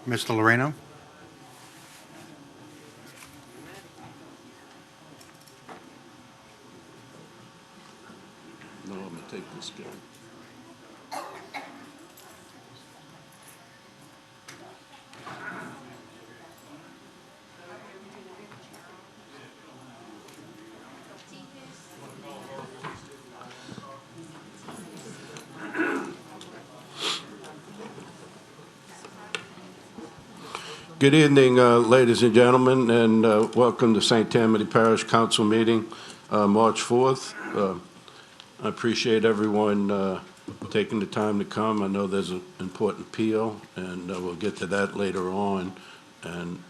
Mr. Loreno? No, I'm gonna take this guy. Good evening, ladies and gentlemen, and welcome to St. Tammany Parish Council meeting, March 4th. I appreciate everyone taking the time to come. I know there's an important appeal, and we'll get to that later on, and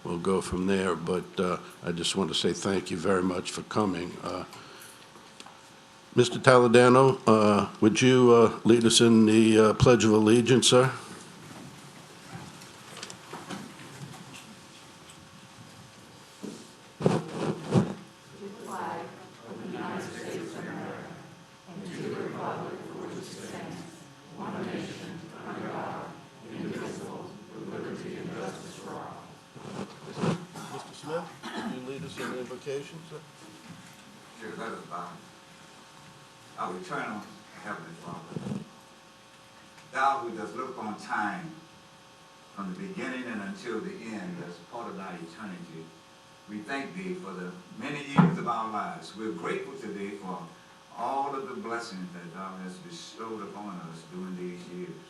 we'll go from there. But I just want to say thank you very much for coming. Mr. Taladano, would you lead us in the Pledge of Allegiance, sir? Sure, let us bow. Our eternal Heavenly Father, Thou who dost look upon time from the beginning and until the end as part of Thy eternity, we thank Thee for the many years of our lives. We're grateful to Thee for all of the blessings that Thou hast bestowed upon us during these years.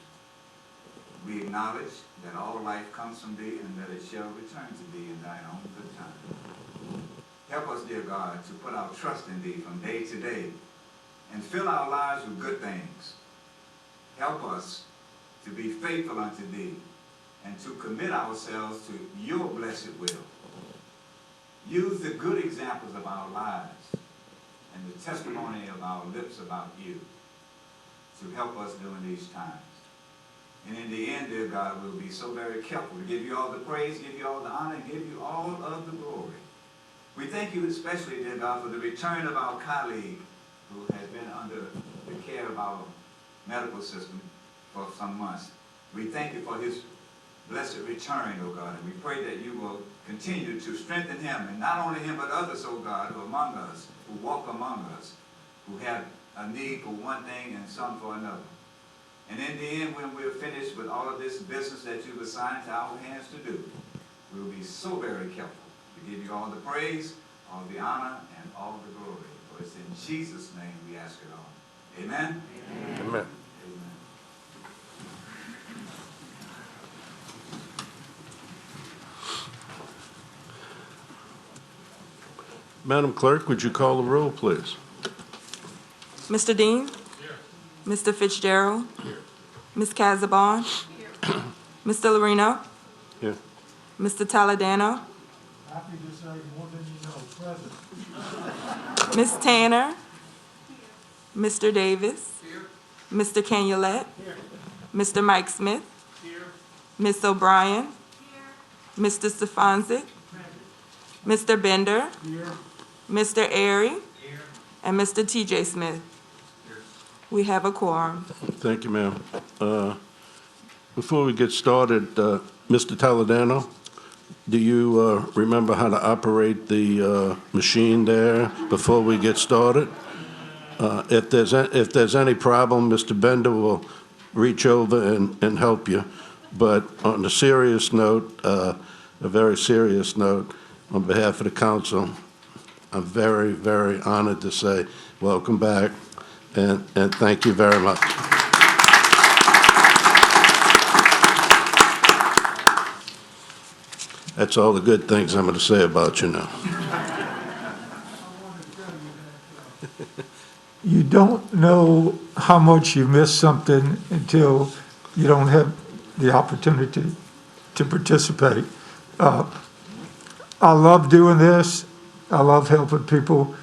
We acknowledge that all life comes from Thee and that it shall return to Thee in Thine own good time. Help us, dear God, to put our trust in Thee from day to day and fill our lives with good things. Help us to be faithful unto Thee and to commit ourselves to Your blessed will. Use the good examples of our lives and the testimony of our lips about You to help us during these times. And in the end, dear God, we'll be so very careful to give You all the praise, give You all the honor, and give You all of the glory. We thank You especially, dear God, for the return of our colleague who has been under the care of our medical system for some months. We thank You for his blessed return, oh God, and we pray that You will continue to strengthen him, and not only him, but others, oh God, who are among us, who walk among us, who have a need for one thing and some for another. And in the end, when we're finished with all of this business that You've assigned to our hands to do, we'll be so very careful to give You all the praise, all the honor, and all the glory. For it's in Jesus' name we ask it all. Amen? Amen. Amen. Madam Clerk, would you call the roll, please? Mr. Dean? Here. Mr. Fitzgerald? Here. Ms. Casabon? Here. Mr. Loreno? Here. Mr. Taladano? Happy to say more than you know, present. Ms. Tanner? Mr. Davis? Here. Mr. Canulet? Here. Mr. Mike Smith? Here. Ms. O'Brien? Here. Mr. Stefanzik? Mr. Bender? Here. Mr. Airy? Here. And Mr. T.J. Smith? Here. We have a quorum. Thank you, ma'am. Before we get started, Mr. Taladano, do you remember how to operate the machine there before we get started? If there's any problem, Mr. Bender will reach over and help you. But on a serious note, a very serious note, on behalf of the council, I'm very, very honored to say welcome back and thank you very much. That's all the good things I'm going to say about you now. You don't know how much you miss something until you don't have the opportunity to participate. I love doing this. I love helping people,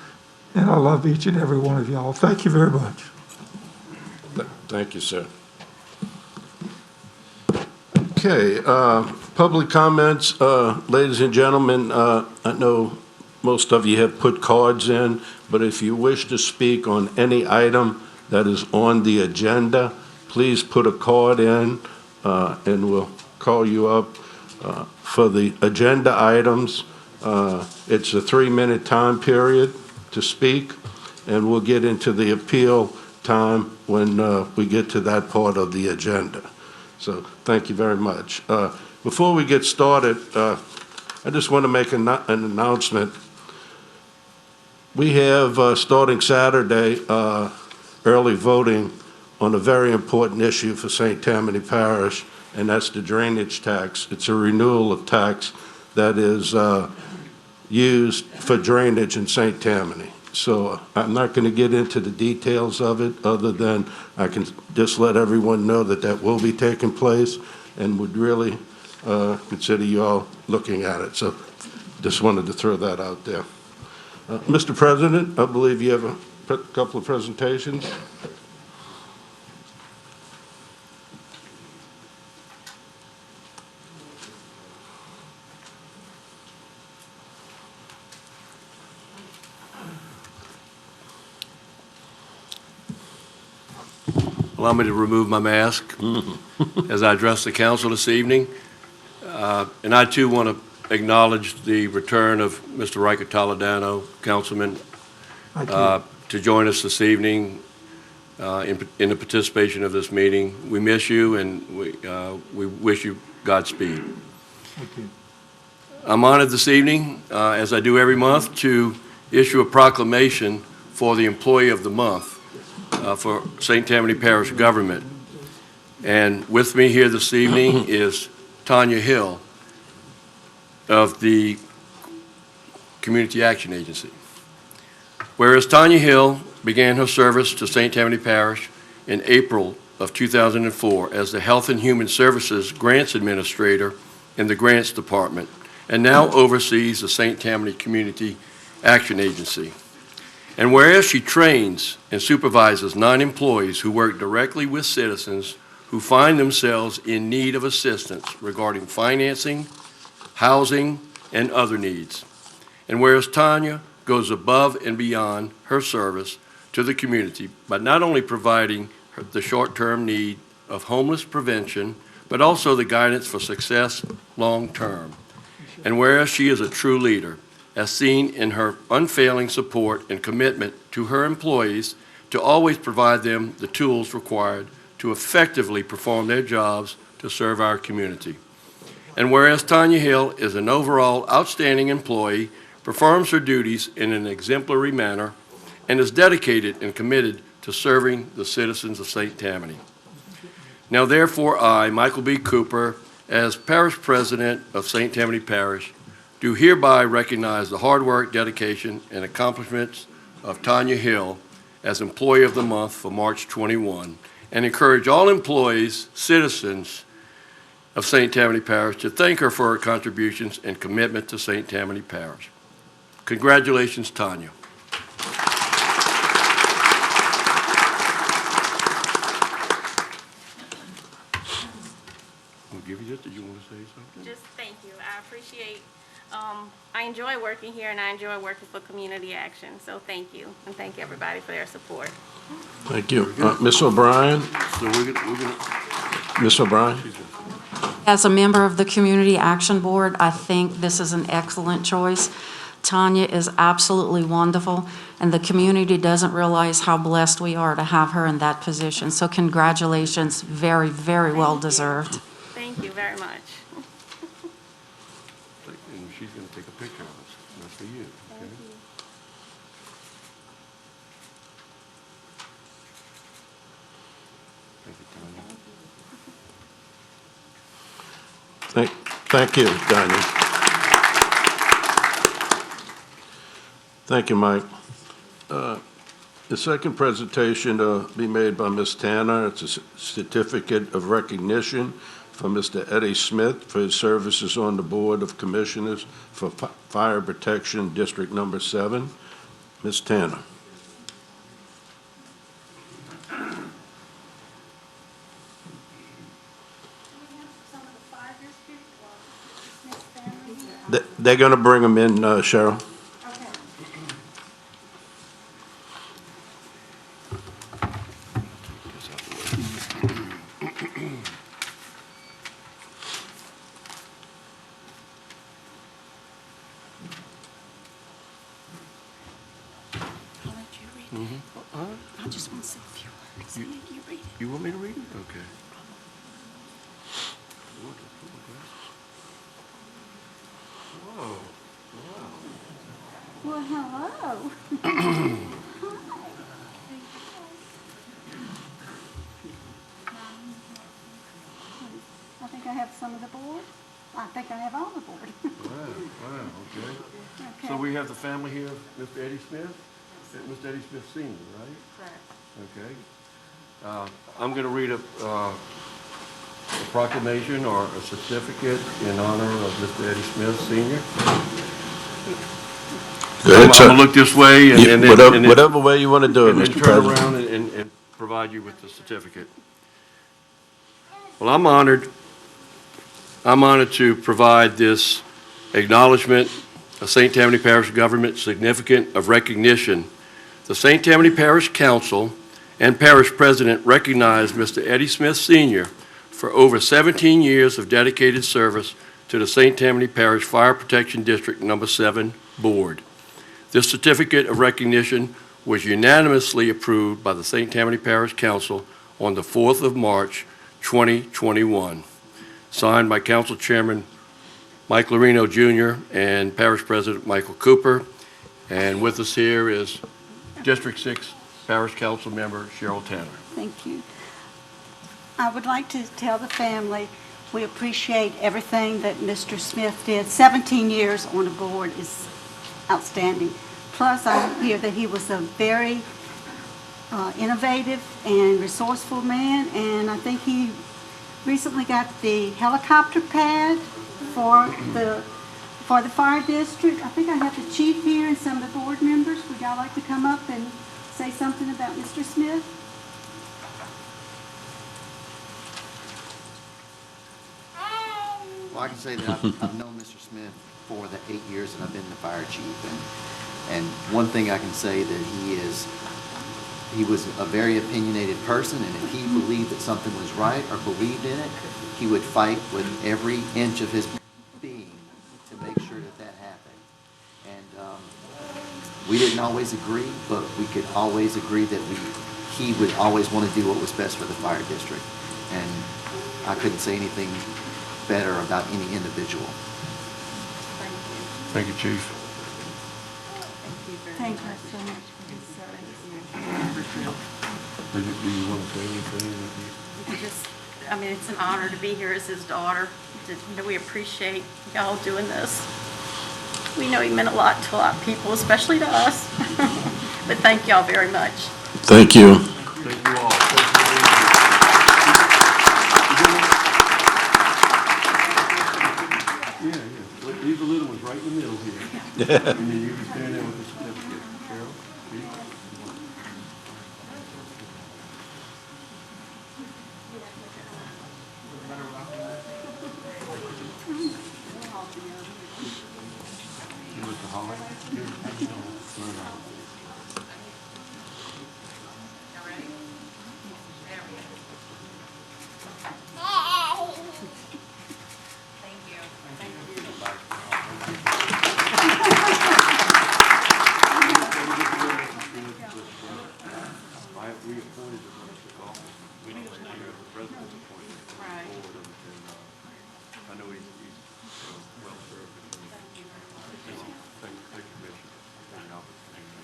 and I love each and every one of y'all. Thank you very much. Thank you, sir. Okay, public comments. Ladies and gentlemen, I know most of you have put cards in, but if you wish to speak on any item that is on the agenda, please put a card in, and we'll call you up for the agenda items. It's a 3-minute time period to speak, and we'll get into the appeal time when we get to that part of the agenda. So thank you very much. Before we get started, I just want to make an announcement. We have, starting Saturday, early voting on a very important issue for St. Tammany Parish, and that's the drainage tax. It's a renewal of tax that is used for drainage in St. Tammany. So I'm not going to get into the details of it, other than I can just let everyone know that that will be taking place, and would really consider you all looking at it. So just wanted to throw that out there. Mr. President, I believe you have a couple of presentations. Allow me to remove my mask as I address the council this evening. And I too want to acknowledge the return of Mr. Riker Toledano, Councilman, to join us this evening in the participation of this meeting. We miss you, and we wish you Godspeed. Thank you. I'm honored this evening, as I do every month, to issue a proclamation for the Employee of the Month for St. Tammany Parish government. And with me here this evening is Tanya Hill of the Community Action Agency. Whereas Tanya Hill began her service to St. Tammany Parish in April of 2004 as the Health and Human Services Grants Administrator in the Grants Department, and now oversees the St. Tammany Community Action Agency. And whereas she trains and supervises 9 employees who work directly with citizens who find themselves in need of assistance regarding financing, housing, and other needs. And whereas Tanya goes above and beyond her service to the community by not only providing the short-term need of homeless prevention, but also the guidance for success long-term. And whereas she is a true leader, as seen in her unfailing support and commitment to her employees to always provide them the tools required to effectively perform their jobs to serve our community. And whereas Tanya Hill is an overall outstanding employee, performs her duties in an exemplary manner, and is dedicated and committed to serving the citizens of St. Tammany. Now therefore I, Michael B. Cooper, as Parish President of St. Tammany Parish, do hereby recognize the hard work, dedication, and accomplishments of Tanya Hill as Employee of the Month for March 21, and encourage all employees, citizens of St. Tammany Parish to thank her for her contributions and commitment to St. Tammany Parish. Congratulations, Tanya. I'll give you this. Did you want to say something? Just thank you. I appreciate, I enjoy working here, and I enjoy working for community action. So thank you, and thank everybody for their support. Thank you. Ms. O'Brien? So we're gonna Ms. O'Brien? As a member of the Community Action Board, I think this is an excellent choice. Tanya is absolutely wonderful, and the community doesn't realize how blessed we are to have her in that position. So congratulations, very, very well deserved. Thank you very much. And she's going to take a picture of us. That's for you. Okay? Thank you, Tanya. Thank you, Daniel. Thank you, Mike. The second presentation to be made by Ms. Tanner. It's a certificate of recognition for Mr. Eddie Smith for his services on the Board of Commissioners for Fire Protection District Number 7. Ms. Tanner. They're going to bring them in, Cheryl. I just want to say a few words. You- You read it. You want me to read it? Okay. Whoa. Well, hello. I think I have some of the board. I think I have all the board. Wow, okay. Okay. So we have the family here, Mr. Eddie Smith, Mr. Eddie Smith Senior, right? Correct. Okay. I'm going to read a proclamation or a certificate in honor of Mr. Eddie Smith Senior. I'm going to look this way and then Whatever way you want to do it, and then Mr. turn President. around and provide you with the certificate. Well, I'm honored to provide this acknowledgement of St. Tammany Parish government significant of recognition. The St. Tammany Parish Council and Parish President recognize Mr. Eddie Smith Sr. for over 17 years of dedicated service to the St. Tammany Parish Fire Protection District Number 7 Board. This certificate of recognition was unanimously approved by the St. Tammany Parish Council on the 4th of March, 2021. Signed by Council Chairman Mike Lorino Jr. and Parish President Michael Cooper. And with us here is District 6 Parish Council Member Cheryl Tanner. Thank you. I would like to tell the family we appreciate everything that Mr. Smith did. 17 years on the board is outstanding. Plus, I hear that he was a very innovative and resourceful man, and I think he recently got the helicopter pad for the fire district. I think I have the chief here and some of the board members. Would y'all like to come up and say something about Mr. Smith? Well, I can say that I've known Mr. Smith for the 8 years that I've been the fire chief, and one thing I can say that he was a very opinionated person, and if he believed that something was right or believed in it, he would fight with every inch of his being to make sure that that happened. And we didn't always agree, but we could always agree that he would always want to do what was best for the fire district. And I couldn't say anything better about any individual. Thank you, Chief. Thank you so much for his service. Do you want to say anything? It's an honor to be here as his daughter. We appreciate y'all doing this. We know he meant a lot to a lot of people, especially to us. But thank y'all very much. Thank you. Thank you all. Yeah. Leave the little ones right in the middle here. And then you can stand there with the certificate. Cheryl, Chief. Mr. Holly. I have reappointed the Mr. Office. We need to hear the president's appointment. Right. I know he's well served. Thank you, Commissioner, for the opportunity.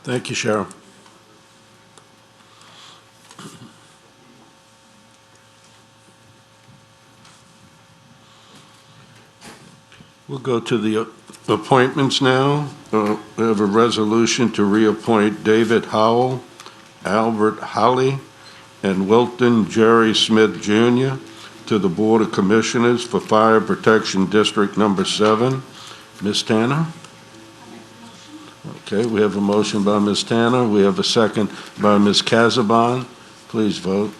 Thank you, Cheryl. We'll go to the appointments now. We have a resolution to reappoint David Howell, Albert Holly, and Wilton Jerry Smith Jr. to the Board of Commissioners for Fire Protection District Number 7. Ms. Tanner? Okay, we have a motion by Ms. Tanner. We have a second by Ms. Casabon. Please vote.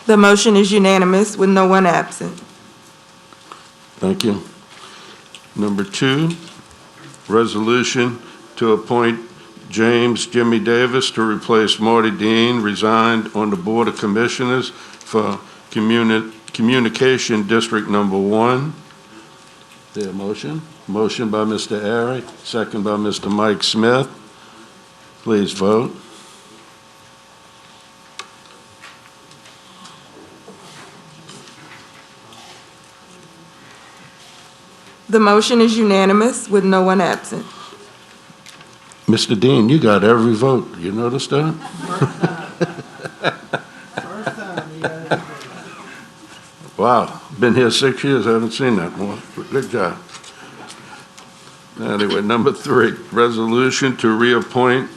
The motion is unanimous with no one absent. Thank you. Number 2, resolution to appoint James Jimmy Davis to replace Marty Dean, resigned on the Board of Commissioners for Communication District Number 1. Is there a motion? Motion by Mr. Airy, second by Mr. Mike Smith. Please vote. The motion is unanimous with no one absent. Mr. Dean, you got every vote. You noticed that? Wow, been here 6 years, I haven't seen that more. Good job. Anyway, number 3, resolution to reappoint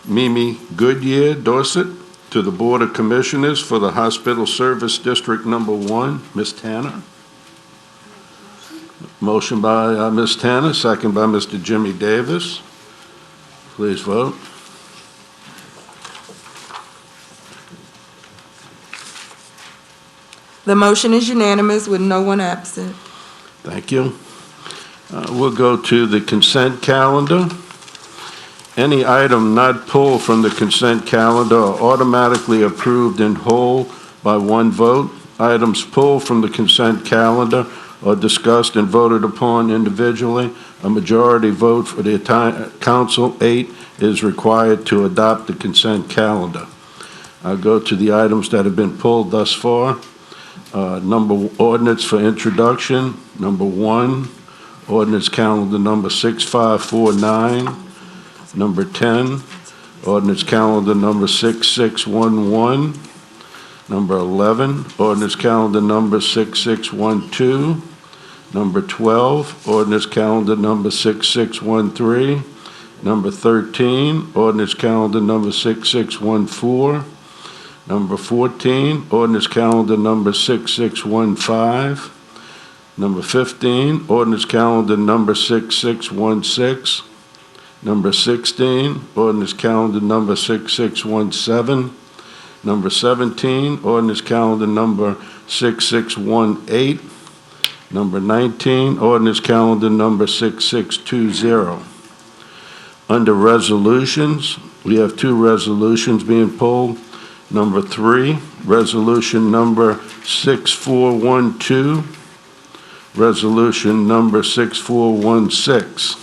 Mimi Goodyear Dorset to the Board of Commissioners for the Hospital Service District Number 1. Ms. Tanner? Motion by Ms. Tanner, second by Mr. Jimmy Davis. Please vote. The motion is unanimous with no one absent. Thank you. We'll go to the consent calendar. Any item not pulled from the consent calendar are automatically approved in whole by one vote. Items pulled from the consent calendar are discussed and voted upon individually. A majority vote for the entire council, 8, is required to adopt the consent calendar. I'll go to the items that have been pulled thus far. Ordinance for introduction, number 1, ordinance calendar number 6549. Number 10, ordinance calendar number 6611. Number 11, ordinance calendar number 6612. Number 12, ordinance calendar number 6613. Number 13, ordinance calendar number 6614. Number 14, ordinance calendar number 6615. Number 15, ordinance calendar number 6616. Number 16, ordinance calendar number 6617. Number 17, ordinance calendar number 6618. Number 19, ordinance calendar number 6620. Under resolutions, we have 2 resolutions being pulled. Number 3, resolution number 6412. Resolution number 6416.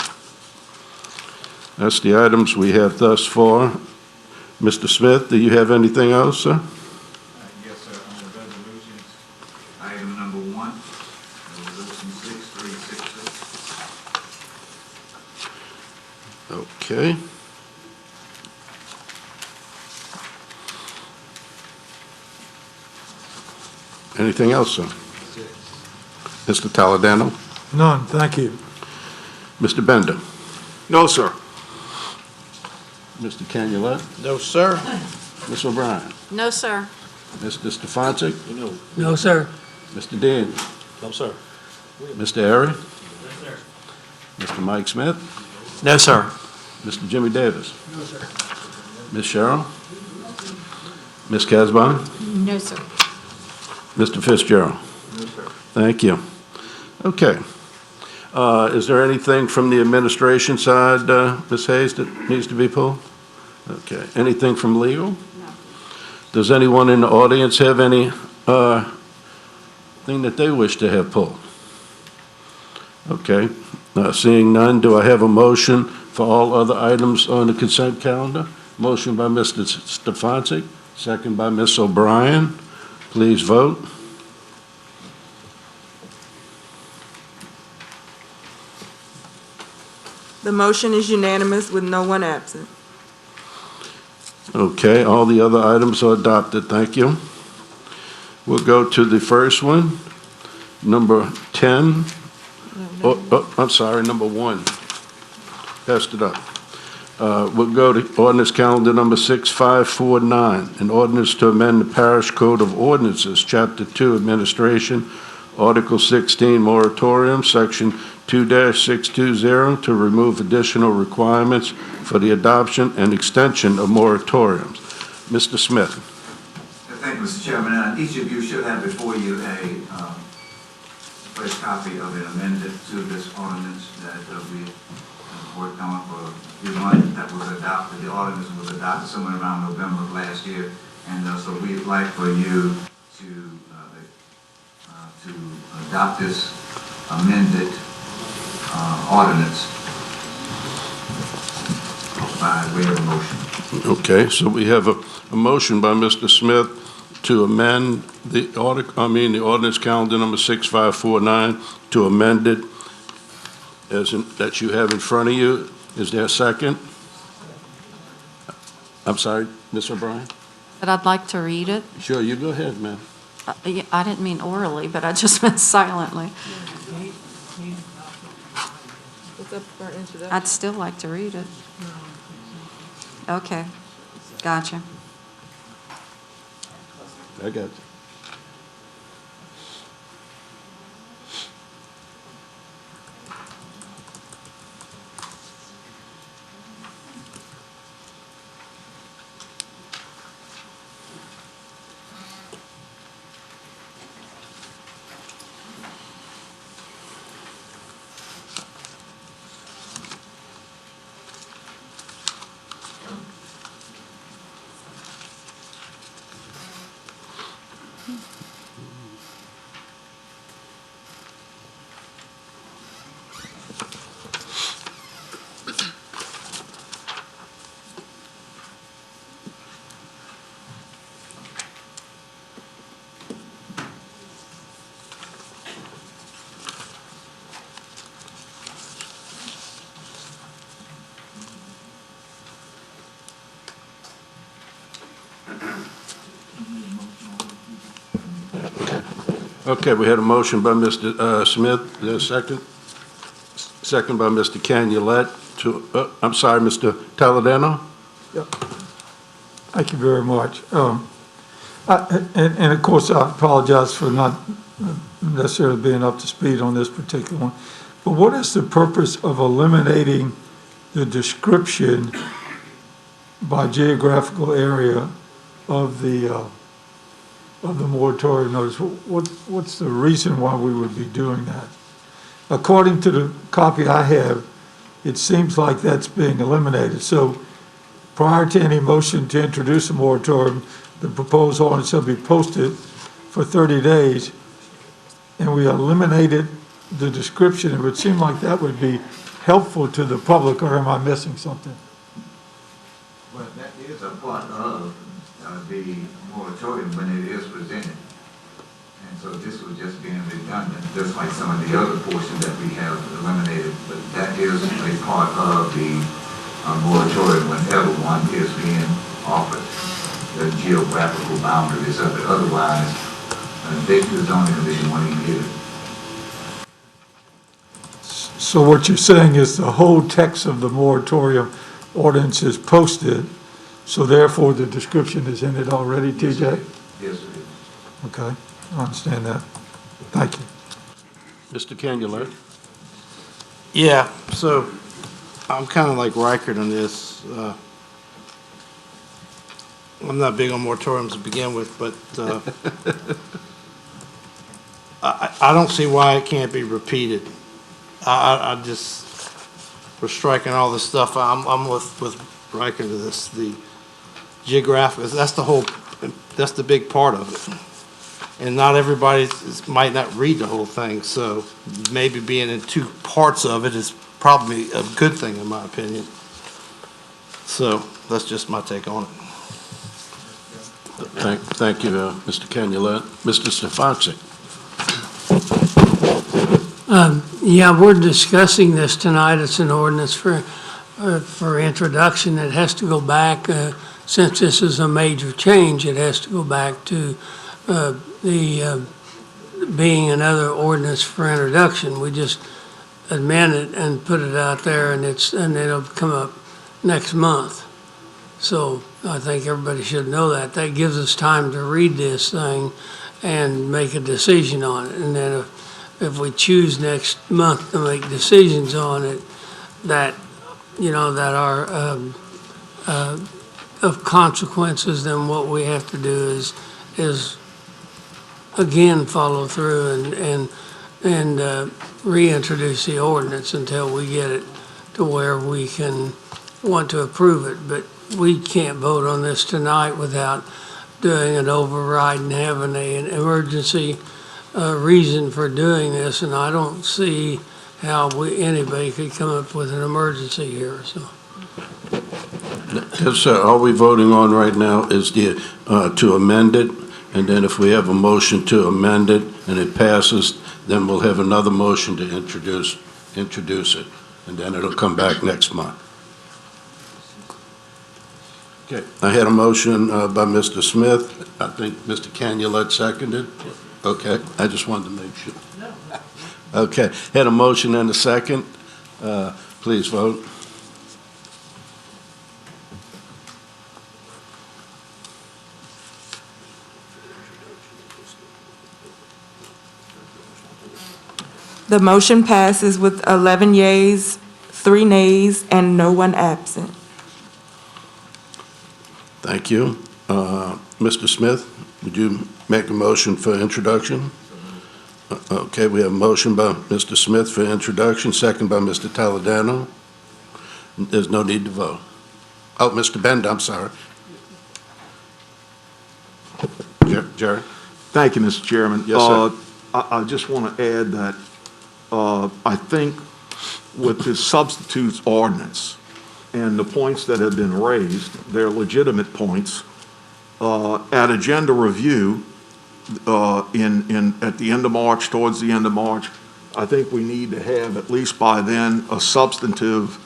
That's the items we have thus far. Mr. Smith, do you have anything else, sir? Yes, sir, on the resolutions, item number 1, resolution 6366. Okay. Anything else, sir? Mr. Toledano? None, thank you. Mr. Bender? No, sir. Mr. Canulette? No, sir. Ms. O'Brien? No, sir. Mr. Stefanczyk? No, sir. Mr. Dean? No, sir. Mr. Airy? Mr. Mike Smith? No, sir. Mr. Jimmy Davis? No, sir. Ms. Cheryl? Ms. Casbon? No, sir. Mr. Fitzgerald? No, sir. Thank you. Okay. Is there anything from the administration side, Ms. Hayes, that needs to be pulled? Okay. Anything from legal? No. Does anyone in the audience have any thing that they wish to have pulled? Okay. Seeing none, do I have a motion for all other items on the consent calendar? Motion by Mr. Stefanczyk, second by Ms. O'Brien. Please vote. The motion is unanimous with no one absent. Okay, all the other items are adopted. Thank you. We'll go to the first one, number 10. I'm sorry, number 1. Passed it up. We'll go to ordinance calendar number 6549, an ordinance to amend the Parish Code of Ordinances, Chapter 2, Administration, Article 16, Moratorium, Section 2-620, to remove additional requirements for the adoption and extension of moratoriums. Mr. Smith. Thank you, Mr. Chairman. Each of you should have before you a fresh copy of an amendment to this ordinance that we worked on for a few months, that was adopted. The ordinance was adopted somewhere around November of last year, and so we'd like for you to to adopt this amended ordinance by way of a motion. Okay, so we have a motion by Mr. Smith to amend the ordinance calendar number 6549 to amend it that you have in front of you. Is there a second? I'm sorry, Ms. O'Brien? But I'd like to read it. Sure, you go ahead, ma'am. I didn't mean orally, but I just meant silently. I'd still like to read it. Okay, gotcha. I got you. Okay, we had a motion by Mr. Smith. Is there a second? Second by Mr. Canulette to, I'm sorry, Mr. Taladano? Thank you very much. And of course, I apologize for not necessarily being up to speed on this particular one. But what is the purpose of eliminating the description by geographical area of the moratorium notice? What's the reason why we would be doing that? According to the copy I have, it seems like that's being eliminated. So prior to any motion to introduce a moratorium, the proposed ordinance shall be posted for 30 days, and we eliminated the description. It would seem like that would be helpful to the public, or am I missing something? Well, that is a part of the moratorium when it is presented. And so this was just being redundant, just like some of the other portions that we have eliminated. But that is a part of the moratorium whenever one is being offered the geographical boundaries of it. Otherwise, the zoning commission won't even get it. So what you're saying is the whole text of the moratorium ordinance is posted, so therefore the description is in it already, TJ? Yes, it is. Okay, I understand that. Thank you. Mr. Canulette? Yeah, so I'm kind of like Reichert on this. I'm not big on moratoriums to begin with, but I don't see why it can't be repeated. I just, we're striking all this stuff. I'm with Reichert to this. The geographic, that's the big part of it. And not everybody might not read the whole thing, so maybe being in two parts of it is probably a good thing in my opinion. So that's just my take on it. Thank you, Mr. Canulette. Mr. Stefanczyk? Yeah, we're discussing this tonight. It's an ordinance for introduction. It has to go back, since this is a major change, it has to go back to being another ordinance for introduction. We just amend it and put it out there, and it'll come up next month. So I think everybody should know that. That gives us time to read this thing and make a decision on it. And then if we choose next month to make decisions on it that are of consequences, then what we have to do is again follow through and reintroduce the ordinance until we get it to where we can want to approve it. But we can't vote on this tonight without doing an override and having an emergency reason for doing this, and I don't see how anybody could come up with an emergency here, so. Yes, sir. All we're voting on right now is to amend it, and then if we have a motion to amend it and it passes, then we'll have another motion to introduce it, and then it'll come back next month. Okay, I had a motion by Mr. Smith. I think Mr. Canulet seconded. Okay, I just wanted to make sure. Okay, had a motion and a second. Please vote. The motion passes with 11 yeas, 3 nays, and no one absent. Thank you. Mr. Smith, would you make a motion for introduction? Okay, we have a motion by Mr. Smith for introduction, second by Mr. Toledano. There's no need to vote. Oh, Mr. Bender, I'm sorry. Jerry? Thank you, Mr. Chairman. Yes, sir. I just want to add that I think with this substitutes ordinance and the points that have been raised, they're legitimate points. At agenda review, at the end of March, towards the end of March, I think we need to have, at least by then, a substantive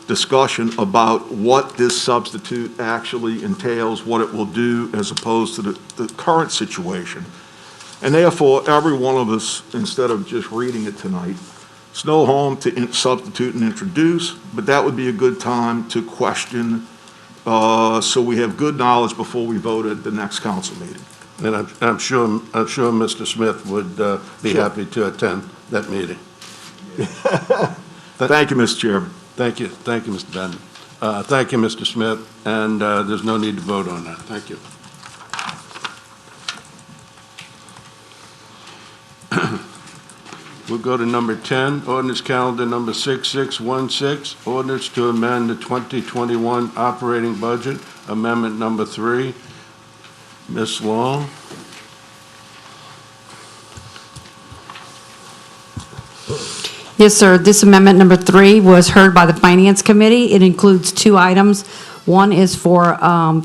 discussion about what this substitute actually entails, what it will do, as opposed to the current situation. And therefore, every one of us, instead of just reading it tonight, it's no harm to substitute and introduce, but that would be a good time to question, so we have good knowledge before we vote at the next council meeting. And I'm sure Mr. Smith would be happy to attend that meeting. Thank you, Mr. Chairman. Thank you, Mr. Bender. Thank you, Mr. Smith, and there's no need to vote on that. Thank you. We'll go to number 10, ordinance calendar number 6616, ordinance to amend the 2021 operating budget, amendment number 3. Ms. Long? Yes, sir. This amendment number 3 was heard by the Finance Committee. It includes 2 items. One is for,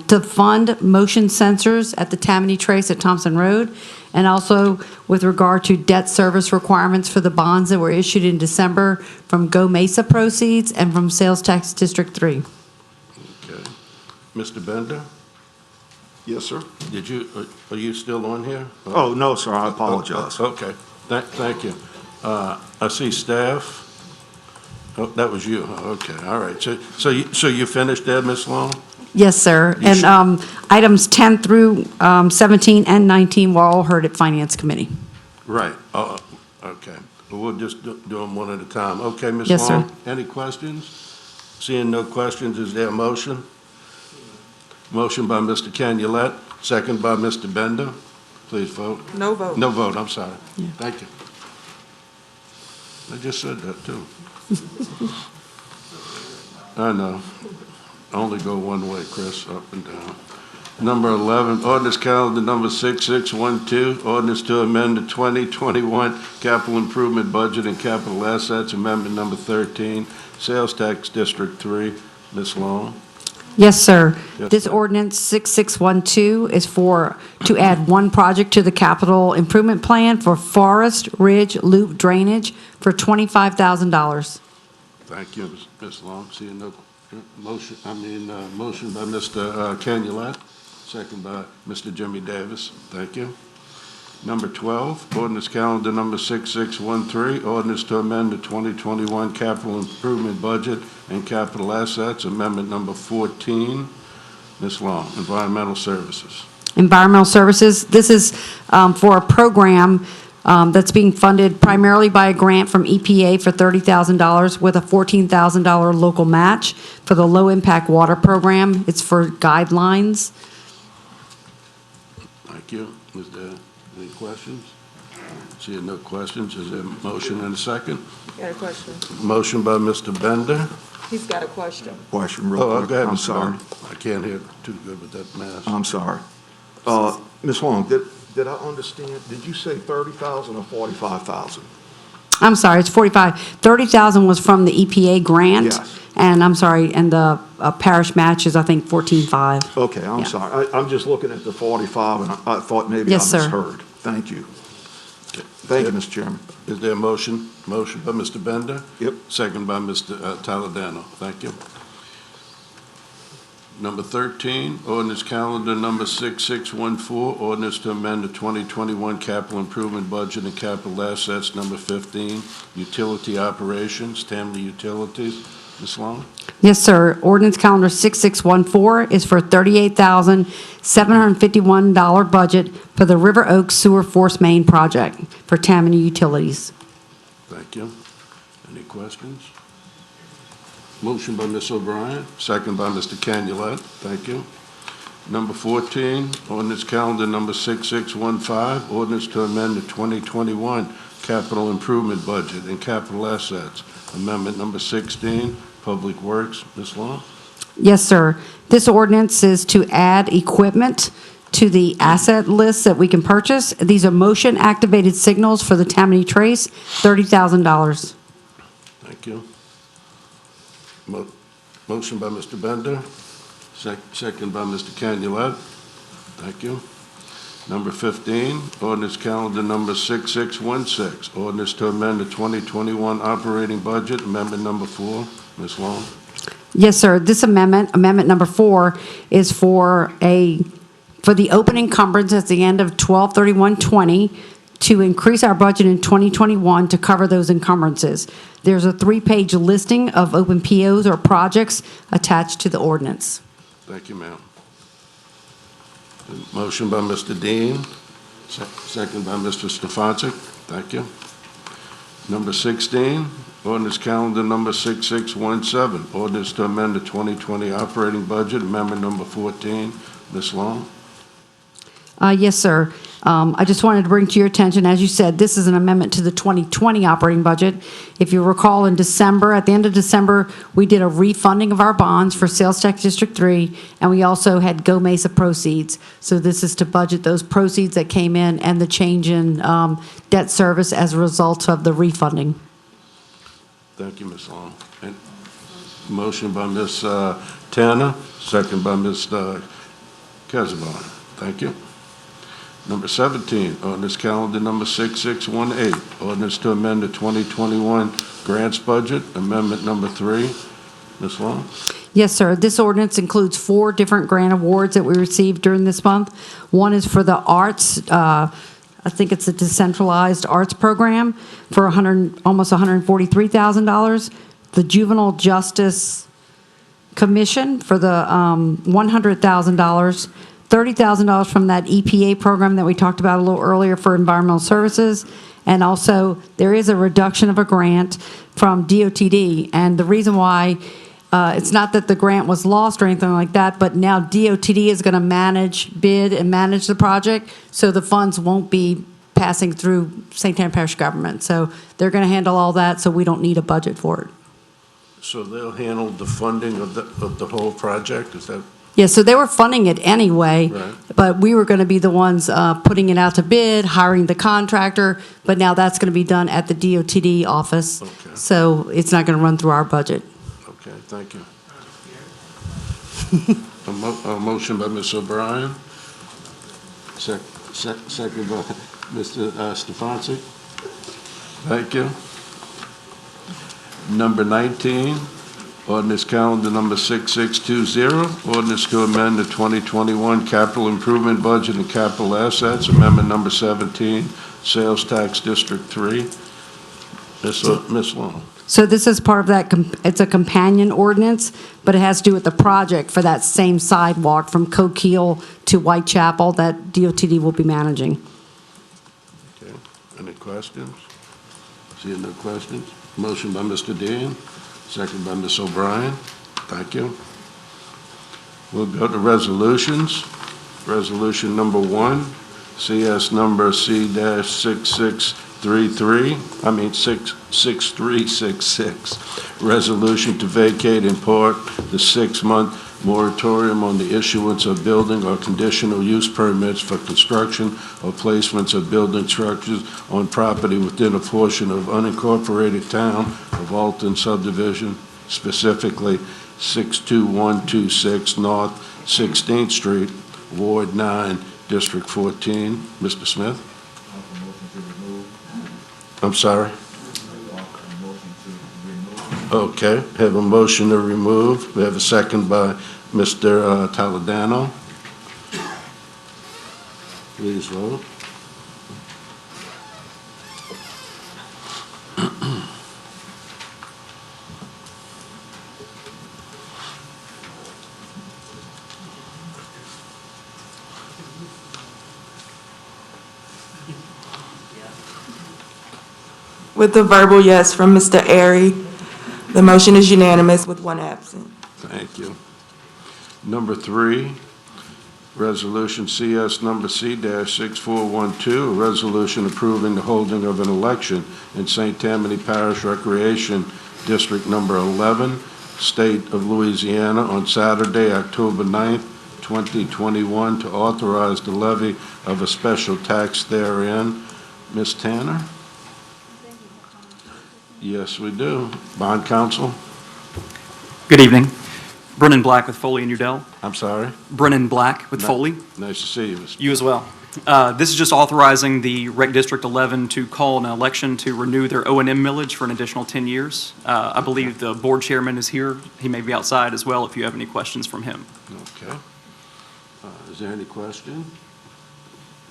to fund motion sensors at the Tammany Trace at Thompson Road, and also with regard to debt service requirements for the bonds that were issued in December from Go Mesa proceeds and from Sales Tax District 3. Okay. Mr. Bender? Yes, sir. Are you still on here? Oh, no, sir, I apologize. Okay, thank you. I see staff. Oh, that was you. Okay, all right. So you finished that, Ms. Long? Yes, sir. And items 10 through 17 and 19 were all heard at Finance Committee. Right. Oh, okay. Well, we'll just do them one at a time. Okay, Ms. Yes, Long? sir. Any questions? Seeing no questions, is there a motion? Motion by Mr. Canulet, second by Mr. Bender. Please vote. No vote. No vote, I'm sorry. Yeah. Thank you. I just said that, too. I know. I only go one way, Chris, up and down. Number 11, ordinance calendar number 6612, ordinance to amend the 2021 capital improvement budget and capital assets, amendment number 13, sales tax district 3. Ms. Long? Yes, sir. Yes, This sir. ordinance 6612 is to add one project to the capital improvement plan for Forest Ridge Loop drainage for $25,000. Thank you, Ms. Long. Seeing no motion, motion by Mr. Canulet, second by Mr. Jimmy Davis. Thank you. Number 12, ordinance calendar number 6613, ordinance to amend the 2021 capital improvement budget and capital assets, amendment number 14. Ms. Long, Environmental Services. Environmental Services, this is for a program that's being funded primarily by a grant from EPA for $30,000 with a $14,000 local match for the low-impact water program. It's for guidelines. Thank you. Is there any questions? Seeing no questions, is there a motion and a second? Got a question. Motion by Mr. Bender. He's got a question. Question real Oh, quick. go ahead, I'm Mr. sorry. Bender. I can't hear too good with that mask. I'm sorry. Ms. Long, did I understand, did you say 30,000 or 45,000? I'm sorry, it's 45. 30,000 was from the EPA grant. Yes. And I'm sorry, and the parish match is, I think, 14.5. Okay, I'm Yeah. sorry. I'm just looking at the 45, and I thought maybe I Yes, sir. misheard. Thank you. Thank you, Mr. Chairman. Is there a motion? Motion by Mr. Bender? Yep. Second by Mr. Toledano. Thank you. Number 13, ordinance calendar number 6614, ordinance to amend the 2021 capital improvement budget and capital assets. Number 15, utility operations, Tammany Utilities. Ms. Long? Yes, sir. Ordinance calendar 6614 is for $38,751 budget for the River Oaks Sewer Force Main Project for Tammany Utilities. Thank you. Any questions? Motion by Ms. O'Brien, second by Mr. Canulette. Thank you. Number 14, ordinance calendar number 6615, ordinance to amend the 2021 capital improvement budget and capital assets. Amendment number 16, Public Works. Ms. Long? Yes, sir. This ordinance is to add equipment to the asset list that we can purchase. These are motion-activated signals for the Tammany Trace, $30,000. Thank you. Motion by Mr. Bender, second by Mr. Canulette. Thank you. Number 15, ordinance calendar number 6616, ordinance to amend the 2021 operating budget, amendment number 4. Ms. Long? Yes, sir. This amendment, amendment number 4, is for the open encumbrance at the end of 12/31/20 to increase our budget in 2021 to cover those encumbrances. There's a 3-page listing of open POs or projects attached to the ordinance. Thank you, ma'am. Motion by Mr. Dean, second by Mr. Stefanczyk. Thank you. Number 16, ordinance calendar number 6617, ordinance to amend the 2020 operating budget, amendment number 14. Ms. Long? Yes, sir. I just wanted to bring to your attention, as you said, this is an amendment to the 2020 operating budget. If you recall, in December, at the end of December, we did a refunding of our bonds for Sales Tax District 3, and we also had Go Mesa proceeds. So this is to budget those proceeds that came in and the change in debt service as a result of the refunding. Thank you, Ms. Long. And motion by Ms. Tanner, second by Ms. Casabon. Thank you. Number 17, ordinance calendar number 6618, ordinance to amend the 2021 grants budget, amendment number 3. Ms. Long? Yes, sir. This ordinance includes 4 different grant awards that we received during this month. One is for the arts, I think it's a decentralized arts program for almost $143,000. The Juvenile Justice Commission for the $100,000. $30,000 from that EPA program that we talked about a little earlier for environmental services. And also, there is a reduction of a grant from DOTD. And the reason why, it's not that the grant was lost or anything like that, but now DOTD is going to bid and manage the project, so the funds won't be passing through St. Tammany Parish government. So they're going to handle all that, so we don't need a budget for it. So they'll handle the funding of the whole project, is that? Yeah, so they were funding it anyway, Right. but we were going to be the ones putting it out to bid, hiring the contractor, but now that's going to be done at the DOTD office. Okay. So it's not going to run through our budget. Okay, thank you. A motion by Ms. O'Brien, second by Mr. Stefanczyk. Thank you. Number 19, ordinance calendar number 6620, ordinance to amend the 2021 capital improvement budget and capital assets, amendment number 17, Sales Tax District 3. Ms. Long. So this is part of that, it's a companion ordinance, but it has to do with the project for that same sidewalk from Coquille to Whitechapel that DOTD will be managing. Okay, any questions? Seeing no questions? Motion by Mr. Dean, second by Ms. O'Brien. Thank you. We'll go to resolutions. Resolution number 1, CS number C-6366, resolution to vacate in part the 6-month moratorium on the issuance of building or conditional use permits for construction or placements of building structures on property within a portion of unincorporated town of Alton subdivision, specifically 62126 North 16th Street, Ward 9, District 14. Mr. Smith? I'm sorry? Okay, have a motion to remove. We have a second by Mr. Toledano. Please vote. With a verbal yes from Mr. Airy, the motion is unanimous with one absent. Thank you. Number 3, Resolution CS number C-6412, a resolution approving the holding of an election in St. Tammany Parish Recreation District number 11, State of Louisiana, on Saturday, October 9th, 2021, to authorize the levy of a special tax therein. Ms. Tanner? Yes, we do. Bond counsel? Good evening. Brennan Black with Foley and Udell. I'm sorry? Brennan Black with Foley. Nice to see you, Mr. You as well. This is just authorizing the Rec District 11 to call an election to renew their O&M millage for an additional 10 year. I believe the board chairman is here. He may be outside as well if you have any questions from him. Okay. Is there any question?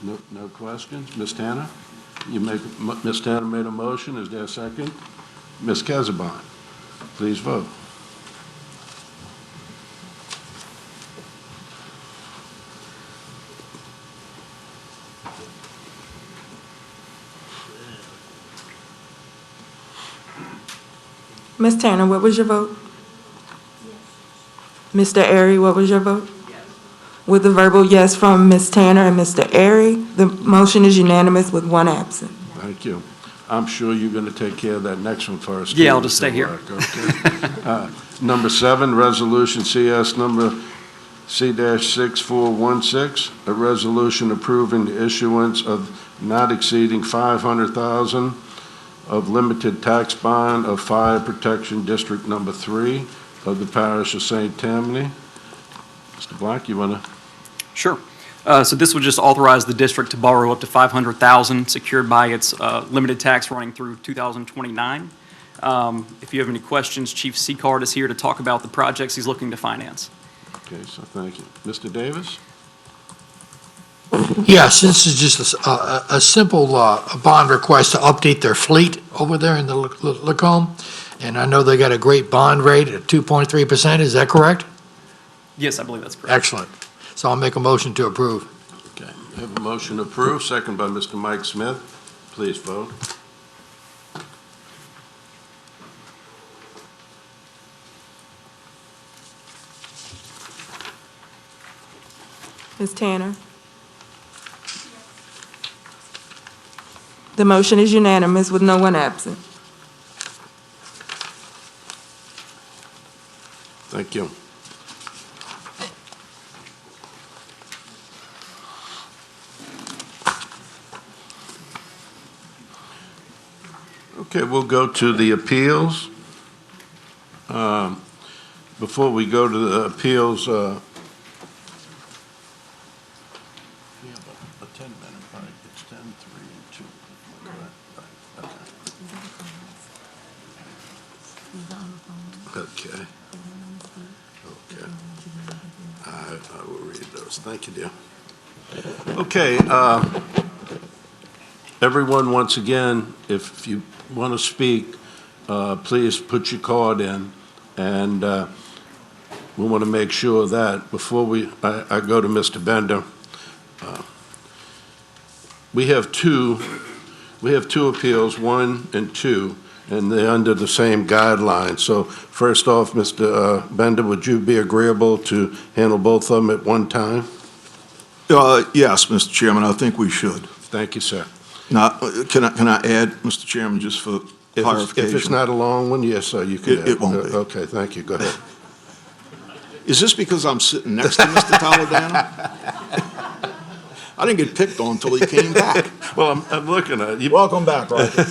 No questions? Ms. Tanner? Ms. Tanner made a motion. Is there a second? Ms. Keziban, please vote. Ms. Tanner, what was your vote? Yes. Mr. Airy, what was your vote? Yes. With a verbal yes from Ms. Tanner and Mr. Airy, the motion is unanimous with one absent. Thank you. I'm sure you're going to take care of that next one for us. Yeah, I'll just stay here. Okay. Number 7, Resolution CS number C-6416, a resolution approving the issuance of not exceeding $500,000 of limited tax bond of Fire Protection District number 3 of the Parish of St. Tammany. Mr. Black, you want to? Sure. So this would just authorize the district to borrow up to $500,000 secured by its limited tax running through 2029. If you have any questions, Chief Seacard is here to talk about the projects he's looking to finance. Okay, so thank you. Mr. Davis? Yes, this is just a simple a bond request to update their fleet over there in the Lacombe. And I know they got a great bond rate at 2.3%. Is that correct? Yes, I believe that's correct. Excellent. So I'll make a motion to approve. Okay, I have a motion to approve, second by Mr. Mike Smith. Please vote. Ms. Tanner? The motion is unanimous with no one absent. Thank you. Okay, we'll go to the appeals. Before we go to the appeals, we have a 10-minute break. It's 10, 3, and 2. Okay. Okay. I will read those. Thank you, dear. Okay. Everyone, once again, if you want to speak, please put your card in, and we want to make sure that before I go to Mr. Bender, we have two appeals, 1 and 2, and they're under the same guidelines. So first off, Mr. Bender, would you be agreeable to handle both of them at one time? Yes, Mr. Chairman, I think we should. Thank you, sir. Now, can I add, Mr. Chairman, just for clarification? If it's not a long one, yes, sir, you can. It won't be. Okay, thank you. Go ahead. Is this because I'm sitting next to Mr. Toledano? I didn't get picked on until he came back. Well, I'm looking at you. Welcome back, Roger.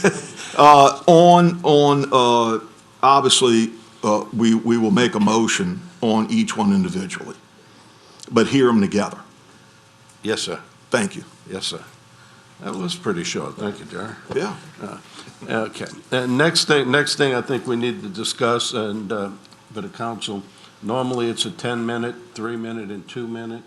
Obviously, we will make a motion on each one individually, but hear them together. Yes, sir. Thank you. Yes, sir. That was pretty short. Thank you, Jerry. Yeah. Okay. And next thing I think we need to discuss, and for the council, normally it's a 10-minute, 3-minute, and 2-minute,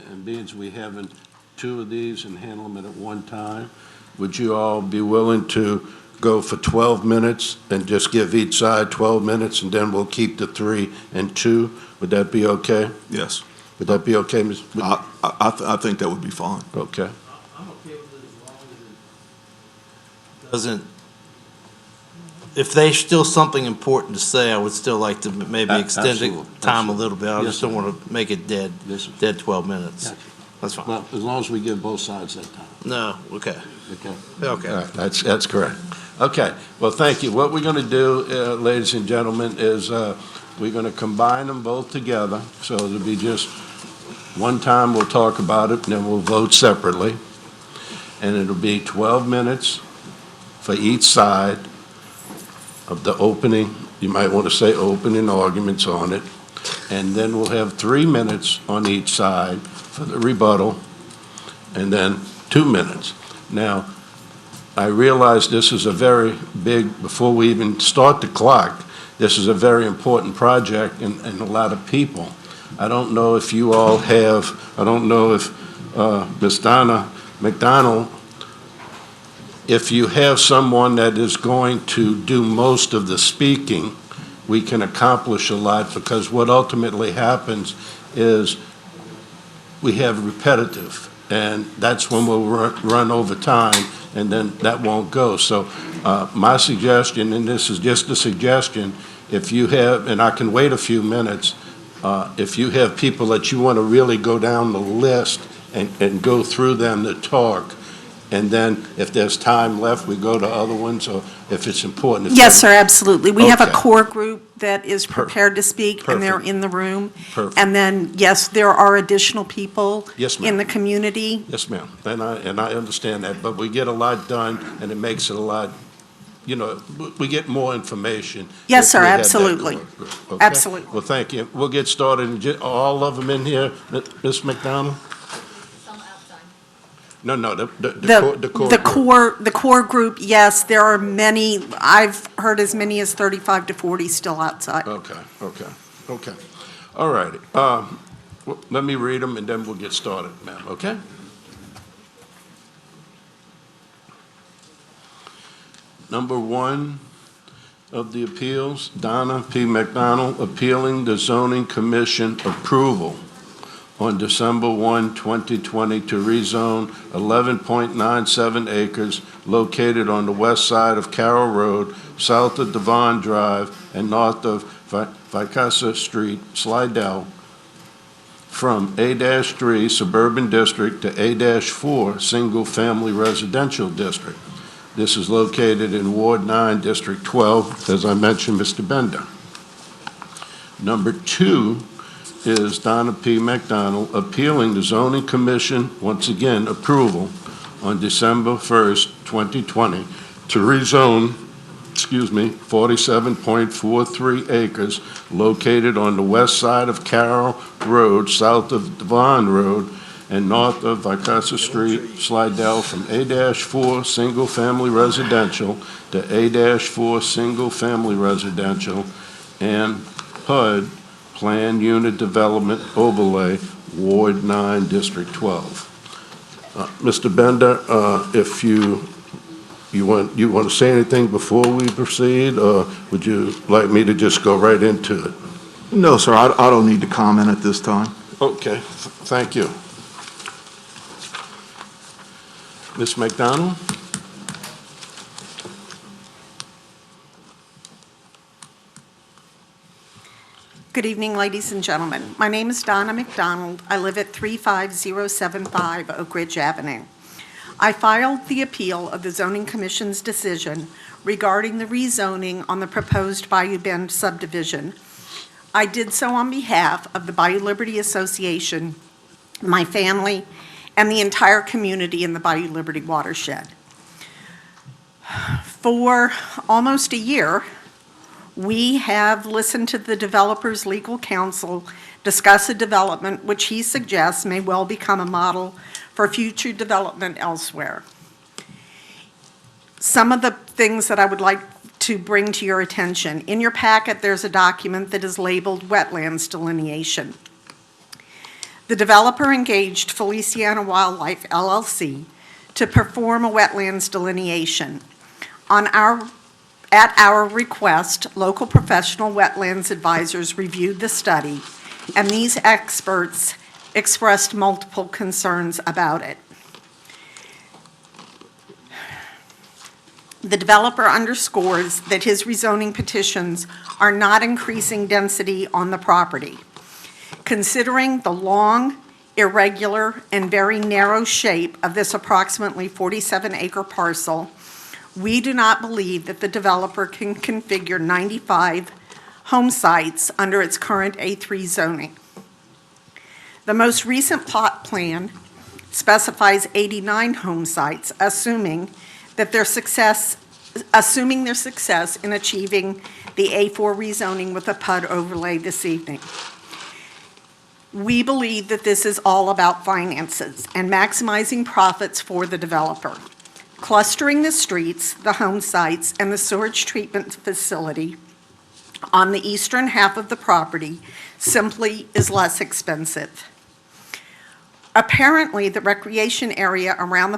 and being we having 2 of these and handle them at one time, would you all be willing to go for 12 minutes and just give each side 12 minutes, and then we'll keep the 3 and 2? Would that be okay? Yes. Would that be okay, Ms.? I think that would be fine. Okay. I'm okay with it as long as it doesn't, if there's still something important to say, I would still like to maybe extend the Absolutely. time a little bit. I Yes, just don't sir. want to make it dead, Yes, sir. dead 12 minutes. Gotcha. That's fine. Well, as long as we give both sides that time. No, okay. Okay. Okay. All right, that's correct. Okay, well, thank you. What we're going to do, ladies and gentlemen, is we're going to combine them both together. So it'll be just one time we'll talk about it, and then we'll vote separately. And it'll be 12 minutes for each side of the opening, you might want to say opening arguments on it. And then we'll have 3 minutes on each side for the rebuttal, and then 2 minutes. Now, I realize this is a very big, before we even start the clock, this is a very important project and a lot of people. I don't know if you all have, I don't know if Ms. Donna McDonald, if you have someone that is going to do most of the speaking, we can accomplish a lot, because what ultimately happens is we have repetitive, and that's when we'll run over time, and then that won't go. So my suggestion, and this is just a suggestion, if you have, and I can wait a few minutes, if you have people that you want to really go down the list and go through them to talk, and then if there's time left, we go to other ones, or if it's important. Yes, sir, absolutely. We have a Okay. core group that is prepared to speak, and they're Perfect. in the room. Perfect. And then, yes, there are additional people Yes, ma'am. in the community. Yes, ma'am, and I understand that, but we get a lot done, and it makes it a lot, you know, we get more information. Yes, if sir, we have that absolutely. core group, okay? Absolutely. Well, thank you. We'll get started. All of them in here, Ms. McDonald? No, the core group. The core group, yes, there are many, I've heard as many as 35 to 40 still outside. Okay. All righty. Let me read them, and then we'll get started, ma'am, okay? Number 1 of the appeals, Donna P. McDonald, appealing the zoning commission approval on December 1, 2020, to rezone 11.97 acres located on the west side of Carroll Road, south of Devon Drive, and north of Vicassa Street, Slidell, from A-3 Suburban District to A-4 Single Family Residential District. This is located in Ward 9, District 12, as I mentioned, Mr. Bender. Number 2 is Donna P. McDonald appealing the zoning commission, once again, approval on December 1st, 2020, to rezone, 47.43 acres located on the west side of Carroll Road, south of Devon Road, and north of Vicassa Street, Slidell, from A-4 Single Family Residential to A-4 Single Family Residential and PUD, Planned Unit Development Overlay, Ward 9, District 12. Mr. Bender, if you want to say anything before we proceed, or would you like me to just go right into it? No, sir, I don't need to comment at this time. Okay, thank you. Ms. McDonald? Good evening, ladies and gentlemen. My name is Donna McDonald. I live at 35075 Oak Ridge Avenue. I filed the appeal of the Zoning Commission's decision regarding the rezoning on the proposed Bayou Bend subdivision I did so on behalf of the Bayou Liberty Association, my family, and the entire community in the Bayou Liberty watershed. For almost a year, we have listened to the developer's legal counsel discuss a development which he suggests may well become a model for future development elsewhere. Some of the things that I would like to bring to your attention. In your packet, there's a document that is labeled Wetlands Delineation. The developer engaged Feliciana Wildlife LLC to perform a wetlands delineation. At our request, local professional wetlands advisors reviewed the study, and these experts expressed multiple concerns about it. The developer underscores that his rezoning petitions are not increasing density on the property. Considering the long, irregular, and very narrow shape of this approximately 47-acre parcel, we do not believe that the developer can configure 95 home sites under its current A3 zoning. The most recent plot plan specifies 89 home sites, assuming their success in achieving the A4 rezoning with a PUD overlay this evening. We believe that this is all about finances and maximizing profits for the developer. Clustering the streets, the home sites, and the sewage treatment facility on the eastern half of the property simply is less expensive. Apparently, the recreation area around the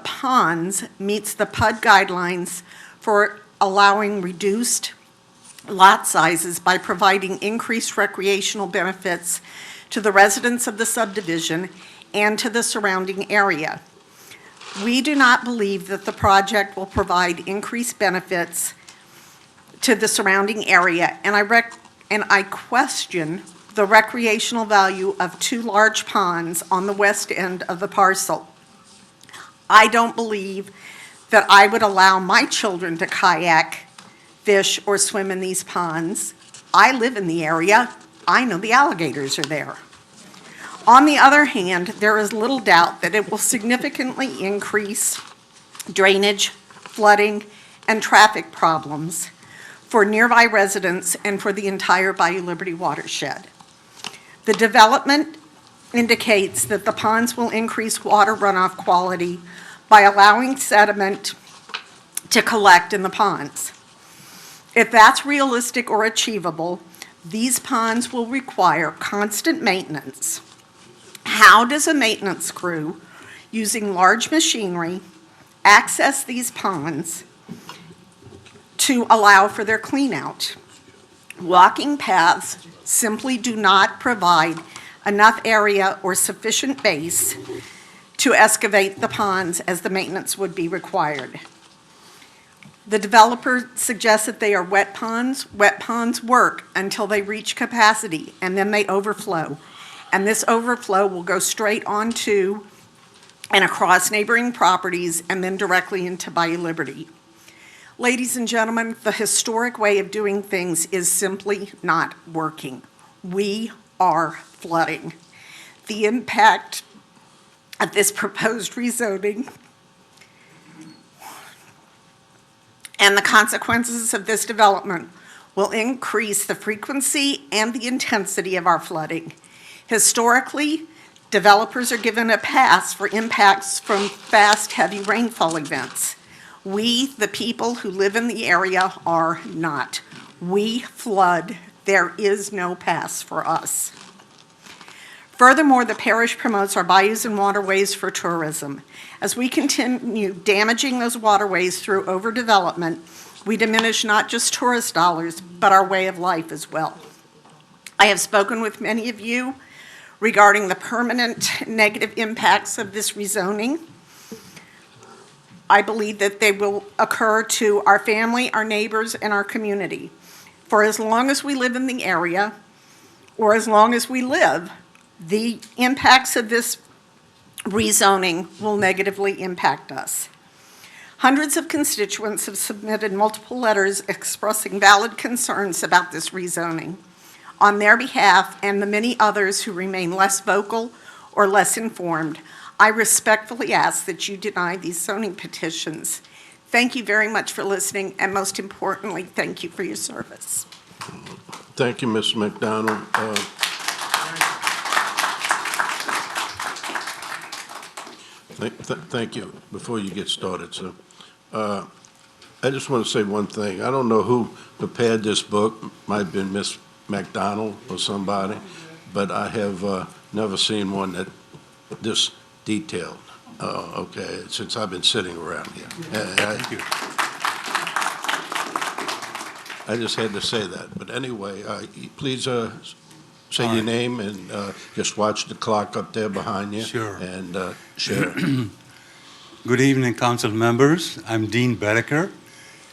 ponds meets the PUD guidelines for allowing reduced lot sizes by providing increased recreational benefits to the residents of the subdivision and to the surrounding area. We do not believe that the project will provide increased benefits to the surrounding area, and I question the recreational value of 2 large ponds on the west end of the parcel. I don't believe that I would allow my children to kayak, fish, or swim in these ponds. I live in the area. I know the alligators are there. On the other hand, there is little doubt that it will significantly increase drainage, flooding, and traffic problems for nearby residents and for the entire Bayou Liberty watershed. The development indicates that the ponds will increase water runoff quality by allowing sediment to collect in the ponds. If that's realistic or achievable, these ponds will require constant maintenance. How does a maintenance crew using large machinery access these ponds to allow for their cleanout? Walking paths simply do not provide enough area or sufficient base to excavate the ponds as the maintenance would be required. The developer suggests that they are wet ponds. Wet ponds work until they reach capacity, and then they overflow. And this overflow will go straight onto and across neighboring properties and then directly into Bayou Liberty. Ladies and gentlemen, the historic way of doing things is simply not working. We are flooding. The impact of this proposed rezoning and the consequences of this development will increase the frequency and the intensity of our flooding. Historically, developers are given a pass for impacts from fast, heavy rainfall events. We, the people who live in the area, are not. We flood. There is no pass for us. Furthermore, the parish promotes our bayous and waterways for tourism. As we continue damaging those waterways through overdevelopment, we diminish not just tourist dollars, but our way of life as well. I have spoken with many of you regarding the permanent negative impacts of this rezoning. I believe that they will occur to our family, our neighbors, and our community. For as long as we live in the area, or as long as we live, the impacts of this rezoning will negatively impact us. Hundreds of constituents have submitted multiple letters expressing valid concerns about this rezoning. On their behalf and the many others who remain less vocal or less informed, I respectfully ask that you deny these zoning petitions. Thank you very much for listening, and most importantly, thank you for your service. Thank you, Ms. McDonald. Thank you. Before you get started, sir, I just want to say one thing. I don't know who prepared this book. Might have been Miss McDonald or somebody, but I have never seen one that this detailed. Okay, since I've been sitting around here. Thank you. I just had to say that. But anyway, please say your name and just watch the clock up there behind you. Sure. And share. Good evening, council members. I'm Dean Bedecker,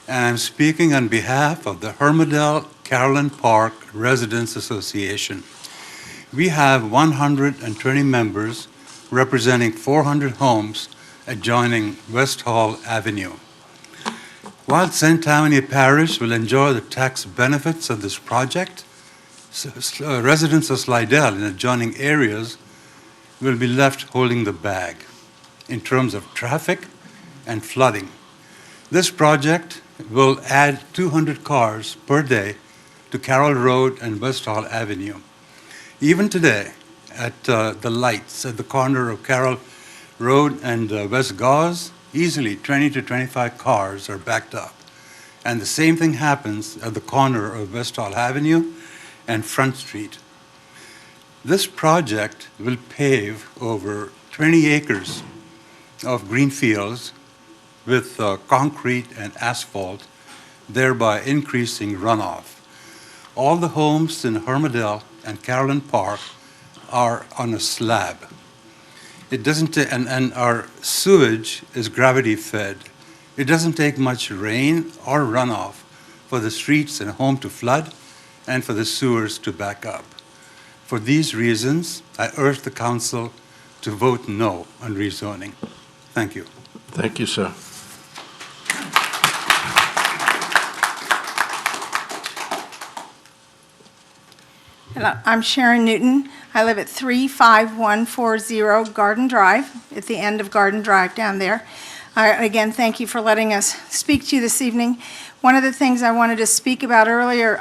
and I'm speaking on behalf of the Hermadale Carolyn Park Residents Association. We have 120 members representing 400 homes adjoining West Hall Avenue. While St. Tammany Parish will enjoy the tax benefits of this project, residents of Slidell in adjoining areas will be left holding the bag in terms of traffic and flooding. This project will add 200 cars per day to Carroll Road and West Hall Avenue. Even today, at the lights at the corner of Carroll Road and West Gauze, easily 20 to 25 cars are backed up. And the same thing happens at the corner of West Hall Avenue and Front Street. This project will pave over 20 acres of green fields with concrete and asphalt, thereby increasing runoff. All the homes in Hermadale and Carolyn Park are on a slab. It doesn't, and our sewage is gravity fed. It doesn't take much rain or runoff for the streets and home to flood and for the sewers to back up. For these reasons, I urge the council to vote no on rezoning. Thank you. Thank you, sir. Hello, I'm Sharon Newton. I live at 35140 Garden Drive, at the end of Garden Drive down there. Again, thank you for letting us speak to you this evening. One of the things I wanted to speak about earlier,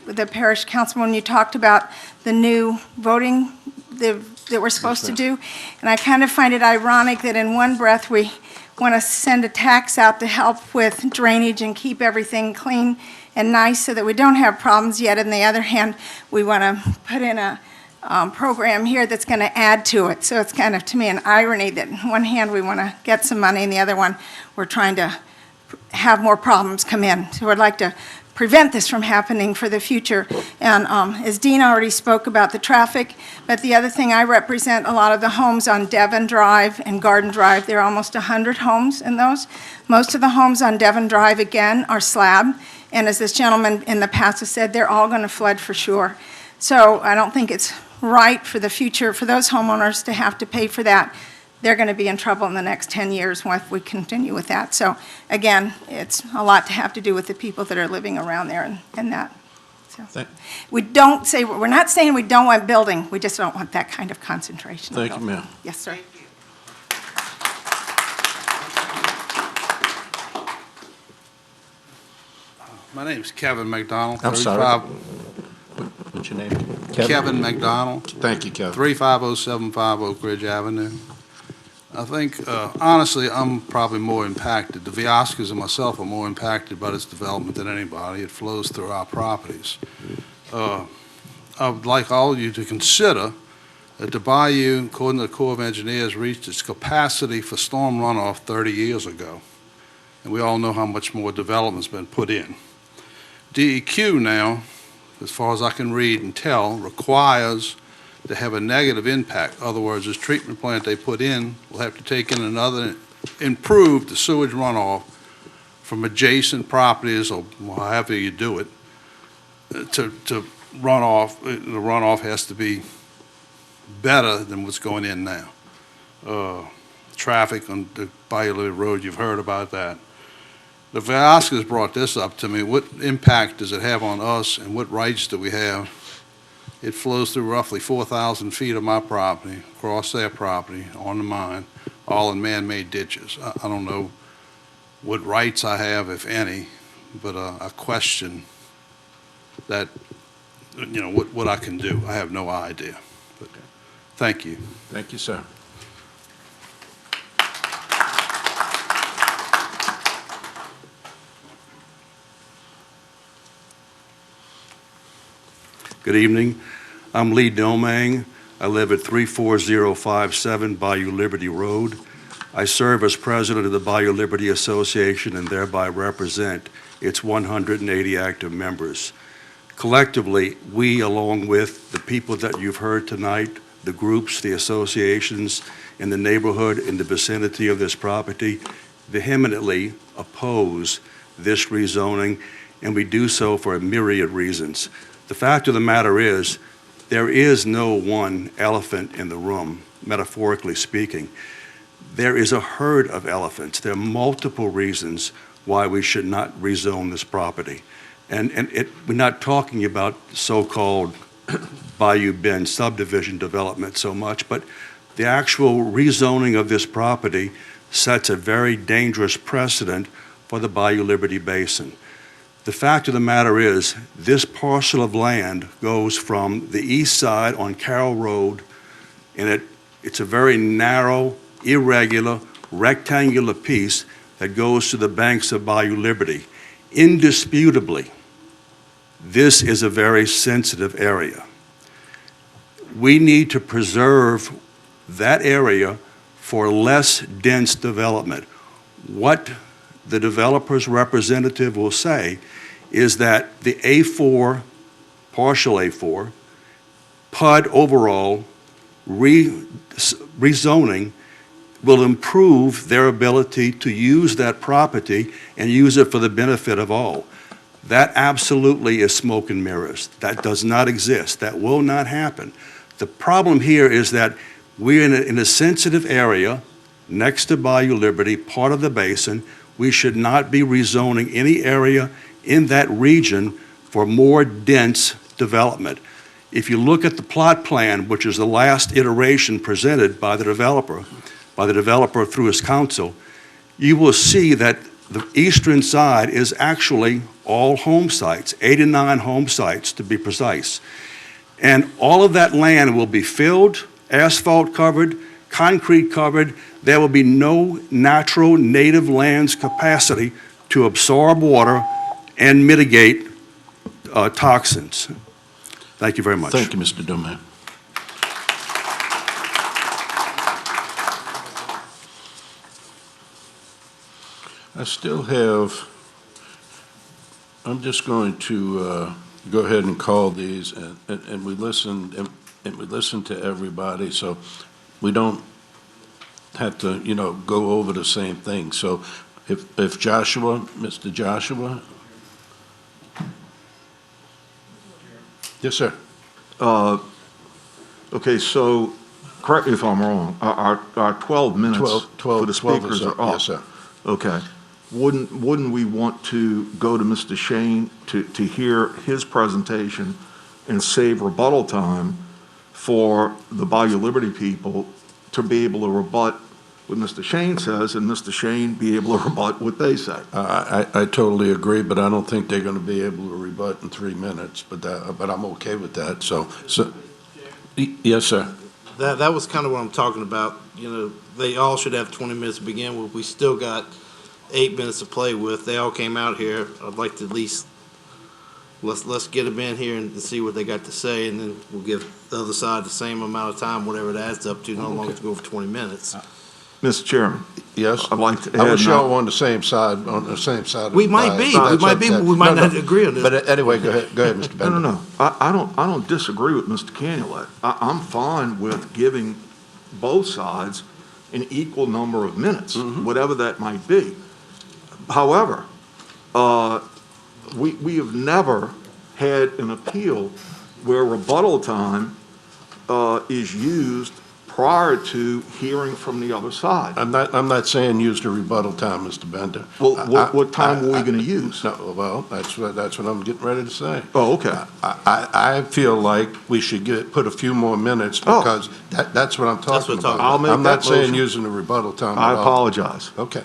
the parish council, when you talked about the new voting that we're supposed to do, and I kind of find it ironic that in one breath we want to send a tax out to help with drainage and keep everything clean and nice so that we don't have problems, yet on the other hand, we want to put in a program here that's going to add to it. So it's kind of, to me, an irony that on one hand we want to get some money, and the other one we're trying to have more problems come in. So I'd like to prevent this from happening for the future. And as Dean already spoke about the traffic, but the other thing, I represent a lot of the homes on Devon Drive and Garden Drive. There are almost 100 homes in those. Most of the homes on Devon Drive, again, are slab. And as this gentleman in the past has said, they're all going to flood for sure. So I don't think it's right for the future for those homeowners to have to pay for that. They're going to be in trouble in the next 10 years if we continue with that. So again, it's a lot to have to do with the people that are living around there and that. So we're not saying we don't want building. We just don't want that kind of concentration. Thank you, ma'am. Yes, sir. My name's Kevin McDonald. I'm sorry. What's your name? Kevin McDonald. Thank you, Kevin. 35075 Oak Ridge Avenue. I think, honestly, I'm probably more impacted. The Vioscas and myself are more impacted by this development than anybody. It flows through our properties. I would like all of you to consider that the bayou, according to the Corps of Engineers, reached its capacity for storm runoff 30 years ago. And we all know how much more development's been put in. DEQ now, as far as I can read and tell, requires to have a negative impact. In other words, this treatment plant they put in will have to take in another, improve the sewage runoff from adjacent properties or however you do it to run off. The runoff has to be better than what's going in now. traffic on the Bayou Liberty Road, you've heard about that. The Vyaskes brought this up to me. What impact does it have on us, and what rights do we have? It flows through roughly 4,000 feet of my property, across their property, onto mine, all in man-made ditches. I don't know what rights I have, if any, but a question that, you know, what I can do. I have no idea. But thank you. Thank you, sir. Good evening. I'm Lee Domingue. I live at 34057 Bayou Liberty Road. I serve as president of the Bayou Liberty Association and thereby represent its 180 active members. Collectively, we, along with the people that you've heard tonight, the groups, the associations in the neighborhood, in the vicinity of this property, vehemently oppose this rezoning, and we do so for a myriad reasons. The fact of the matter is, there is no one elephant in the room, metaphorically speaking. There is a herd of elephants. There are multiple reasons why we should not rezone this property. And we're not talking about so-called Bayou Bend subdivision development so much, but the actual rezoning of this property sets a very dangerous precedent for the Bayou Liberty Basin. The fact of the matter is, this parcel of land goes from the east side on Carroll Road, and it's a very narrow, irregular, rectangular piece that goes to the banks of Bayou Liberty. Indisputably, this is a very sensitive area. We need to preserve that area for less dense development. What the developer's representative will say is that the A4, partial A4, PUD overall rezoning will improve their ability to use that property and use it for the benefit of all. That absolutely is smoke and mirrors. That does not exist. That will not happen. The problem here is that we're in a sensitive area next to Bayou Liberty, part of the basin. We should not be rezoning any area in that region for more dense development. If you look at the plot plan, which is the last iteration presented by the developer through his counsel, you will see that the eastern side is actually all home sites, 89 home sites to be precise. And all of that land will be filled, asphalt covered, concrete covered. There will be no natural native land's capacity to absorb water and mitigate toxins. Thank you very much. Thank you, Mr. Domingue. I still have, I'm just going to go ahead and call these, and we listen to everybody, so we don't have to, go over the same thing. So if Joshua, Mr. Joshua? Yes, sir. Okay, so, correct me if I'm wrong, our 12 minutes for the speakers are up. Yes, sir. Okay. Wouldn't we want to go to Mr. Shane to hear his presentation and save rebuttal time for the Bayou Liberty people to be able to rebut what Mr. Shane says, and Mr. Shane be able to rebut what they say? I totally agree, but I don't think they're going to be able to rebut in 3 minutes, but I'm okay with that. So yes, sir. That was kind of what I'm talking about. They all should have 20 minutes to begin with. We still got 8 minutes to play with. They all came out here. I'd like to at least, let's get them in here and see what they got to say, and then we'll give the other side the same amount of time, whatever it adds up to, no longer to go for 20 minutes. Mr. Chairman. Yes? I'd like to add. I wish y'all were on the same side of We the might be, aisle. we might not agree on this. But anyway, go ahead, Mr. Bender. No. I don't disagree with Mr. Canulet. I'm fine with giving both sides an equal number of minutes, whatever that might be. However, we have never had an appeal where rebuttal time is used prior to hearing from the other side. I'm not saying use the rebuttal time, Mr. Bender. Well, what time are we going to use? No, well, that's what I'm getting ready to say. Oh, okay. I feel like we should put a few more minutes because that's what I'm talking about. I'll make I'm that not saying motion. using the rebuttal time I at all. apologize. Okay.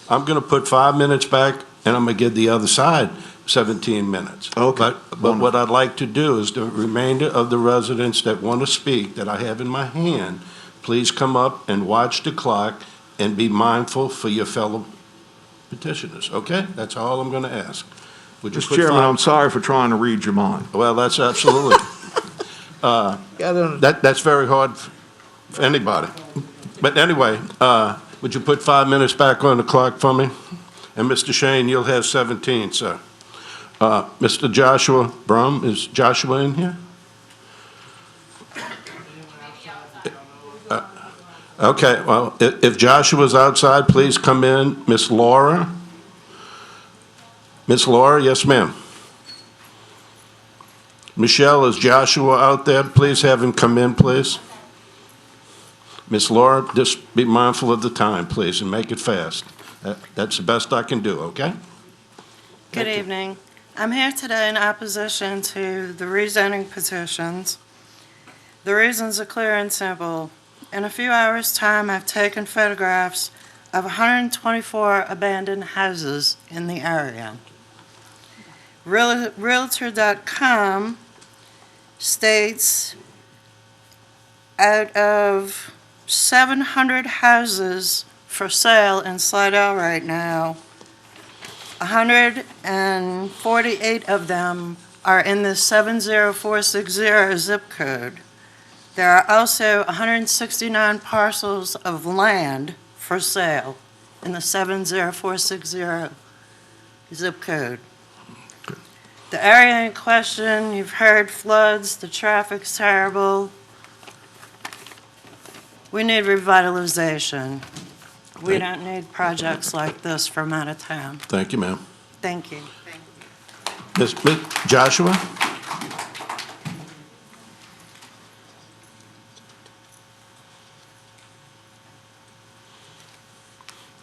I'm going to put 5 minutes back, and I'm going to give the other side 17 minutes. Okay. But what I'd like to do is the remainder of the residents that want to speak, that I have in my hand, please come up and watch the clock and be mindful for your fellow petitioners, okay? That's all I'm going to ask. Would you Mr. put Chairman, 5 I'm sorry for trying to read your mind. Well, that's absolutely, that's very hard for anybody. But anyway, would you put 5 minutes back on the clock for me? And Mr. Shane, you'll have 17, sir. Mr. Joshua Brum, is Joshua in here? Okay, well, if Joshua's outside, please come in. Miss Laura? Miss Laura, yes, ma'am. Michelle, is Joshua out there? Please have him come in, please. Miss Laura, just be mindful of the time, please, and make it fast. That's the best I can do, okay? Good evening. I'm here today in opposition to the rezoning petitions. The reasons are clear and simple. In a few hours' time, I've taken photographs of 124 abandoned houses in the area. Realtor.com states out of 700 houses for sale in Slidell right now, 148 of them are in the 70460 zip code. There are also 169 parcels of land for sale in the 70460 zip code. The area in question, you've heard floods, the traffic's terrible. We need revitalization. We don't need projects like this from out of town. Thank you, ma'am. Thank you. Miss Joshua?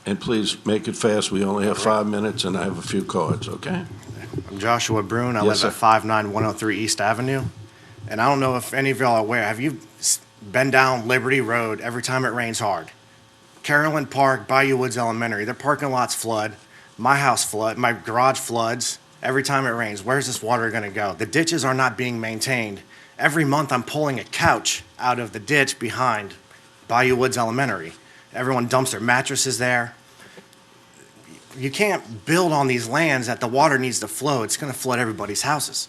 And please make it fast. We only have 5 minutes, and I have a few cards, okay? I'm Joshua Brune. I Yes, live sir. at 59103 East Avenue. And I don't know if any of y'all are aware, have you been down Liberty Road every time it rains hard? Carolyn Park, Bayou Woods Elementary, their parking lots flood. My house flood, my garage floods every time it rains. Where's this water gonna go? The ditches are not being maintained. Every month I'm pulling a couch out of the ditch behind Bayou Woods Elementary. Everyone dumps their mattresses there. You can't build on these lands that the water needs to flow. It's gonna flood everybody's houses.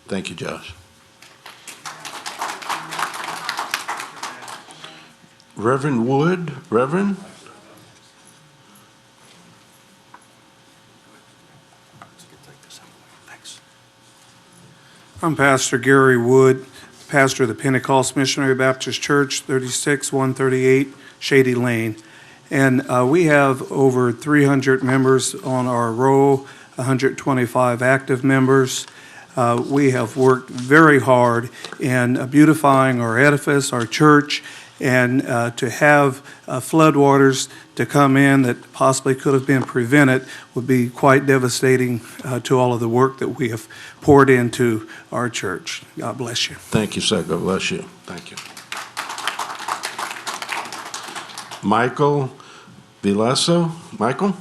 Thank you, Josh. Reverend Wood, Reverend? I'm Pastor Gary Wood, pastor of the Pentecost Missionary Baptist Church, 36138 Shady Lane. And we have over 300 members on our roll, 125 active members. We have worked very hard in beautifying our edifice, our church, and to have floodwaters to come in that possibly could have been prevented would be quite devastating to all of the work that we have poured into our church. God bless you. Thank you, sir. God bless you. Thank you. Michael Vilasso. Michael?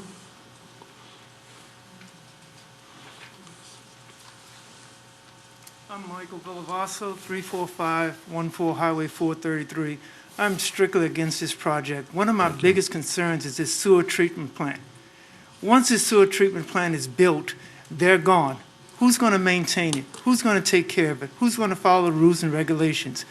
I'm Michael Villavasso, 34514 Highway 433. I'm strictly against this project. One of my biggest concerns is this sewer treatment plant. Once this sewer treatment plant is built, they're gone. Who's going to maintain it? Who's going to take care of it? Who's going to follow the rules and regulations?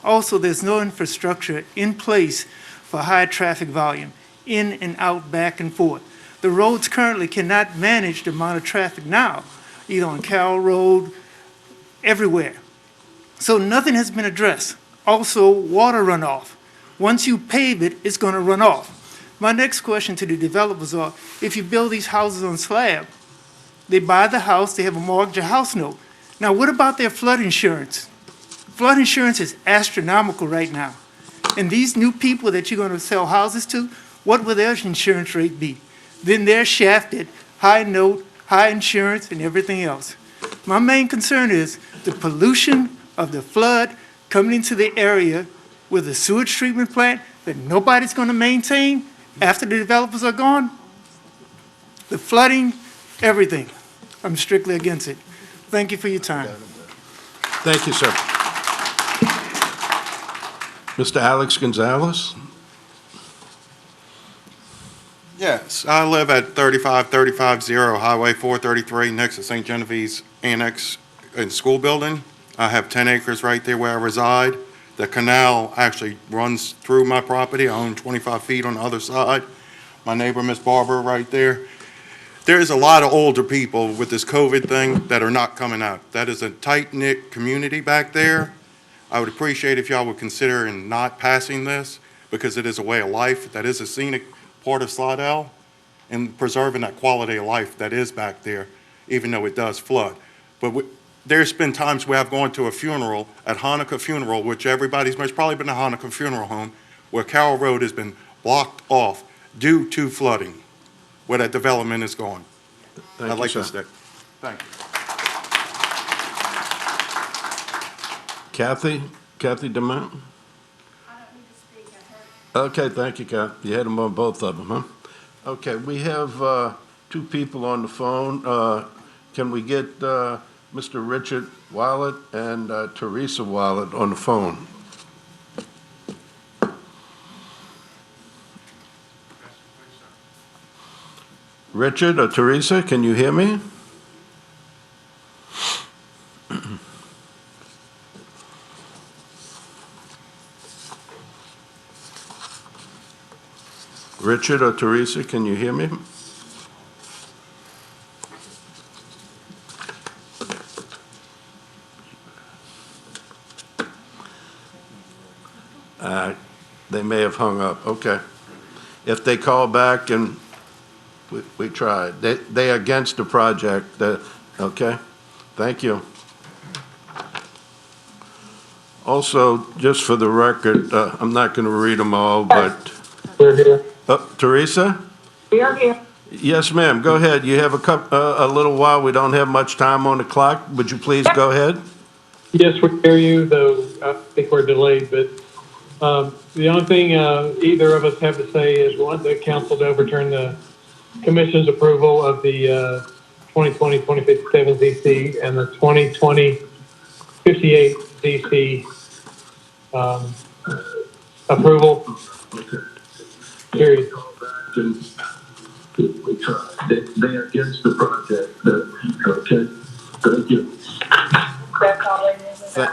Also, there's no infrastructure in place for high traffic volume, in and out, back and forth. The roads currently cannot manage the amount of traffic now, either on Carroll Road, everywhere. So nothing has been addressed. Also, water runoff. Once you pave it, it's going to run off. My next question to the developers are, if you build these houses on slab, they buy the house, they have a mortgage, a house note. Now, what about their flood insurance? Flood insurance is astronomical right now. And these new people that you're going to sell houses to, what will their insurance rate be? Then they're shafted, high note, high insurance, and everything else. My main concern is the pollution of the flood coming into the area with a sewage treatment plant that nobody's going to maintain after the developers are gone. The flooding, everything. I'm strictly against it. Thank you for your time. Thank you, sir. Mr. Alex Gonzalez? Yes, I live at 35350 Highway 433 next to St. Genevieve's Annex and School Building. I have 10 acres right there where I reside. The canal actually runs through my property. I own 25 feet on the other side. My neighbor, Miss Barber, right there. There's a lot of older people with this COVID thing that are not coming out. That is a tight-knit community back there. I would appreciate if y'all would consider in not passing this because it is a way of life. That is a scenic part of Slidell and preserving that quality of life that is back there, even though it does flood. But there's been times where I've gone to a funeral, at Hanukkah funeral, which everybody's probably been a Hanukkah funeral home, where Carroll Road has been blocked off due to flooding, where that development is going. Thank I'd you, like sir. to stick. Thank you. Kathy DeMont? Okay, thank you, Kathy. You had them on both of them, huh? Okay, we have two people on the phone. Can we get Mr. Richard Wallet and Teresa Wallet on the phone? Richard or Teresa, can you hear me? Richard or Teresa, can you hear me? They may have hung up. Okay. If they call back and we tried. They against the project. Okay? Thank you. Also, just for the record, I'm not going to read them all, but... We're here. Teresa? We are here. Yes, ma'am. Go ahead. You have a little while. We don't have much time on the clock. Would you please go ahead? Yes, we hear you, though I think we're delayed, but the only thing either of us have to say is we want the council to overturn the commission's approval of the 2020-2057 ZC and the 2020-58 ZC approval. Period. They are against the project. Okay.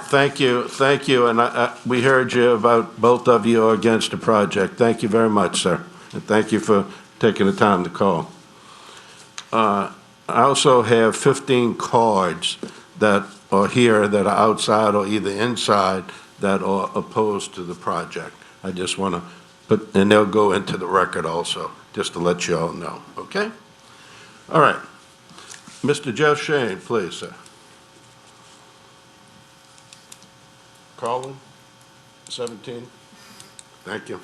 Thank you. Thank you, and we heard you about both of you are against the project. Thank you very much, sir, and thank you for taking the time to call. I also have 15 cards that are here that are outside or either inside that are opposed to the project. I just want to put, and they'll go into the record also, just to let you all know, okay? All right. Mr. Jeff Shane, please, sir. Carlin, 17. Thank you.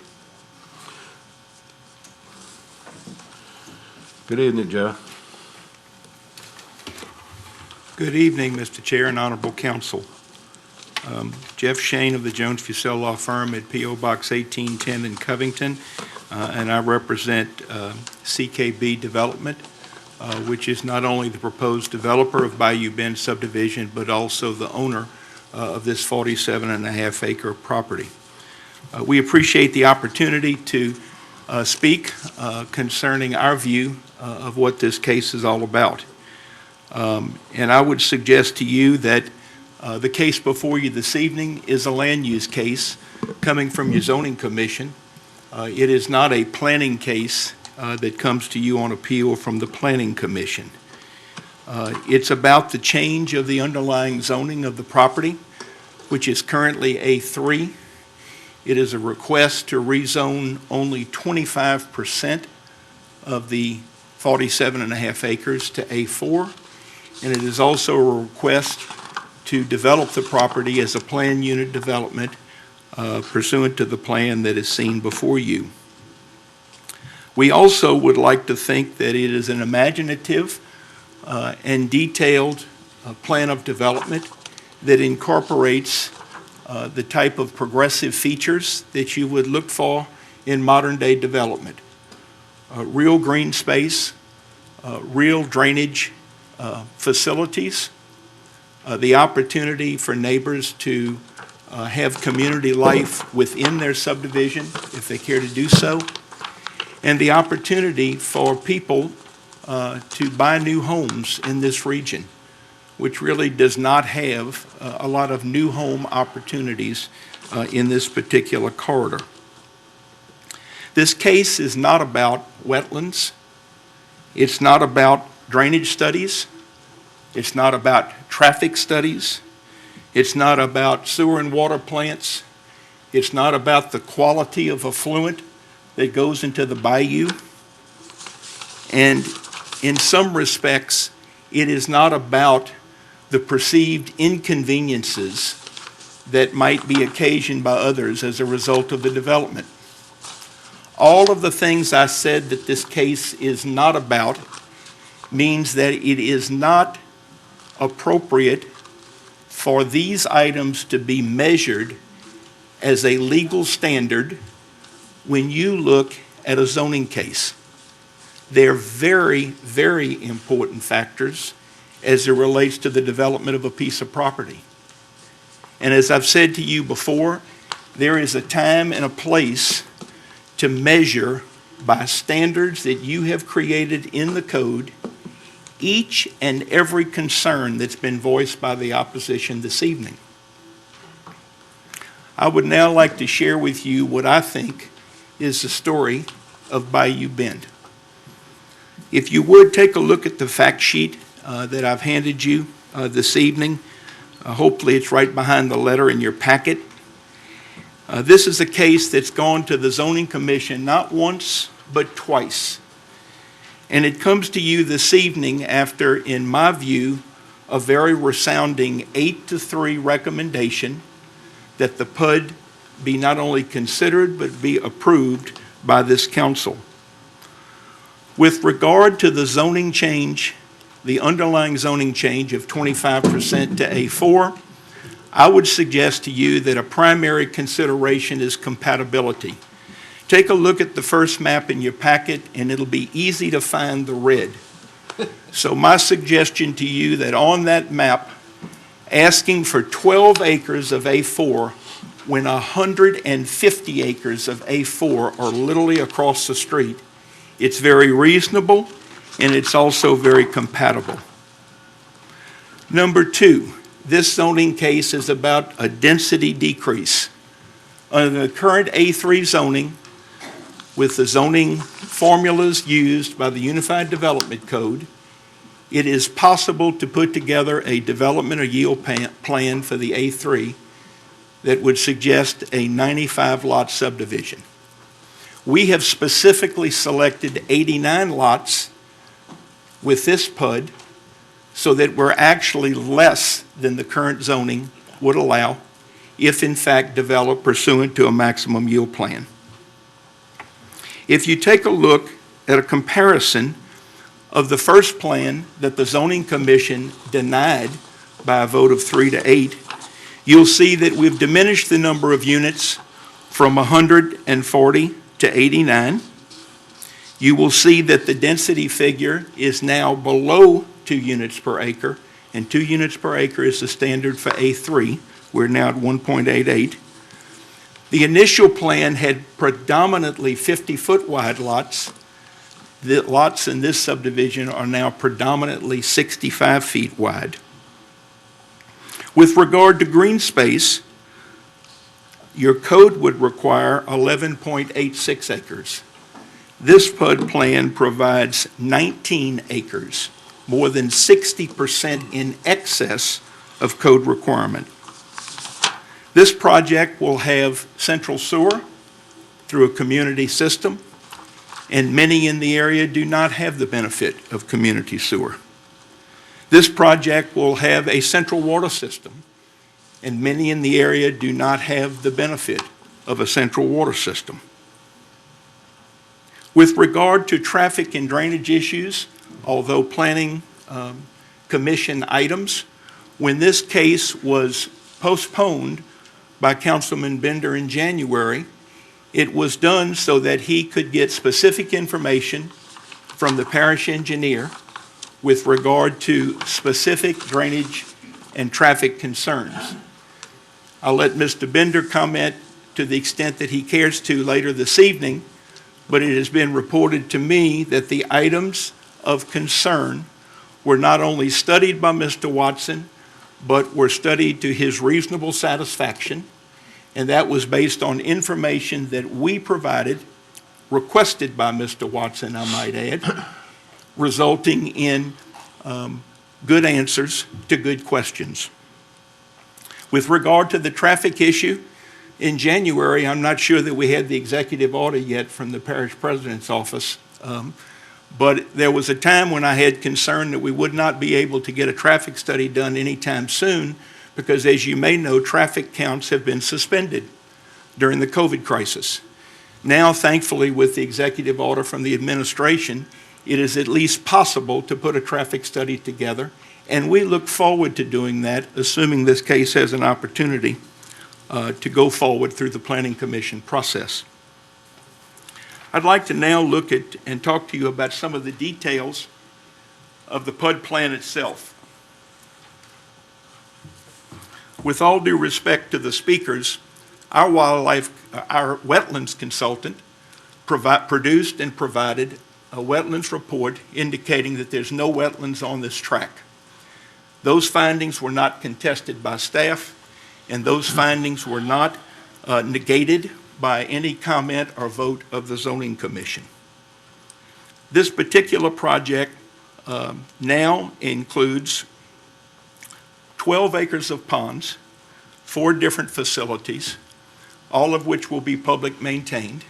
Good evening, Jeff. Good evening, Mr. Chair and Honorable Council. Jeff Shane of the Jones Fussell Law Firm at P.O. Box 1810 in Covington, and I represent CKB Development, which is not only the proposed developer of Bayou Bend subdivision, but also the owner of this 47.5 acre property. We appreciate the opportunity to speak concerning our view of what this case is all about. And I would suggest to you that the case before you this evening is a land use case coming from your zoning commission. It is not a planning case that comes to you on appeal from the planning commission. It's about the change of the underlying zoning of the property, which is currently A3. It is a request to rezone only 25% of the 47.5 acres to A4. And it is also a request to develop the property as a planned unit development pursuant to the plan that is seen before you. We also would like to think that it is an imaginative and detailed plan of development that incorporates the type of progressive features that you would look for in modern-day development. Real green space, real drainage facilities, the opportunity for neighbors to have community life within their subdivision if they care to do so, and the opportunity for people to buy new homes in this region, which really does not have a lot of new home opportunities in this particular corridor. This case is not about wetlands. It's not about drainage studies. It's not about traffic studies. It's not about sewer and water plants. It's not about the quality of effluent that goes into the bayou. And in some respects, it is not about the perceived inconveniences that might be occasioned by others as a result of the development. All of the things I said that this case is not about means that it is not appropriate for these items to be measured as a legal standard when you look at a zoning case. They're very, very important factors as it relates to the development of a piece of property. And as I've said to you before, there is a time and a place to measure by standards that you have created in the code each and every concern that's been voiced by the opposition this evening. I would now like to share with you what I think is the story of Bayou Bend. If you would take a look at the fact sheet that I've handed you this evening. Hopefully it's right behind the letter in your packet. This is a case that's gone to the Zoning Commission not once, but twice. And it comes to you this evening after, in my view, a very resounding 8-3 recommendation that the PUD be not only considered, but be approved by this council. With regard to the zoning change, the underlying zoning change of 25% to A4, I would suggest to you that a primary consideration is compatibility. Take a look at the first map in your packet and it'll be easy to find the red. So my suggestion to you that on that map, asking for 12 acres of A4 when 150 acres of A4 are literally across the street, it's very reasonable and it's also very compatible. Number two, this zoning case is about a density decrease. Under the current A3 zoning, with the zoning formulas used by the Unified Development Code, it is possible to put together a development or yield plan for the A3 that would suggest a 95-lot subdivision. We have specifically selected 89 lots with this PUD so that we're actually less than the current zoning would allow if in fact developed pursuant to a maximum yield plan. If you take a look at a comparison of the first plan that the Zoning Commission denied by a vote of 3-8, you'll see that we've diminished the number of units from 140 to 89. You will see that the density figure is now below 2 units per acre, and 2 units per acre is the standard for A3. We're now at 1.88. The initial plan had predominantly 50-foot wide lots. The lots in this subdivision are now predominantly 65 feet wide. With regard to green space, your code would require 11.86 acres. This PUD plan provides 19 acres, more than 60% in excess of code requirement. This project will have central sewer through a community system, and many in the area do not have the benefit of community sewer. This project will have a central water system, and many in the area do not have the benefit of a central water system. With regard to traffic and drainage issues, although planning commission items, when this case was postponed by Councilman Bender in January, it was done so that he could get specific information from the parish engineer with regard to specific drainage and traffic concerns. I'll let Mr. Bender comment to the extent that he cares to later this evening, but it has been reported to me that the items of concern were not only studied by Mr. Watson, but were studied to his reasonable satisfaction, and that was based on information that we provided, requested by Mr. Watson, I might add, resulting in good answers to good questions. With regard to the traffic issue, in January, I'm not sure that we had the executive order yet from the parish president's office, but there was a time when I had concern that we would not be able to get a traffic study done anytime soon because, as you may know, traffic counts have been suspended during the COVID crisis. Now, thankfully, with the executive order from the administration, it is at least possible to put a traffic study together, and we look forward to doing that, assuming this case has an opportunity to go forward through the Planning Commission process. I'd like to now look at and talk to you about some of the details of the PUD plan itself. With all due respect to the speakers, our wetlands consultant produced and provided a wetlands report indicating that there's no wetlands on this tract. Those findings were not contested by staff, and those findings were not negated by any comment or vote of the Zoning Commission. This particular project now includes 12 acres of ponds, 4 different facilities, all of which will be public maintained,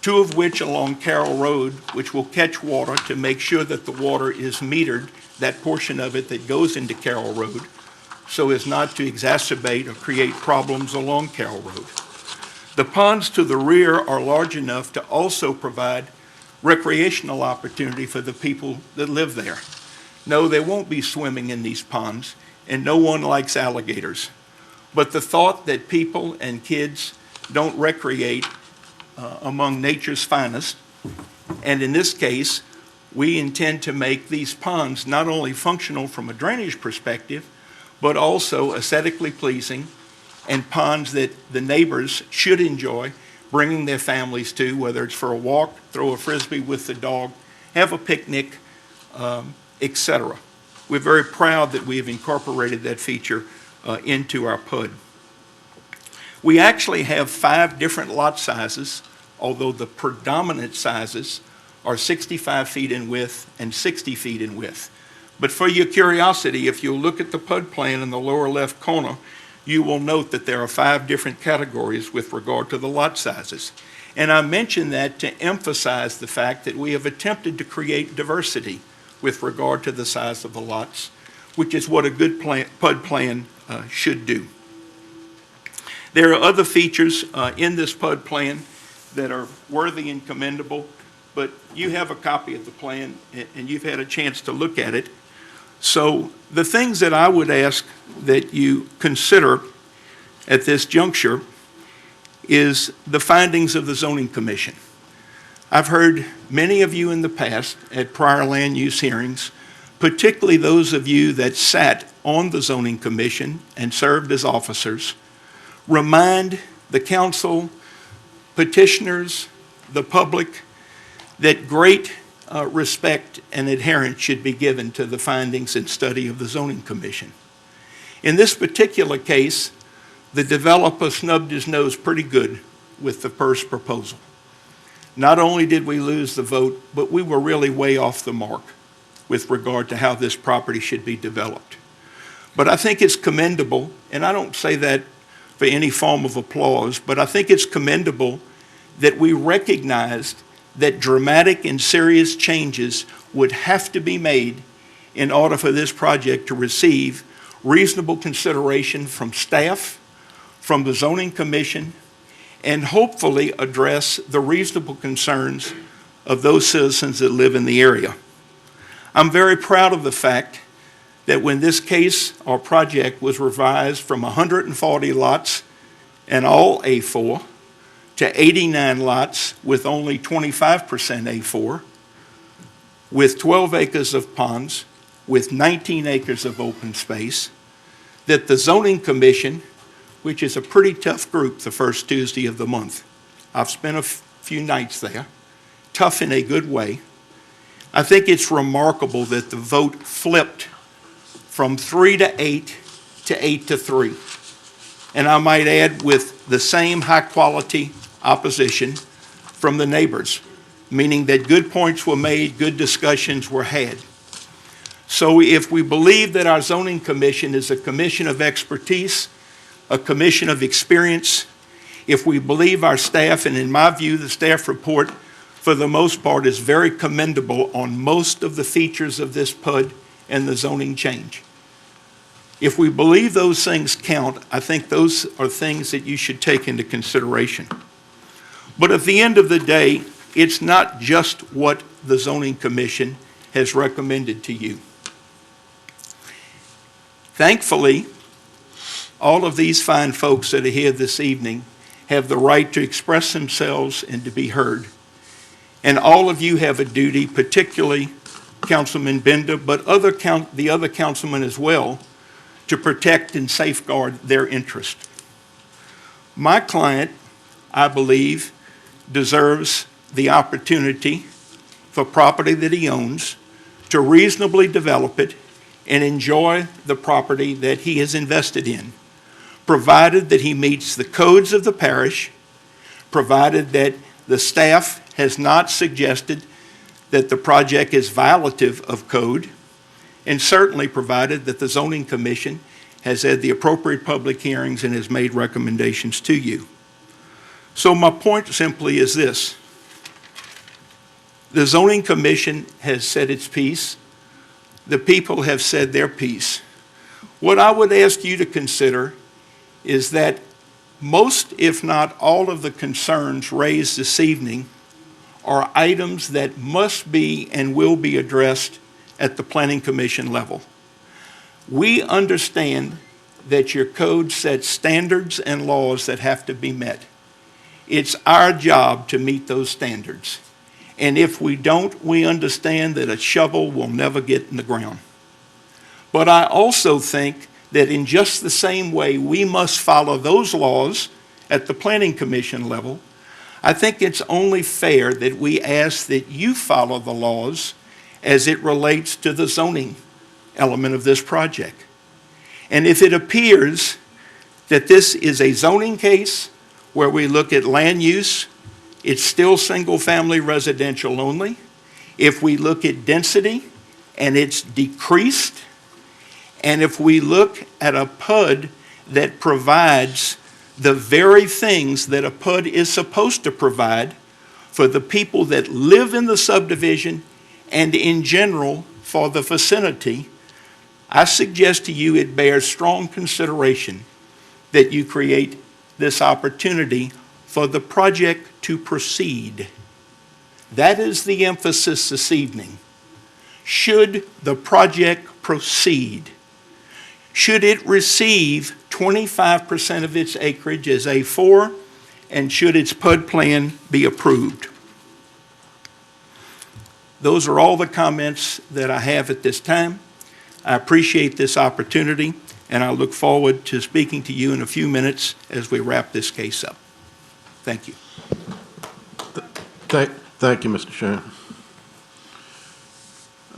2 of which along Carroll Road, which will catch water to make sure that the water is metered, that portion of it that goes into Carroll Road, so as not to exacerbate or create problems along Carroll Road. The ponds to the rear are large enough to also provide recreational opportunity for the people that live there. No, they won't be swimming in these ponds, and no one likes alligators. But the thought that people and kids don't recreate among nature's finest, and in this case, we intend to make these ponds not only functional from a drainage perspective, but also aesthetically pleasing, and ponds that the neighbors should enjoy bringing their families to, whether it's for a walk, throw a frisbee with the dog, have a picnic, etc. We're very proud that we have incorporated that feature into our PUD. We actually have 5 different lot sizes, although the predominant sizes are 65 feet in width and 60 feet in width. But for your curiosity, if you look at the PUD plan in the lower left corner, you will note that there are 5 different categories with regard to the lot sizes. And I mention that to emphasize the fact that we have attempted to create diversity with regard to the size of the lots, which is what a good PUD plan should do. There are other features in this PUD plan that are worthy and commendable, but you have a copy of the plan and you've had a chance to look at it. So the things that I would ask that you consider at this juncture is the findings of the Zoning Commission. I've heard many of you in the past at prior land use hearings, particularly those of you that sat on the Zoning Commission and served as officers, remind the council, petitioners, the public, that great respect and adherence should be given to the findings and study of the Zoning Commission. In this particular case, the developer snubbed his nose pretty good with the first proposal. Not only did we lose the vote, but we were really way off the mark with regard to how this property should be developed. But I think it's commendable, and I don't say that for any form of applause, but I think it's commendable that we recognized that dramatic and serious changes would have to be made in order for this project to receive reasonable consideration from staff, from the zoning commission, and hopefully address the reasonable concerns of those citizens that live in the area. I'm very proud of the fact that when this case or project was revised from 140 lots and all A4 to 89 lots with only 25% A4, with 12 acres of ponds, with 19 acres of open space, that the zoning commission, which is a pretty tough group the first Tuesday of the month, I've spent a few nights there, tough in a good way. I think it's remarkable that the vote flipped from 3 to 8 to 8 to 3. And I might add, with the same high-quality opposition from the neighbors, meaning that good points were made, good discussions were had. So if we believe that our zoning commission is a commission of expertise, a commission of experience, if we believe our staff, and in my view, the staff report, for the most part, is very commendable on most of the features of this PUD and the zoning change. If we believe those things count, I think those are things that you should take into consideration. But at the end of the day, it's not just what the zoning commission has recommended to you. Thankfully, all of these fine folks that are here this evening have the right to express themselves and to be heard. And all of you have a duty, particularly Councilman Bender, but the other councilmen as well, to protect and safeguard their interest. My client, I believe, deserves the opportunity for property that he owns to reasonably develop it and enjoy the property that he has invested in, provided that he meets the codes of the parish, provided that the staff has not suggested that the project is violative of code, and certainly provided that the zoning commission has had the appropriate public hearings and has made recommendations to you. So my point simply is this. The zoning commission has said its piece. The people have said their piece. What I would ask you to consider is that most, if not all, of the concerns raised this evening are items that must be and will be addressed at the Planning Commission level. We understand that your code sets standards and laws that have to be met. It's our job to meet those standards. And if we don't, we understand that a shovel will never get in the ground. But I also think that in just the same way we must follow those laws at the Planning Commission level, I think it's only fair that we ask that you follow the laws as it relates to the zoning element of this project. And if it appears that this is a zoning case where we look at land use, it's still single-family residential only. If we look at density and it's decreased, and if we look at a PUD that provides the very things that a PUD is supposed to provide for the people that live in the subdivision and in general for the vicinity, I suggest to you it bears strong consideration that you create this opportunity for the project to proceed. That is the emphasis this evening. Should the project proceed? Should it receive 25% of its acreage as A4, and should its PUD plan be approved? Those are all the comments that I have at this time. I appreciate this opportunity, and I look forward to speaking to you in a few minutes as we wrap this case up. Thank you. Thank you, Mr. Chairman.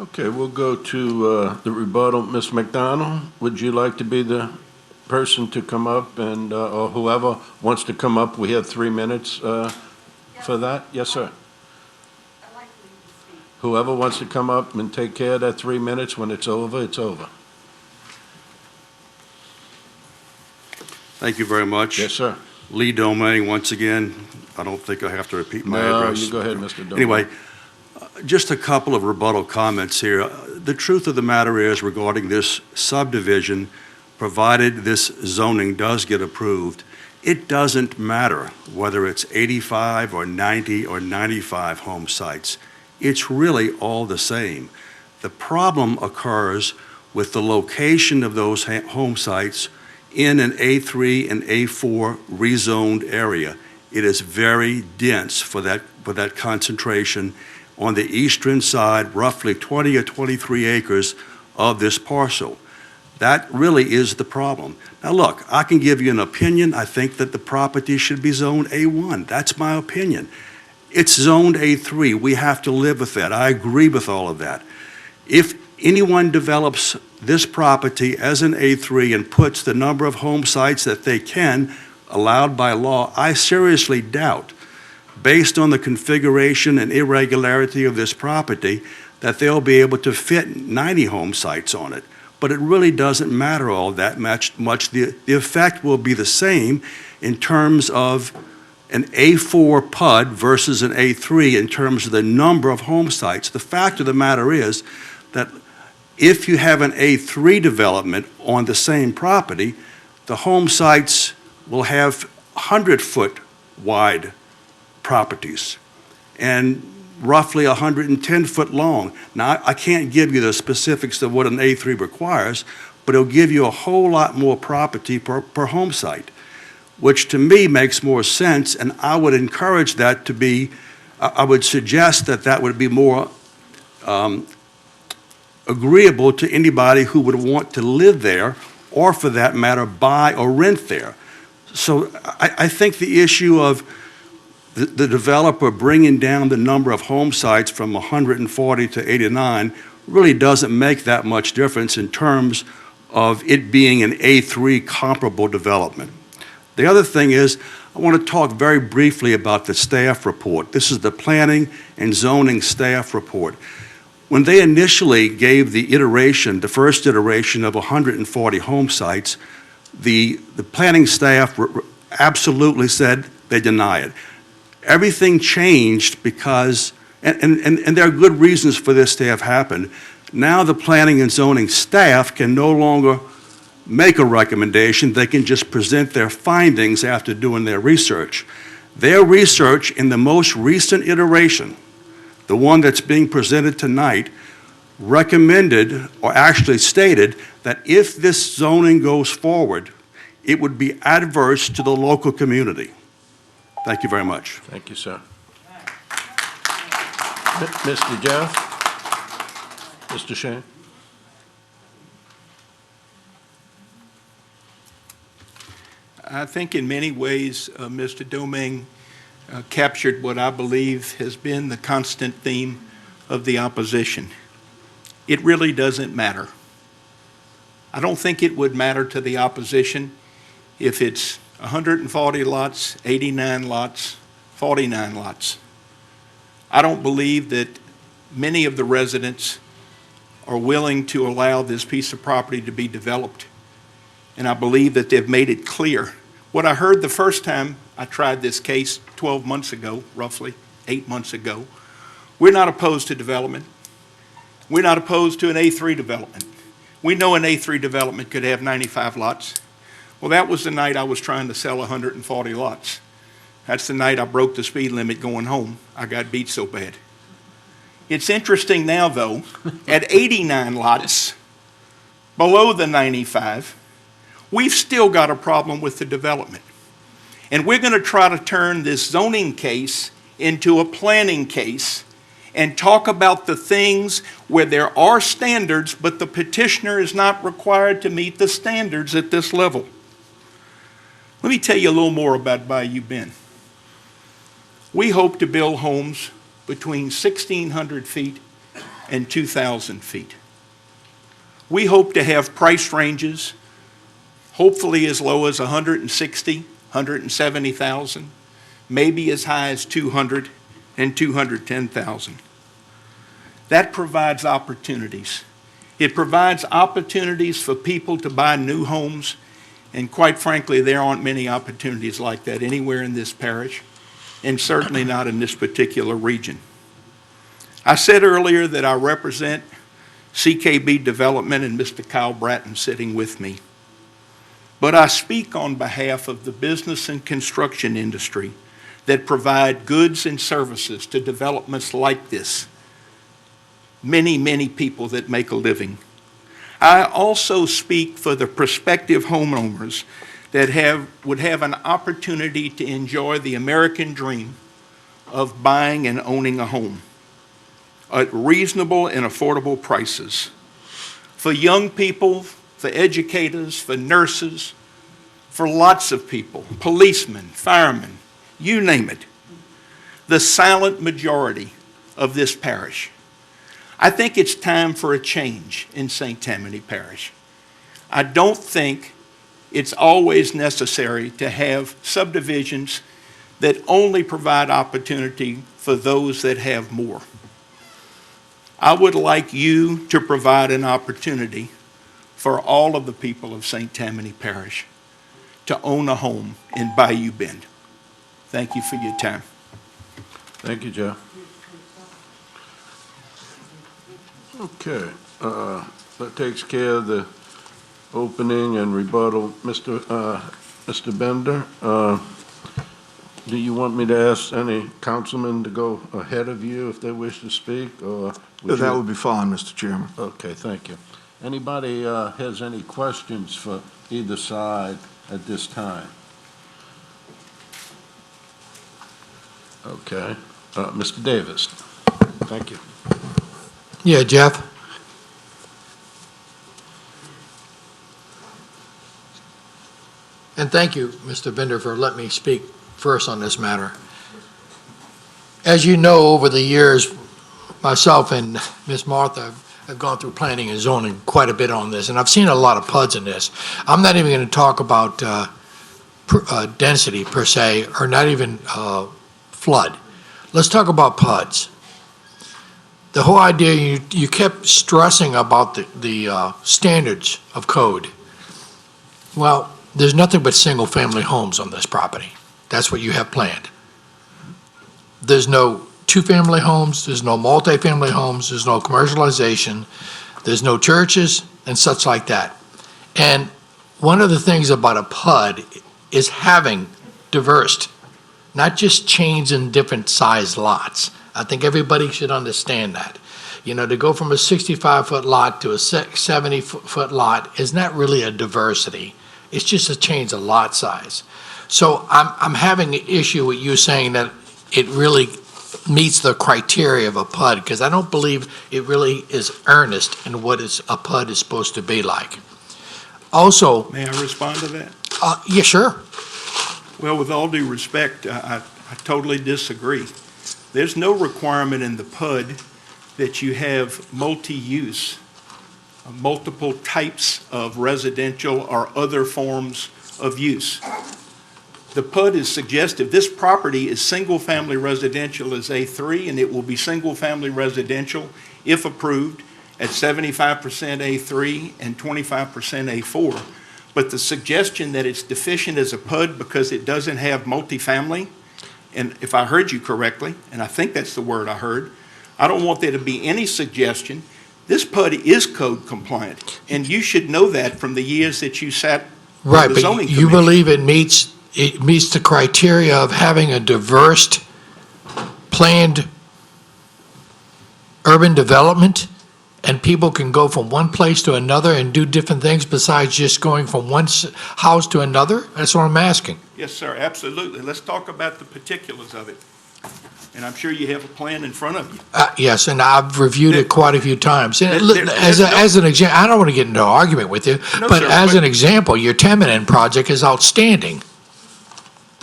Okay, we'll go to the rebuttal. Ms. McDonald, would you like to be the person to come up, and or whoever wants to come up? We have 3 minutes for that. Yes, sir. Whoever wants to come up and take care of that 3 minutes, when it's over, it's over. Thank you very much. Yes, sir. Lee Domingue, once again. I don't think I have to repeat my address. No, you go ahead, Mr. Domingue. Anyway, Just a couple of rebuttal comments here. The truth of the matter is regarding this subdivision, provided this zoning does get approved, it doesn't matter whether it's 85 or 90 or 95 home sites. It's really all the same. The problem occurs with the location of those home sites in an A3 and A4 rezoned area. It is very dense for that concentration on the eastern side, roughly 20 or 23 acres of this parcel. That really is the problem. Now look, I can give you an opinion. I think that the property should be zoned A1. That's my opinion. It's zoned A3. We have to live with that. I agree with all of that. If anyone develops this property as an A3 and puts the number of home sites that they can, allowed by law, I seriously doubt, based on the configuration and irregularity of this property, that they'll be able to fit 90 home sites on it. But it really doesn't matter all that much. The effect will be the same in terms of an A4 PUD versus an A3 in terms of the number of home sites. The fact of the matter is that if you have an A3 development on the same property, the home sites will have 100-foot wide properties and roughly 110-foot long. Now, I can't give you the specifics of what an A3 requires, but it'll give you a whole lot more property per home site, which to me makes more sense, and I would encourage that to be, I would suggest that that would be more agreeable to anybody who would want to live there, or for that matter, buy or rent there. So I think the issue of the developer bringing down the number of home sites from 140 to 89 really doesn't make that much difference in terms of it being an A3 comparable development. The other thing is, I want to talk very briefly about the staff report. This is the Planning and Zoning Staff Report. When they initially gave the first iteration of 140 home sites, the planning staff absolutely said they deny it. Everything changed because, and there are good reasons for this to have happened. Now the planning and zoning staff can no longer make a recommendation. They can just present their findings after doing their research. Their research in the most recent iteration, the one that's being presented tonight, recommended or actually stated that if this zoning goes forward, it would be adverse to the local community. Thank you very much. Thank you, sir. Mr. Jeff? Mr. Shane? I think in many ways, Mr. Domingue captured what I believe has been the constant theme of the opposition. It really doesn't matter. I don't think it would matter to the opposition if it's 140 lots, 89 lots, 49 lots. I don't believe that many of the residents are willing to allow this piece of property to be developed. And I believe that they've made it clear. What I heard the first time I tried this case 12 months ago, roughly 8 months ago, we're not opposed to development. We're not opposed to an A3 development. We know an A3 development could have 95 lots. Well, that was the night I was trying to sell 140 lots. That's the night I broke the speed limit going home. I got beat so bad. It's interesting now, though, at 89 lots, below the 95, we've still got a problem with the development. And we're going to try to turn this zoning case into a planning case and talk about the things where there are standards, but the petitioner is not required to meet the standards at this level. Let me tell you a little more about Bayou Bend. We hope to build homes between 1,600 feet and 2,000 feet. We hope to have price ranges hopefully as low as 160, 170,000, maybe as high as 200 and 210,000. That provides opportunities. It provides opportunities for people to buy new homes, and quite frankly, there aren't many opportunities like that anywhere in this parish, and certainly not in this particular region. I said earlier that I represent CKB Development and Mr. Kyle Bratton sitting with me. But I speak on behalf of the business and construction industry that provide goods and services to developments like this. Many, many people that make a living. I also speak for the prospective homeowners that would have an opportunity to enjoy the American dream of buying and owning a home at reasonable and affordable prices. For young people, for educators, for nurses, for lots of people, policemen, firemen, you name it. The silent majority of this parish. I think it's time for a change in St. Tammany Parish. I don't think it's always necessary to have subdivisions that only provide opportunity for those that have more. I would like you to provide an opportunity for all of the people of St. Tammany Parish to own a home in Bayou Bend. Thank you for your time. Thank you, Jeff. Okay, that takes care of the opening and rebuttal. Mr. Bender, do you want me to ask any councilman to go ahead of you if they wish to speak, or? That would be fine, Mr. Chairman. Okay, thank you. Anybody has any questions for either side at this time? Okay, Mr. Davis. Thank you. Yeah, Jeff? And thank you, Mr. Bender, for letting me speak first on this matter. As you know, over the years, myself and Ms. Martha have gone through planning and zoning quite a bit on this, and I've seen a lot of PUDs in this. I'm not even going to talk about density per se, or not even flood. Let's talk about PUDs. The whole idea, you kept stressing about the standards of code. Well, there's nothing but single-family homes on this property. That's what you have planned. There's no two-family homes, there's no multi-family homes, there's no commercialization, there's no churches and such like that. And one of the things about a PUD is having diverse, not just chains in different size lots. I think everybody should understand that. You know, to go from a 65-foot lot to a 70-foot lot is not really a diversity. It's just a change of lot size. So I'm having an issue with you saying that it really meets the criteria of a PUD, because I don't believe it really is earnest in what a PUD is supposed to be like. Also... May I respond to that? Yeah, sure. Well, with all due respect, I totally disagree. There's no requirement in the PUD that you have multi-use, multiple types of residential or other forms of use. The PUD is suggestive. This property is single-family residential as A3, and it will be single-family residential, if approved, at 75% A3 and 25% A4. But the suggestion that it's deficient as a PUD because it doesn't have multifamily, and if I heard you correctly, and I think that's the word I heard, I don't want there to be any suggestion. This PUD is code compliant, and you should know that from the years that you sat Right, on the zoning but you commission. believe it meets the criteria of having a diverse planned urban development, and people can go from one place to another and do different things besides just going from one house to another? That's what I'm asking. Yes, sir, absolutely. Let's talk about the particulars of it. And I'm sure you have a plan in front of you. Yes, and I've reviewed it quite a few times. And There- as an example, I don't want to get into an argument with you, No, but sir, as but- an example, your Tammany project is outstanding.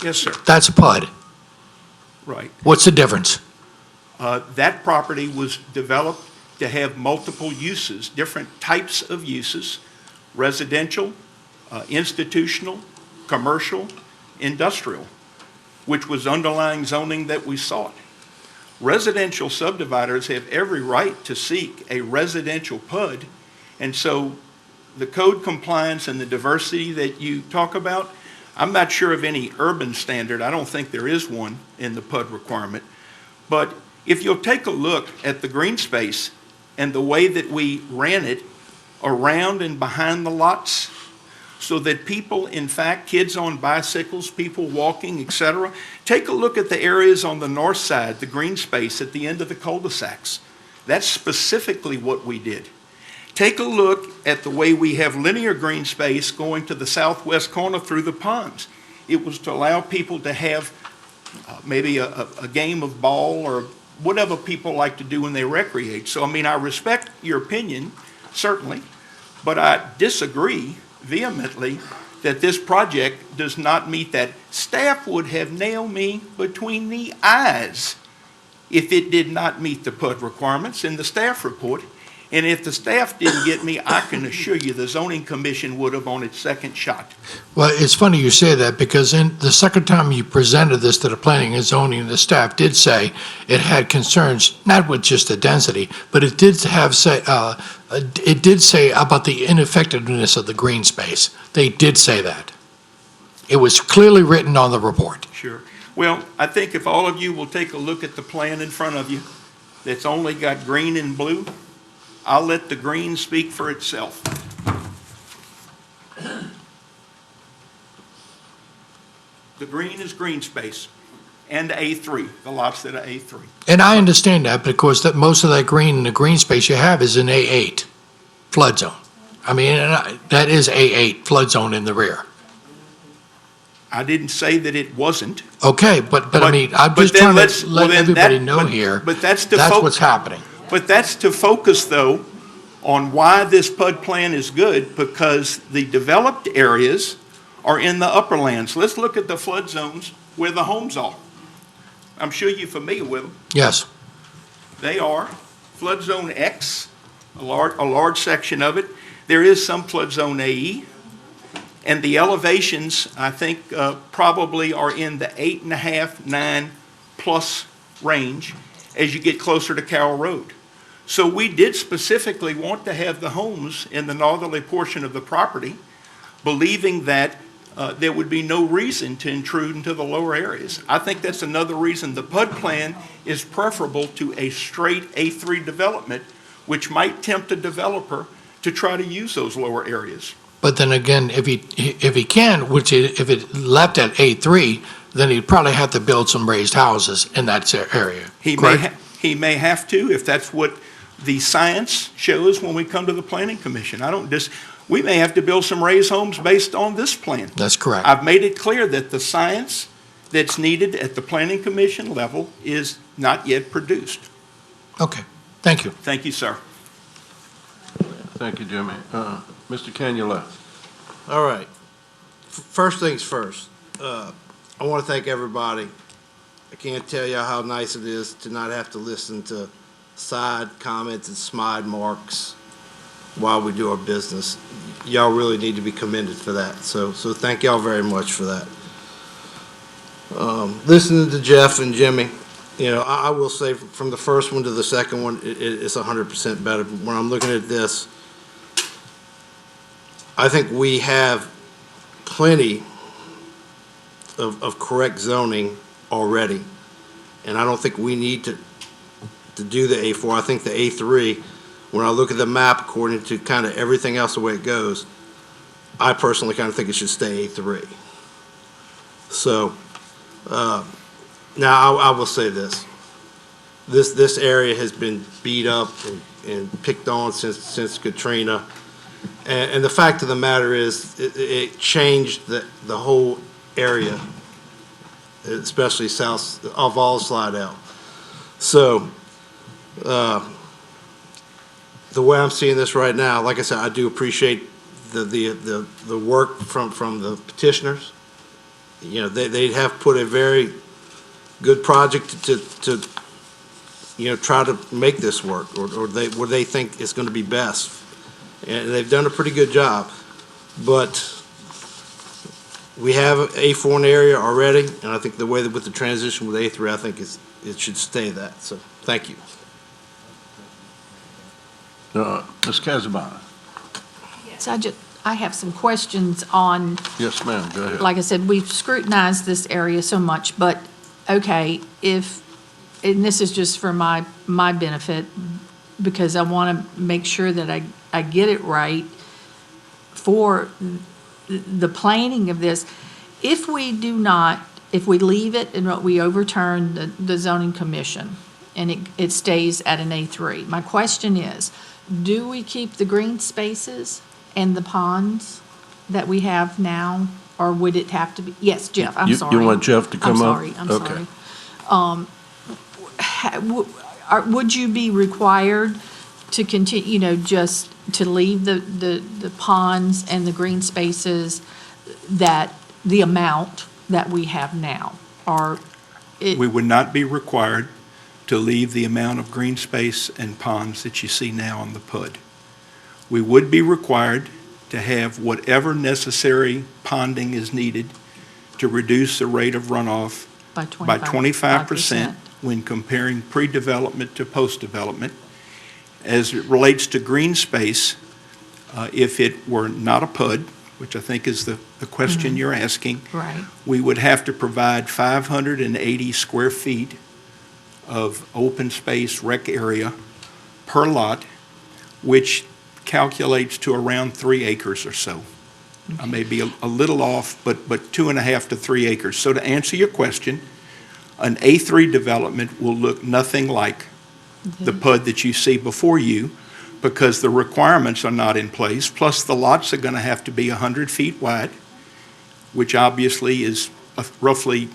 Yes, sir. That's a PUD. Right. What's the difference? That property was developed to have multiple uses, different types of uses, residential, institutional, commercial, industrial, which was underlying zoning that we sought. Residential subdividers have every right to seek a residential PUD, and so the code compliance and the diversity that you talk about, I'm not sure of any urban standard. I don't think there is one in the PUD requirement, but If you'll take a look at the green space and the way that we ran it around and behind the lots, so that people, in fact, kids on bicycles, people walking, et cetera, take a look at the areas on the north side, the green space at the end of the cul-de-sacs. That's specifically what we did. Take a look at the way we have linear green space going to the southwest corner through the ponds. It was to allow people to have maybe a game of ball or whatever people like to do when they recreate. So, I mean, I respect your opinion, certainly, but I disagree vehemently that this project does not meet that. Staff would have nailed me between the eyes if it did not meet the PUD requirements in the staff report. And if the staff didn't get me, I can assure you the zoning commission would have on its second shot. Well, it's funny you say that, because in the second time you presented this to the planning and zoning, the staff did say it had concerns, not with just the density, but it did say about the ineffectiveness of the green space. They did say that. It was clearly written on the report. Sure. Well, I think if all of you will take a look at the plan in front of you that's only got green and blue, I'll let the green speak for itself. The green is green space and A3, the lots that are A3. And I understand that, because that most of that green in the green space you have is in A8 flood zone. I mean, that is A8 flood zone in the rear. I didn't say that it wasn't. Okay, but I mean, I'm just trying to let everybody know here, But that's what's happening. But that's to focus, though, on why this PUD plan is good, because the developed areas are in the upper lands. Let's look at the flood zones where the homes are. I'm sure you're familiar with them. Yes. They are flood zone X, a large section of it. There is some flood zone AE. And the elevations, I think, probably are in the 8.5, 9 plus range as you get closer to Carroll Road. So we did specifically want to have the homes in the northerly portion of the property, believing that there would be no reason to intrude into the lower areas. I think that's another reason the PUD plan is preferable to a straight A3 development, which might tempt a developer to try to use those lower areas. But then again, if he can, if it left at A3, then he'd probably have to build some raised houses in that area. He may have to, if that's what the science shows when we come to the Planning Commission. We may have to build some raised homes based on this plan. That's correct. I've made it clear that the science that's needed at the Planning Commission level is not yet produced. Okay, thank you. Thank you, sir. Thank you, Jimmy. Mr. Canula. All right. First things first, I want to thank everybody. I can't tell you how nice it is to not have to listen to side comments and smide marks while we do our business. Y'all really need to be commended for that. So thank y'all very much for that. Listening to Jeff and Jimmy, you know, I will say from the first one to the second one, it's 100% better. When I'm looking at this, I think we have plenty of correct zoning already. And I don't think we need to do the A4. I think the A3, when I look at the map according to kind of everything else the way it goes, I personally kind of think it should stay A3. So now I will say this. This area has been beat up and picked on since Katrina. And the fact of the matter is, it changed the whole area, especially south of all Slidell. So, the way I'm seeing this right now, like I said, I do appreciate the work from the petitioners. You know, they have put a very good project to try to make this work, or where they think it's going to be best. And they've done a pretty good job, but we have A4 in the area already, and I think the way that with the transition with A3, I think it should stay that. So, thank you. Ms. Casabana. So I have some questions on. Yes, ma'am, go ahead. Like I said, we've scrutinized this area so much, but okay, if and this is just for my benefit, because I want to make sure that I get it right for the planning of this. If we do not, if we leave it and we overturn the zoning commission and it stays at an A3, my question is, do we keep the green spaces and the ponds that we have now? Or would it have to be, yes, Jeff, I'm sorry. You want Jeff to come up? I'm Okay. sorry. Would you be required to continue, just to leave the ponds and the green spaces that, the amount that we have now? Or We would not be required to leave the amount of green space and ponds that you see now on the PUD. We would be required to have whatever necessary ponding is needed to reduce the rate of runoff by by 25% when comparing pre-development to post-development. As it relates to green space, if it were not a PUD, which I think is the question you're asking, right, we would have to provide 580 square feet of open space rec area per lot, which calculates to around 3 acres or so. I may be a little off, but 2.5 to 3 acres. So to answer your question, an A3 development will look nothing like the PUD that you see before you, because the requirements are not in place, plus the lots are going to have to be 100 feet wide, which obviously is roughly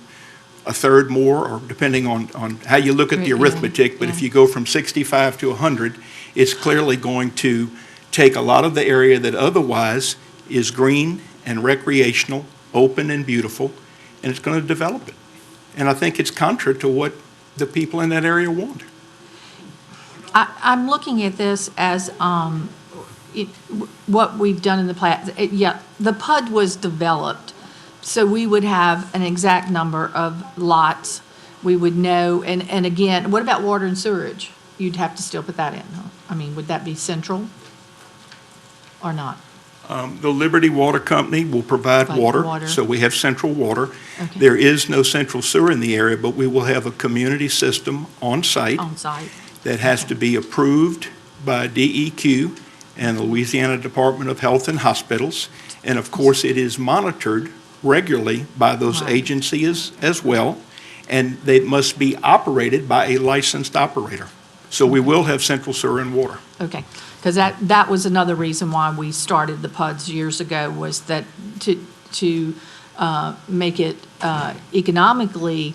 a third more, or depending on how you look at the arithmetic, but if you go from 65 to 100, it's clearly going to take a lot of the area that otherwise is green and recreational, open and beautiful, and it's going to develop it. And I think it's contrary to what the people in that area want. I'm looking at this as what we've done in the past. Yeah, the PUD was developed, so we would have an exact number of lots. We would know, and again, what about water and sewerage? You'd have to still put that in, huh? I mean, would that be central or not? The Liberty Water Company will provide water, so we have central water. Okay. There is no central sewer in the area, but we will have a community system on site. That has to be approved by DEQ and the Louisiana Department of Health and Hospitals. And of course, it is monitored regularly by those agencies as well, and they must be operated by a licensed operator. So we will have central sewer and water. Okay, because that was another reason why we started the PUDs years ago, was that to make it economically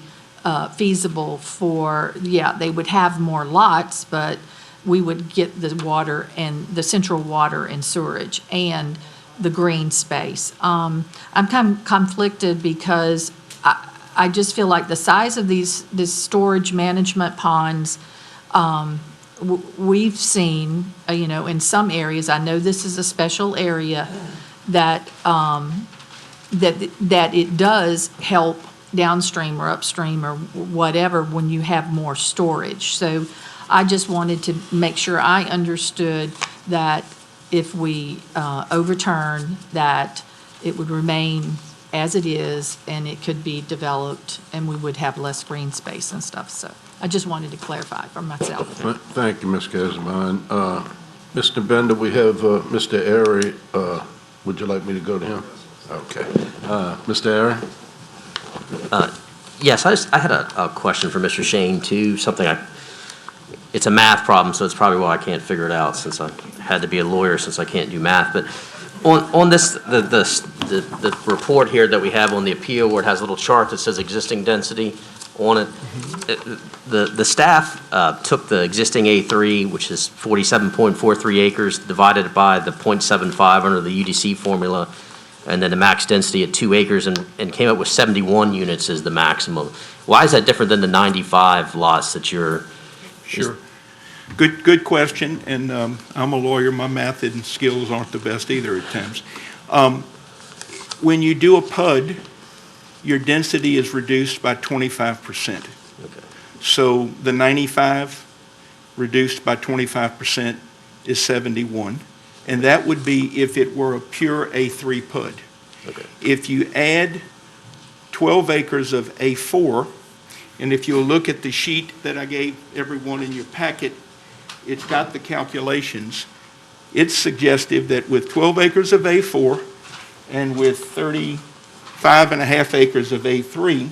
feasible for, they would have more lots, but we would get the water and the central water and sewerage and the green space. I'm kind of conflicted because I just feel like the size of these storage management ponds, we've seen, in some areas, I know this is a special area, that it does help downstream or upstream or whatever when you have more storage. So I just wanted to make sure I understood that if we overturn that, it would remain as it is and it could be developed and we would have less green space and stuff. So I just wanted to clarify for myself. Thank you, Ms. Casabon. Mr. Bender, we have Mr. Airy. Would you like me to go to him? Okay. Mr. Airy? Yes, I had a question for Mr. Shane, too. It's a math problem, so it's probably why I can't figure it out, since I had to be a lawyer since I can't do math. But on this, the report here that we have on the appeal, where it has a little chart that says existing density on it, the staff took the existing A3, which is 47.43 acres, divided it by the 0.75 under the UDC formula, and then the max density at 2 acres, and came up with 71 units as the maximum. Why is that different than the 95 lots that you're? Sure. Good question, and I'm a lawyer. My math and skills aren't the best either at times. When you do a PUD, your density is reduced by 25%. Okay. So the 95 reduced by 25% is 71. And that would be if it were a pure A3 PUD. Okay. If you add 12 acres of A4, And if you'll look at the sheet that I gave everyone in your packet, it's got the calculations. It's suggestive that with 12 acres of A4 and with 35.5 acres of A3,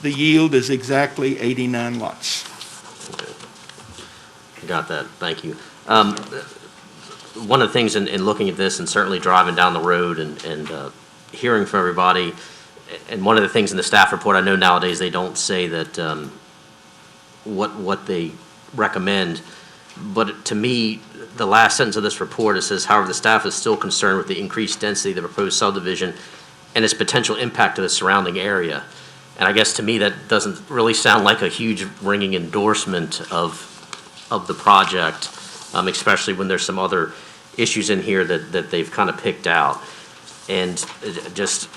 the yield is exactly 89 lots. Got that, thank you. One of the things in looking at this and certainly driving down the road and hearing from everybody, and one of the things in the staff report, I know nowadays they don't say that what they recommend, but to me, the last sentence of this report, it says, however, the staff is still concerned with the increased density of the proposed subdivision and its potential impact to the surrounding area. And I guess to me, that doesn't really sound like a huge ringing endorsement of the project, especially when there's some other issues in here that they've kind of picked out. And just,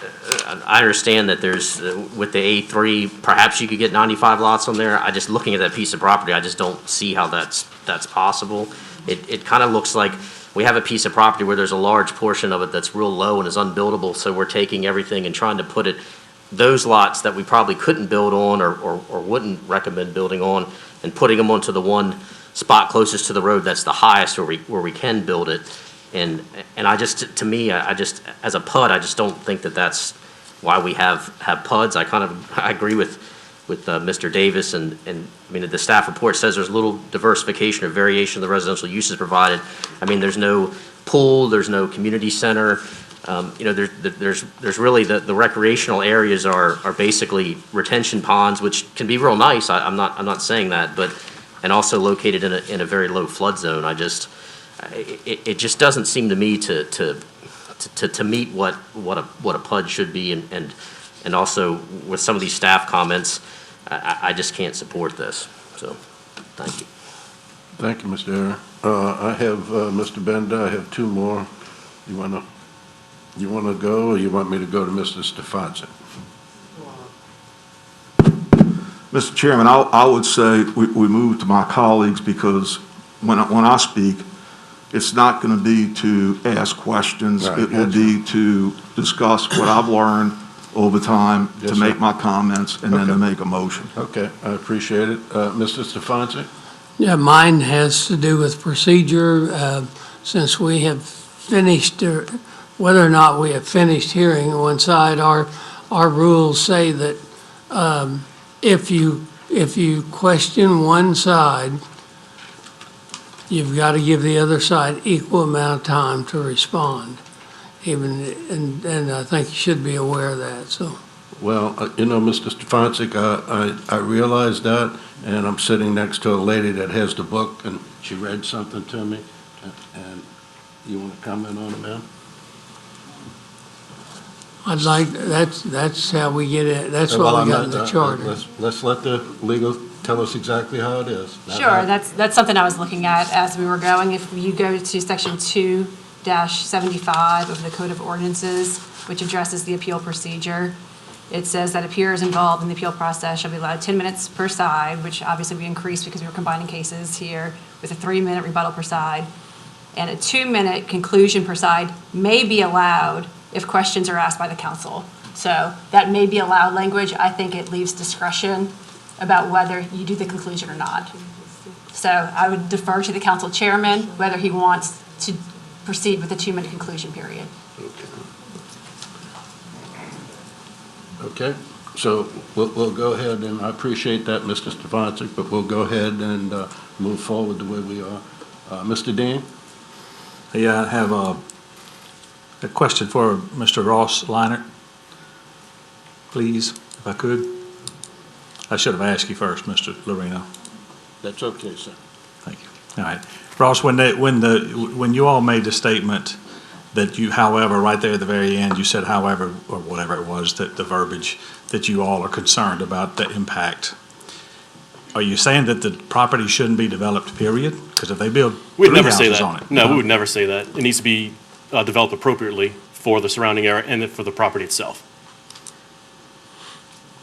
I understand that there's, with the A3, perhaps you could get 95 lots on there. I just, looking at that piece of property, I just don't see how that's possible. It kind of looks like we have a piece of property where there's a large portion of it that's real low and is unbuildable, so we're taking everything and trying to put it, those lots that we probably couldn't build on or wouldn't recommend building on, and putting them onto the one spot closest to the road that's the highest where we can build it. And I just, to me, I just, as a PUD, I just don't think that that's why we have PUDs. I agree with Mr. Davis, and I mean, the staff report says there's little diversification or variation of the residential uses provided. I mean, there's no pool, there's no community center. You know, there's really, the recreational areas are basically retention ponds, which can be real nice. I'm not saying that, but, and also located in a very low flood zone. It just doesn't seem to me to meet what a PUD should be, and also with some of these staff comments, I just can't support this. So, thank you. Thank you, Mr. Aaron. I have Mr. Bender. I have two more. You wanna go, or you want me to go to Mr. Stefanczyk? Mr. Chairman, I would say we move to my colleagues, because when I speak, it's not going to be to ask questions. Right, it will be to discuss what I've learned over time, Yes, to make sir. my comments, and then to Okay. make a motion. Okay, I appreciate it. Mr. Stefanczyk? Yeah, mine has to do with procedure. Since we have finished, whether or not we have finished hearing one side, our rules say that if you question one side, you've got to give the other side equal amount of time to respond. And I think you should be aware of that, so. Well, you know, Mr. Stefanczyk, I realize that, and I'm sitting next to a lady that has the book, and she read something to me, and you want to comment on it, ma'am? I'd like, that's how we get it, that's what we got in the charter. Let's let the legal tell us exactly how it is. Sure, that's something I was looking at as we were going. If you go to section 2-75 of the Code of Ordinances, which addresses the appeal procedure, it says that appearers involved in the appeal process shall be allowed 10 minutes per side, which obviously we increased because we were combining cases here, with a 3-minute rebuttal per side. And a 2-minute conclusion per side may be allowed if questions are asked by the council. So that may be allowed language. I think it leaves discretion about whether you do the conclusion or not. So I would defer to the council chairman whether he wants to proceed with the 2-minute conclusion period. Okay, so we'll go ahead, and I appreciate that, Mr. Stefanczyk, but we'll go ahead and move forward the way we are. Mr. Dean? Yeah, I have a question for Mr. Ross Leinert, please, if I could. I should have asked you first, Mr. Lorino. That's okay, sir. Thank you. All right. Ross, when you all made the statement that you, however, right there at the very end, you said however, or whatever it was, that the verbiage that you all are concerned about the impact, are you saying that the property shouldn't be developed, period? Because if they build We'd three never say houses that. on it. No, we would never say that. It needs to be developed appropriately for the surrounding area and for the property itself.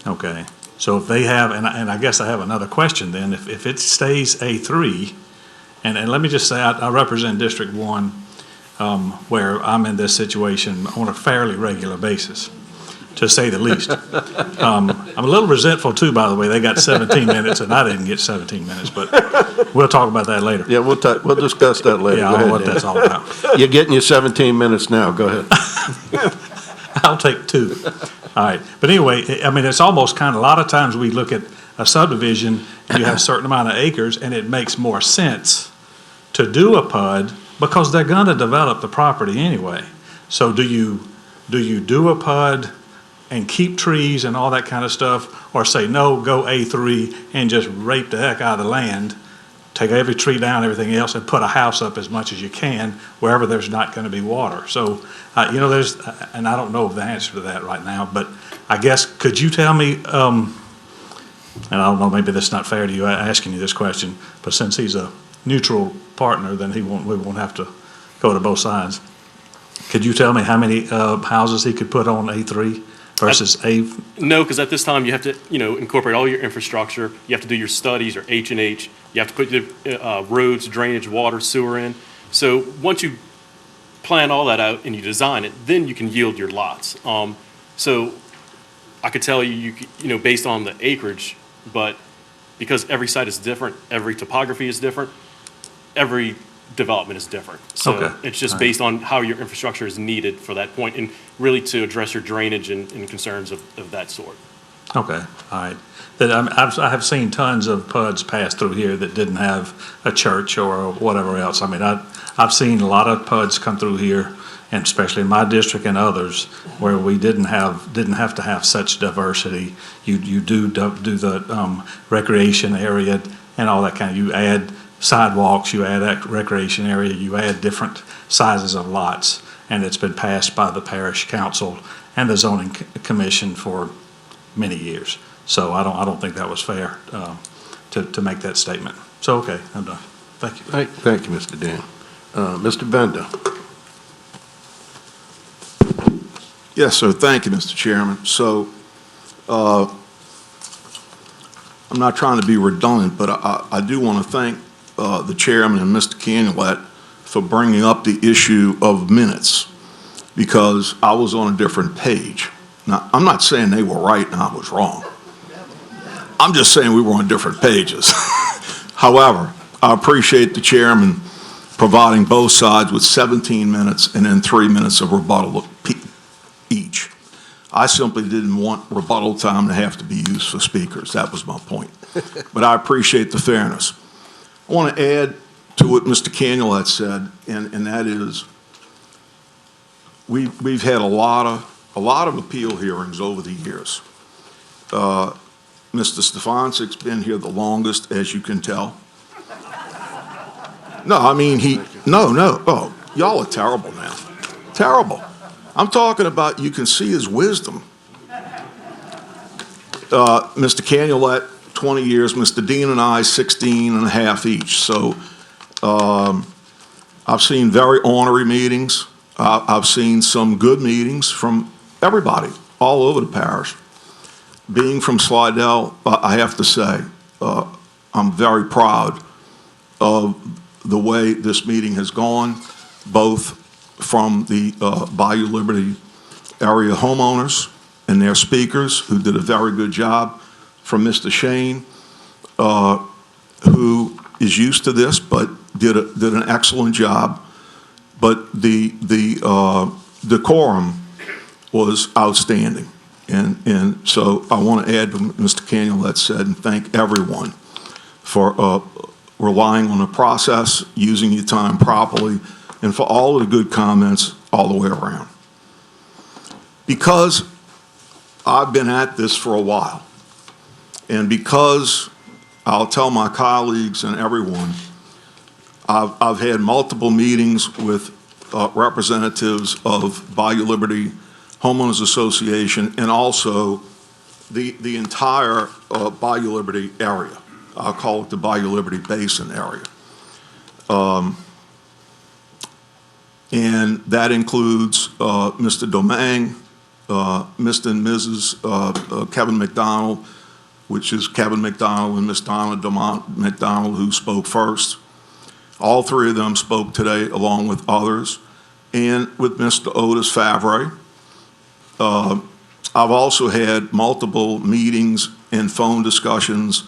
Okay. So if they have, and I guess I have another question then, if it stays A3, and let me just say, I represent District 1, where I'm in this situation on a fairly regular basis. to say the least. I'm a little resentful too, by the way. They got 17 minutes and I didn't get 17 minutes, but we'll talk about that later. Yeah, we'll discuss that later. Yeah, Go I know ahead, what Dan. that's all about. You're getting your 17 minutes now. Go ahead. I'll take 2. All right. But anyway, I mean, it's almost kind of, a lot of times we look at a subdivision, and you have a certain amount of acres, and it makes more sense to do a PUD because they're going to develop the property anyway. So do you do a PUD and keep trees and all that kind of stuff, or say, no, go A3 and just rape the heck out of the land, take every tree down, everything else, and put a house up as much as you can wherever there's not going to be water? So, there's, and I don't know the answer to that right now, but I guess, could you tell me, and I don't know, maybe that's not fair to you asking you this question, but since he's a neutral partner, then we won't have to go to both sides. Could you tell me how many houses he could put on A3 versus A? No, because at this time you have to, incorporate all your infrastructure. You have to do your studies, or H&H. You have to put the roads, drainage, water, sewer in. So once you plan all that out and you design it, then you can yield your lots. So I could tell you, based on the acreage, but because every site is different, every topography is different, every development is different. So Okay. it's just All right. based on how your infrastructure is needed for that point, and really to address your drainage and concerns of that sort. Okay, all right. I have seen tons of PUDs pass through here that didn't have a church or whatever else. I mean, I've seen a lot of PUDs come through here, and especially in my district and others, where we didn't have to have such diversity. You do the recreation area and all that kind of, you add sidewalks, you add that recreation area, you add different sizes of lots, and it's been passed by the parish council and the zoning commission for many years. So I don't think that was fair to make that statement. So, okay, I'm done. Thank you. Thank you, Mr. Dan. Mr. Bender. Yes, sir. Thank you, Mr. Chairman. So, I'm not trying to be redundant, but I do want to thank the chairman and Mr. Canulet for bringing up the issue of minutes, because I was on a different page. Now, I'm not saying they were right and I was wrong. I'm just saying we were on different pages. However, I appreciate the chairman providing both sides with 17 minutes and then 3 minutes of rebuttal each. I simply didn't want rebuttal time to have to be used for speakers. That was my point. But I appreciate the fairness. I want to add to what Mr. Canulet said, and that is we've had a lot of appeal hearings over the years. Mr. Stefansik's been here the longest, as you can tell. No, I mean, oh, y'all are terrible, man. Terrible. I'm talking about, you can see his wisdom. Mr. Canulet, 20 years, Mr. Dean and I, 16 and a half each. So I've seen very ornery meetings. I've seen some good meetings from everybody all over the parish. Being from Slidell, I have to say, I'm very proud of the way this meeting has gone, both from the Bayou Liberty area homeowners and their speakers, who did a very good job, from Mr. Shane, who is used to this but did an excellent job. But the decorum was outstanding. And so I want to add to what Mr. Canulet said and thank everyone for relying on the process, using your time properly, and for all of the good comments all the way around. Because I've been at this for a while, and because I'll tell my colleagues and everyone, I've had multiple meetings with representatives of Bayou Liberty Homeowners Association and also the entire Bayou Liberty area. I'll call it the Bayou Liberty Basin area. And that includes Mr. Domingue, Mr. and Mrs. Kevin McDonald, which is Kevin McDonald and Miss Donna McDonald, who spoke first. All three of them spoke today, along with others, and with Mr. Otis Favre, I've also had multiple meetings and phone discussions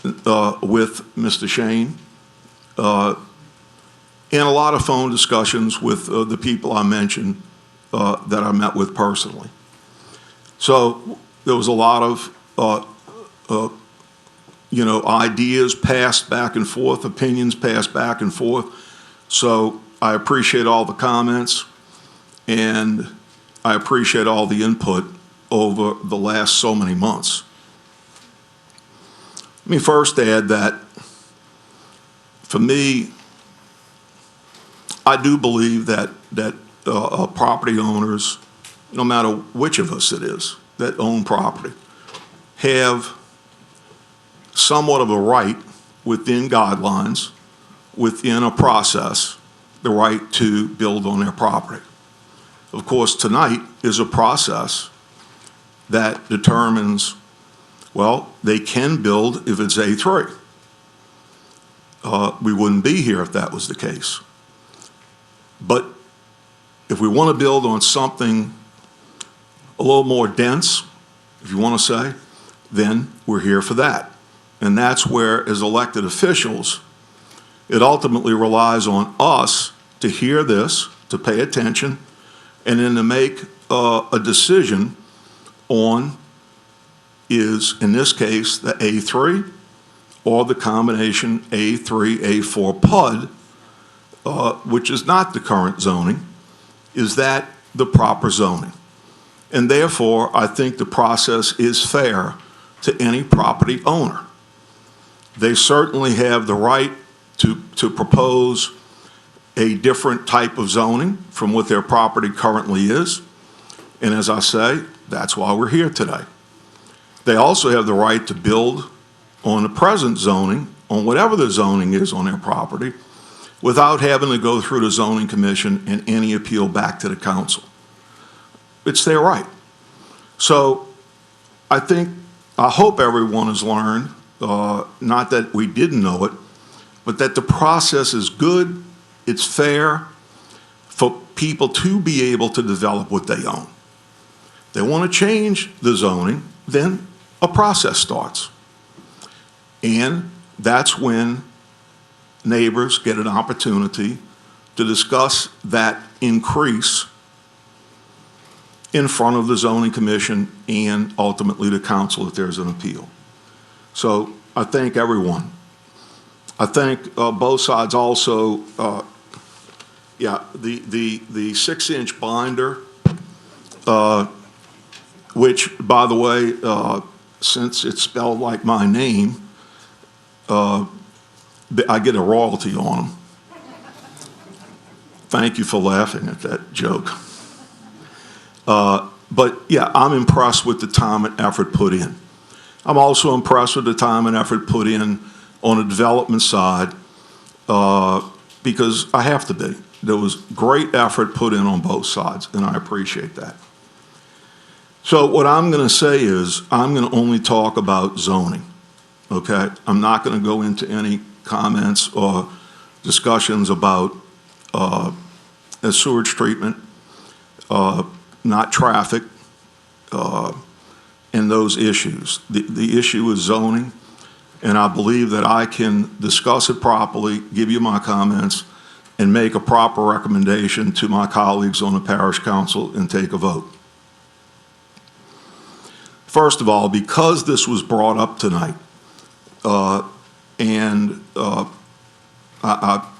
with Mr. Shane, and a lot of phone discussions with the people I mentioned that I met with personally. So there was a lot of ideas passed back and forth, opinions passed back and forth. So I appreciate all the comments, and I appreciate all the input over the last so many months. Let me first add that, for me, I do believe that property owners, no matter which of us it is that own property, have somewhat of a right within guidelines, within a process, the right to build on their property. Of course, tonight is a process that determines, well, they can build if it's A3. We wouldn't be here if that was the case. But if we want to build on something a little more dense, if you want to say, then we're here for that. And that's where, as elected officials, it ultimately relies on us to hear this, to pay attention, and then to make a decision on is, in this case, the A3 or the combination A3, A4 PUD, which is not the current zoning. Is that the proper zoning? And therefore, I think the process is fair to any property owner. They certainly have the right to propose a different type of zoning from what their property currently is. And as I say, that's why we're here today. They also have the right to build on the present zoning, on whatever the zoning is on their property, without having to go through the zoning commission and any appeal back to the council. It's their right. So I hope everyone has learned, not that we didn't know it, but that the process is good, it's fair for people to be able to develop what they own. They want to change the zoning, then a process starts. And that's when neighbors get an opportunity to discuss that increase in front of the zoning commission and ultimately the council if there's an appeal. So I thank everyone. I thank both sides also. The 6-inch binder, which, by the way, since it's spelled like my name, I get a royalty on them. Thank you for laughing at that joke. But yeah, I'm impressed with the time and effort put in. I'm also impressed with the time and effort put in on the development side, because I have to be. There was great effort put in on both sides, and I appreciate that. So what I'm going to say is I'm going to only talk about zoning, okay? I'm not going to go into any comments or discussions about sewage treatment, not traffic, and those issues. The issue is zoning, and I believe that I can discuss it properly, give you my comments, and make a proper recommendation to my colleagues on the parish council and take a vote. First of all, because this was brought up tonight, and I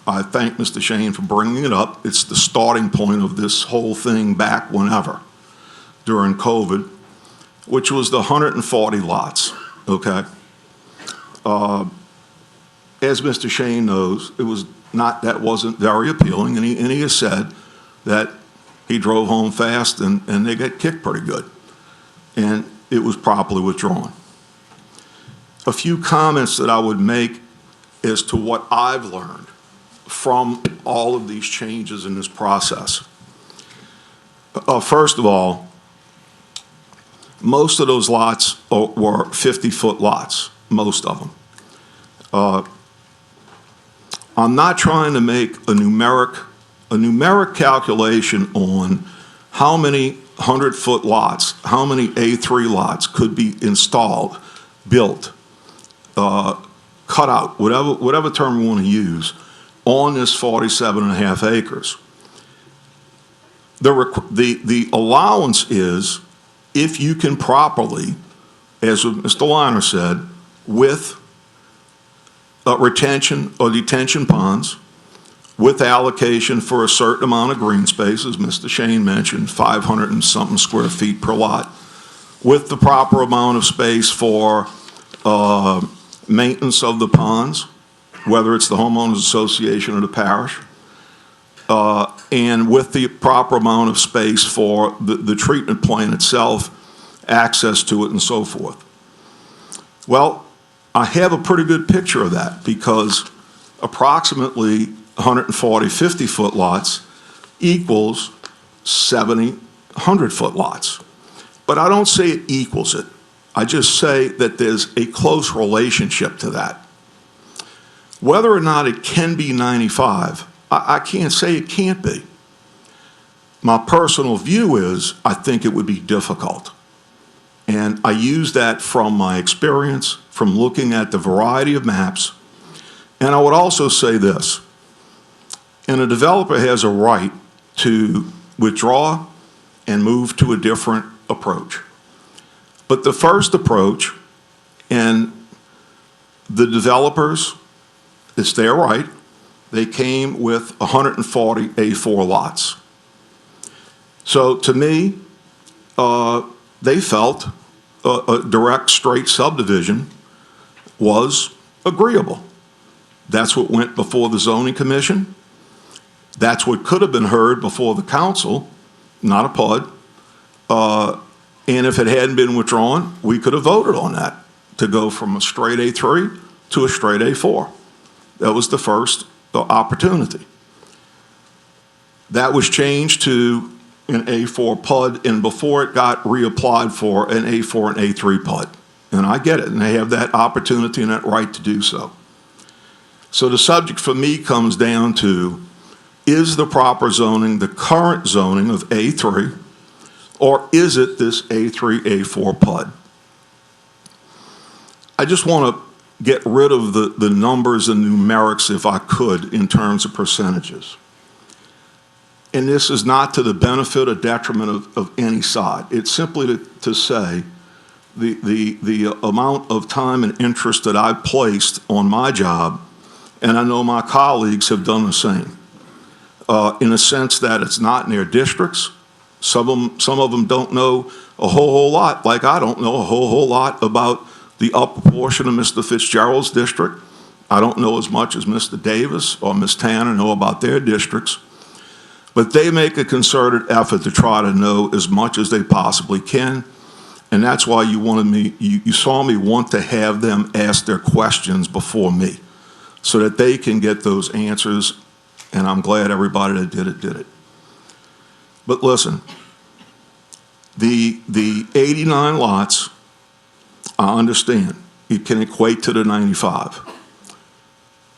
thank Mr. Shane for bringing it up. It's the starting point of this whole thing back whenever, during COVID, which was the 140 lots, okay? As Mr. Shane knows, that wasn't very appealing, and he has said that he drove home fast and they got kicked pretty good, and it was properly withdrawn. A few comments that I would make as to what I've learned from all of these changes in this process. First of all, most of those lots were 50-foot lots, most of them. I'm not trying to make a numeric calculation on how many 100-foot lots, how many A3 lots could be installed, built, cut out, whatever term we want to use, on this 47.5 acres. The allowance is if you can properly, as Mr. Liner said, with retention or detention ponds, with allocation for a certain amount of green space, as Mr. Shane mentioned, 500 and something square feet per lot, with the proper amount of space for maintenance of the ponds, whether it's the homeowners association or the parish, and with the proper amount of space for the treatment plant itself, access to it and so forth. Well, I have a pretty good picture of that because approximately 140 50-foot lots equals 70 100-foot lots. But I don't say it equals it. I just say that there's a close relationship to that. Whether or not it can be 95, I can't say it can't be. My personal view is I think it would be difficult. And I use that from my experience, from looking at the variety of maps. And I would also say this, and a developer has a right to withdraw and move to a different approach. But the first approach, and the developers, it's their right, they came with 140 A4 lots. So to me, they felt a direct, straight subdivision was agreeable. That's what went before the zoning commission. That's what could have been heard before the council, not a PUD. And if it hadn't been withdrawn, we could have voted on that to go from a straight A3 to a straight A4. That was the first opportunity. That was changed to an A4 PUD, and before it got reapplied for an A4 and A3 PUD. And I get it, and they have that opportunity and that right to do so. So the subject for me comes down to, is the proper zoning the current zoning of A3, or is it this A3, A4 PUD? I just want to get rid of the numbers and numerics if I could in terms of percentages. And this is not to the benefit or detriment of any side. It's simply to say the amount of time and interest that I've placed on my job, and I know my colleagues have done the same, in a sense that it's not in their districts. Some of them don't know a whole lot, like I don't know a whole lot about the upper portion of Mr. Fitzgerald's district. I don't know as much as Mr. Davis or Ms. Tanner know about their districts. But they make a concerted effort to try to know as much as they possibly can. And that's why you saw me want to have them ask their questions before me so that they can get those answers. And I'm glad everybody that did it. But listen, the 89 lots, I understand. It can equate to the 95.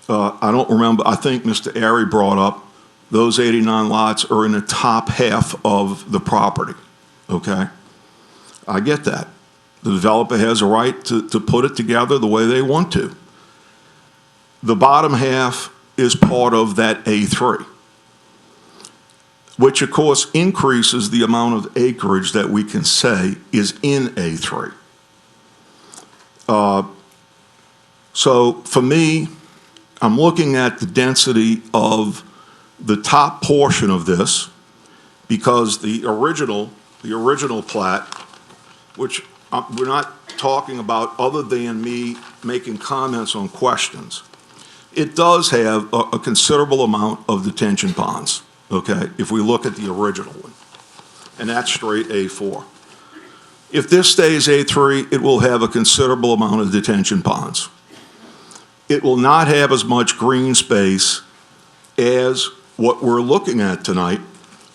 I don't remember, I think Mr. Airy brought up those 89 lots are in the top half of the property, okay? I get that. The developer has a right to put it together the way they want to. The bottom half is part of that A3, which of course increases the amount of acreage that we can say is in A3. So for me, I'm looking at the density of the top portion of this, because the original plat, which we're not talking about other than me making comments on questions, it does have a considerable amount of detention ponds, okay, if we look at the original one, and that's straight A4. If this stays A3, it will have a considerable amount of detention ponds. It will not have as much green space as what we're looking at tonight,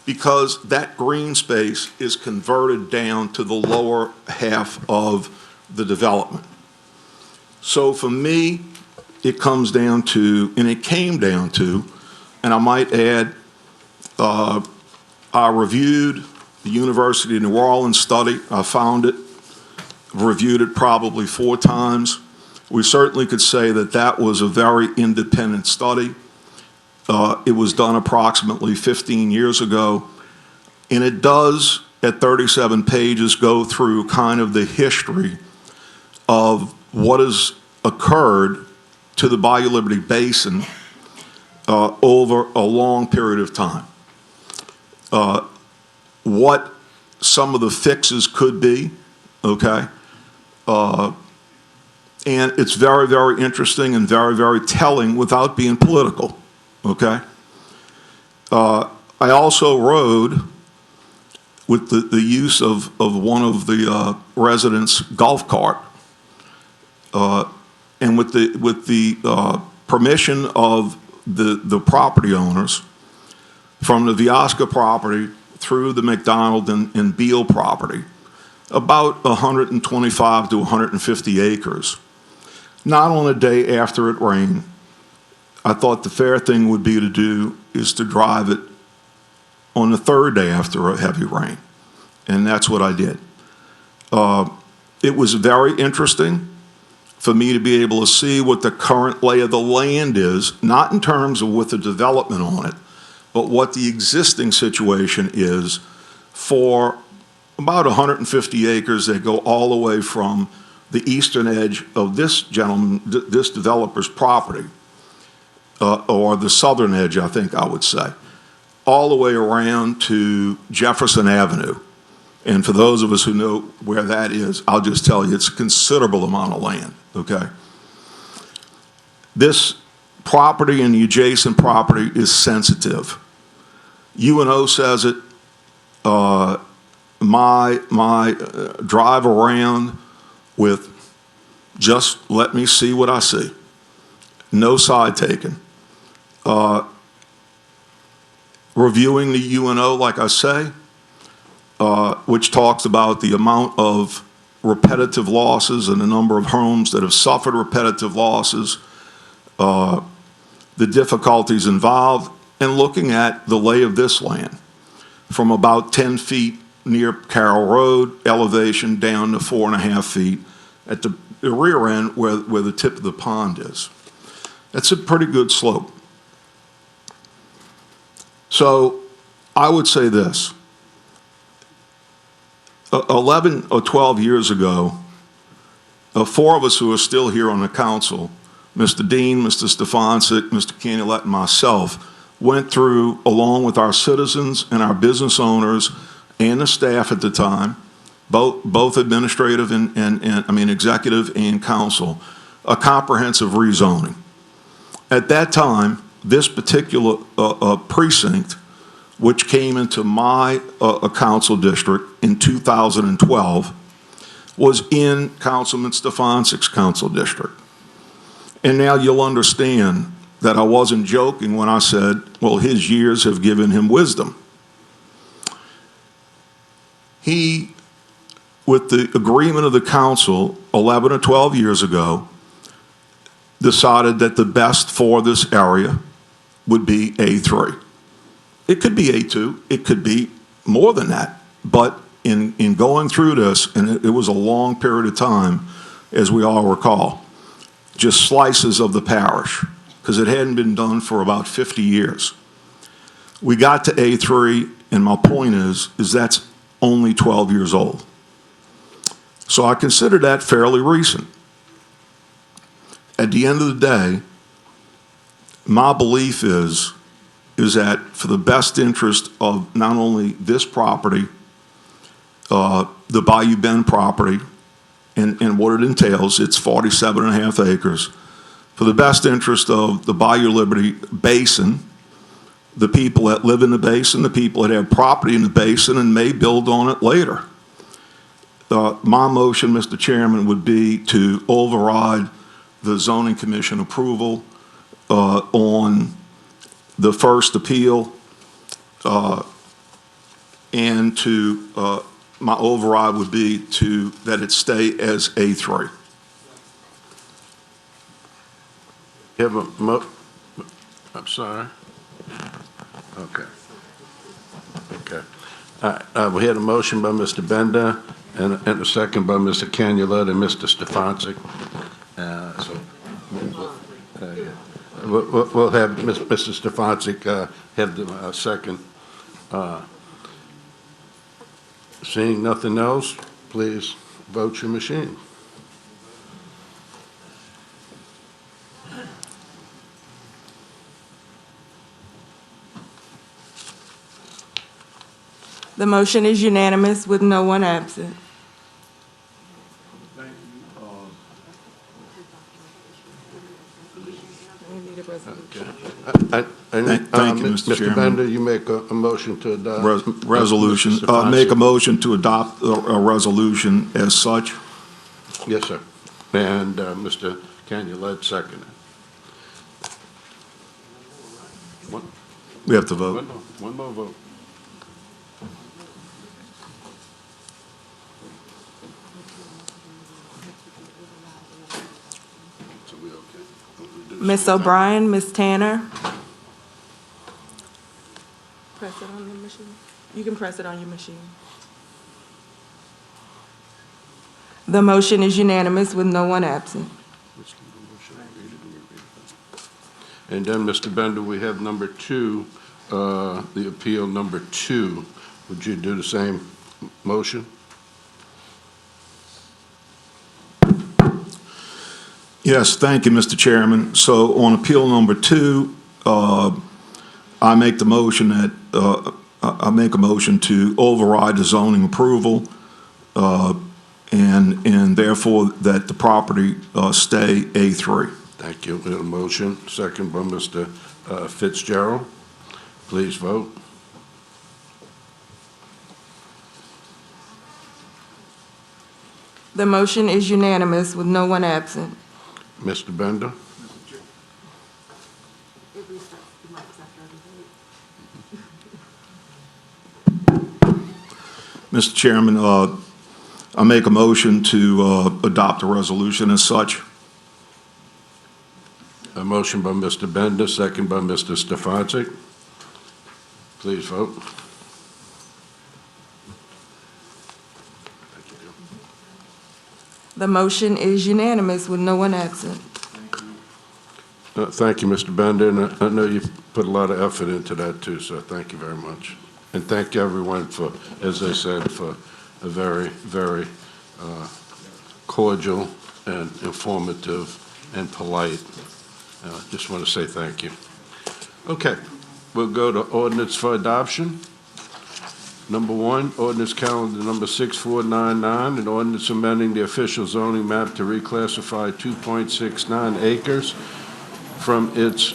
because that green space is converted down to the lower half of the development. So for me, it comes down to, and it came down to, and I might add, I reviewed the University of New Orleans study. I found it, reviewed it probably 4 times. We certainly could say that that was a very independent study. It was done approximately 15 years ago, and it does, at 37 pages, go through kind of the history of what has occurred to the Bayou Liberty Basin over a long period of time. What some of the fixes could be, okay? And it's very, very interesting and very, very telling without being political, okay? I also rode with the use of one of the residents' golf cart, and with the permission of the property owners, from the Viosca property through the McDonald and Beal property, about 125 to 150 acres. Not on a day after it rained. I thought the fair thing would be to do is to drive it on the 3rd day after a heavy rain, and that's what I did. It was very interesting for me to be able to see what the current lay of the land is, not in terms of with the development on it, but what the existing situation is for about 150 acres that go all the way from the eastern edge of this gentleman, this developer's property, or the southern edge, I think I would say, all the way around to Jefferson Avenue. And for those of us who know where that is, I'll just tell you, it's a considerable amount of land, okay? This property and the adjacent property is sensitive. UNO says it. My drive around with just let me see what I see. No side taken. Reviewing the UNO, like I say, which talks about the amount of repetitive losses and the number of homes that have suffered repetitive losses, the difficulties involved, and looking at the lay of this land from about 10 feet near Carroll Road, elevation down to 4.5 feet at the rear end where the tip of the pond is. That's a pretty good slope. So I would say this. 11 or 12 years ago, 4 of us who are still here on the council, Mr. Dean, Mr. Stefancic, Mr. Canulette, and myself, went through, along with our citizens and our business owners and the staff at the time, both administrative and I mean executive and council, a comprehensive rezoning. At that time, this particular precinct, which came into my council district in 2012, was in Councilman Stefancic's council district. And now you'll understand that I wasn't joking when I said, well, his years have given him wisdom. He, with the agreement of the council 11 or 12 years ago, decided that the best for this area would be A3. It could be A2, it could be more than that, but in going through this, and it was a long period of time, as we all recall, just slices of the parish, because it hadn't been done for about 50 years. We got to A3, and my point is that's only 12 years old. So I consider that fairly recent. At the end of the day, my belief is that for the best interest of not only this property, the Bayou Bend property, and what it entails, it's 47.5 acres, for the best interest of the Bayou Liberty Basin, the people that live in the basin, the people that have property in the basin and may build on it later. My motion, Mr. Chairman, would be to override the zoning commission approval on the first appeal, and to my override would be that it stay as A3. You have I'm sorry. Okay. We had a motion by Mr. Bender and a second by Mr. Canulette and Mr. Stefanczyk. So we'll have Mr. Stefanczyk have the second. Seeing nothing else, please vote your machine. The motion is unanimous with no one absent. Thank you, Mr. Chairman. Mr. Bender, you make a motion to adopt. Resolution, Mr. Stefanczyk. make a motion to adopt a resolution as such. Yes, sir. And Mr. Canulette seconded. We have to vote. One more vote. Ms. O'Brien, Ms. Tanner. Press it on the machine. You can press it on your machine. The motion is unanimous with no one absent. And then, Mr. Bender, we have number 2, the appeal number 2. Would you do the same motion? Yes, thank you, Mr. Chairman. So on appeal number 2, I make the motion that, I make a motion to override the zoning approval, and therefore that the property stay A3. Thank you. We have a motion, second by Mr. Fitzgerald. Please vote. The motion is unanimous with no one absent. Mr. Bender? Mr. Chairman, I make a motion to adopt the resolution as such. A motion by Mr. Bender, second by Mr. Stefanczyk. Please vote. The motion is unanimous with no one absent. Thank you, Mr. Bender, and I know you put a lot of effort into that too, so thank you very much. And thank you everyone for, as I said, for a very, very cordial and informative and polite. Just want to say thank you. Okay, we'll go to ordinance for adoption. Number 1, ordinance calendar number 6499, an ordinance amending the official zoning map to reclassify 2.69 acres from its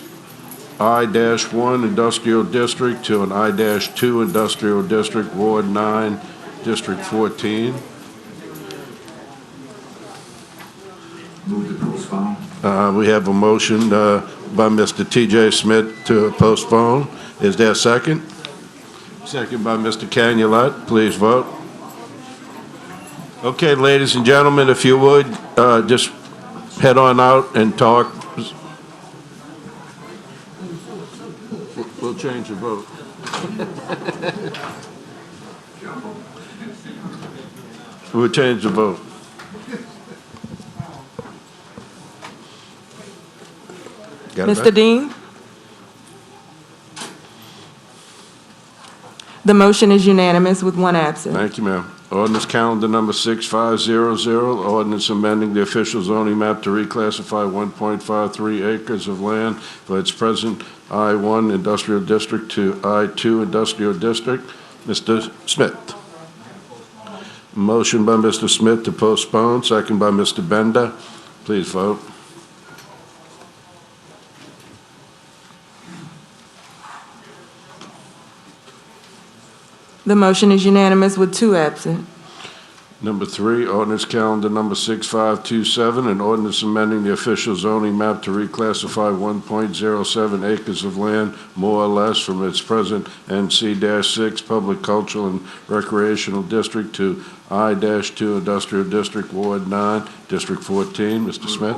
I-1 industrial district to an I-2 industrial district, Ward 9, District 14. We have a motion by Mr. T.J. Smith to postpone. Is there a second? Second by Mr. Canulette. Please vote. Okay, ladies and gentlemen, if you would, just head on out and talk. We'll change the vote. We'll change the vote. Got it Mr. back? Dean? The motion is unanimous with one absent. Thank you, ma'am. Ordinance calendar number 6500, ordinance amending the official zoning map to reclassify 1.53 acres of land for its present I-1 industrial district to I-2 industrial district. Mr. Smith. Motion by Mr. Smith to postpone, second by Mr. Bender. Please vote. The motion is unanimous with 2 absent. Number 3, ordinance calendar number 6527, an ordinance amending the official zoning map to reclassify 1.07 acres of land, more or less, from its present NC-6 Public Cultural and Recreational District to I-2 Industrial District, Ward 9, District 14. Mr. Smith?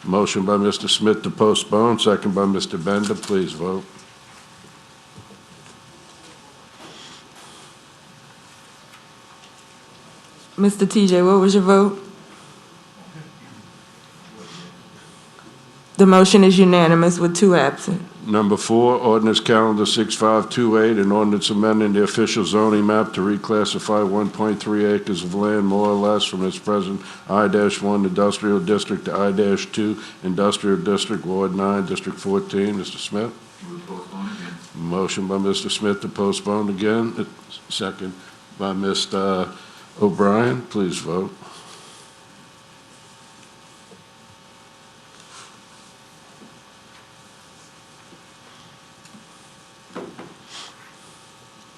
Motion by Mr. Smith to postpone, second by Mr. Bender. Please vote. Mr. TJ, what was your vote? The motion is unanimous with 2 absent. Number 4, ordinance calendar 6528, an ordinance amending the official zoning map to reclassify 1.3 acres of land more or less from its present I-1 industrial district to I-2 industrial district, Ward 9, District 14. Mr. Smith? Motion by Mr. Smith to postpone again, second by Mr. O'Brien. Please vote.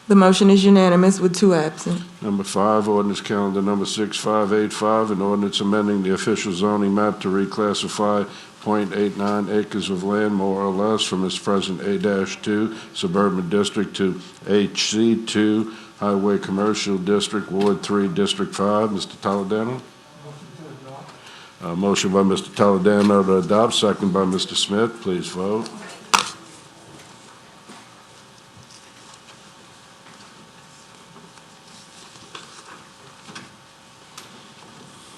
The motion is unanimous with 2 absent. Number 5, ordinance calendar number 6585, an ordinance amending the official zoning map to reclassify .89 acres of land more or less from its present A-2 suburban district to HC2 highway commercial district, Ward 3, District 5. Mr. Toledano? Motion by Mr. Toledano to adopt, second by Mr. Smith. Please vote.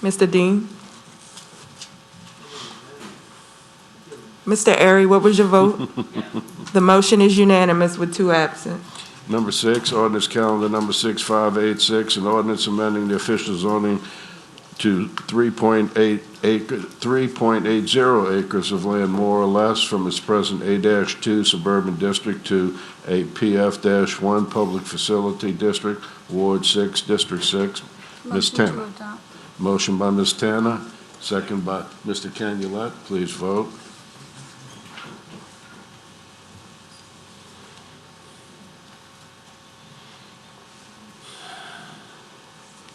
Mr. Dean? Mr. Airy, what was your vote? The motion is unanimous with 2 absent. Number 6, ordinance calendar number 6586, an ordinance amending the official zoning to 3.80 acres of land more or less from its present A-2 suburban district to a PF-1 public facility district, Ward 6, District 6. Ms. Tanner. Motion by Ms. Tanner, second by Mr. Canulette. Please vote.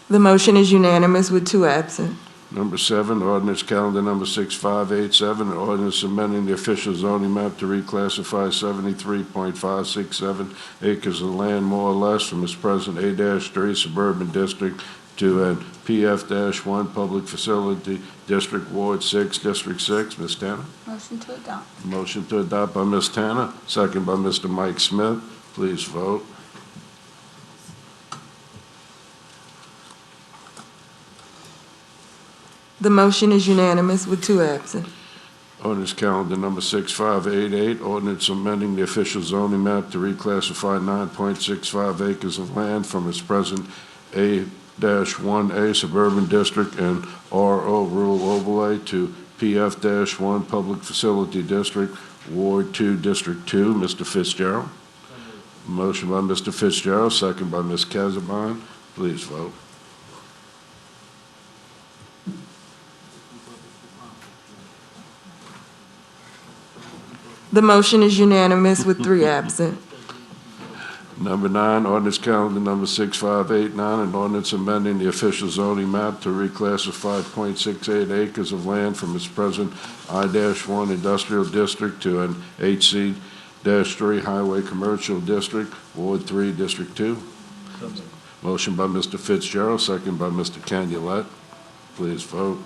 The motion is unanimous with 2 absent. Number 7, ordinance calendar number 6587, an ordinance amending the official zoning map to reclassify 73.567 acres of land more or less from its present A-3 suburban district to an PF-1 public facility district, Ward 6, District 6. Ms. Tanner? Motion to adopt. Motion to adopt by Ms. Tanner, second by Mr. Mike Smith. Please vote. The motion is unanimous with 2 absent. Ordinance calendar number 6588, ordinance amending the official zoning map to reclassify 9.65 acres of land from its present A-1A suburban district and RO rural overlay to PF-1 public facility district, Ward 2, District 2. Mr. Fitzgerald. Motion by Mr. Fitzgerald, second by Ms. Casabon. Please vote. The motion is unanimous with 3 absent. Number 9, ordinance calendar number 6589, an ordinance amending the official zoning map to reclassify .68 acres of land from its present I-1 industrial district to an HC-3 highway commercial district, Ward 3, District 2. Motion by Mr. Fitzgerald, second by Mr. Canulette. Please vote.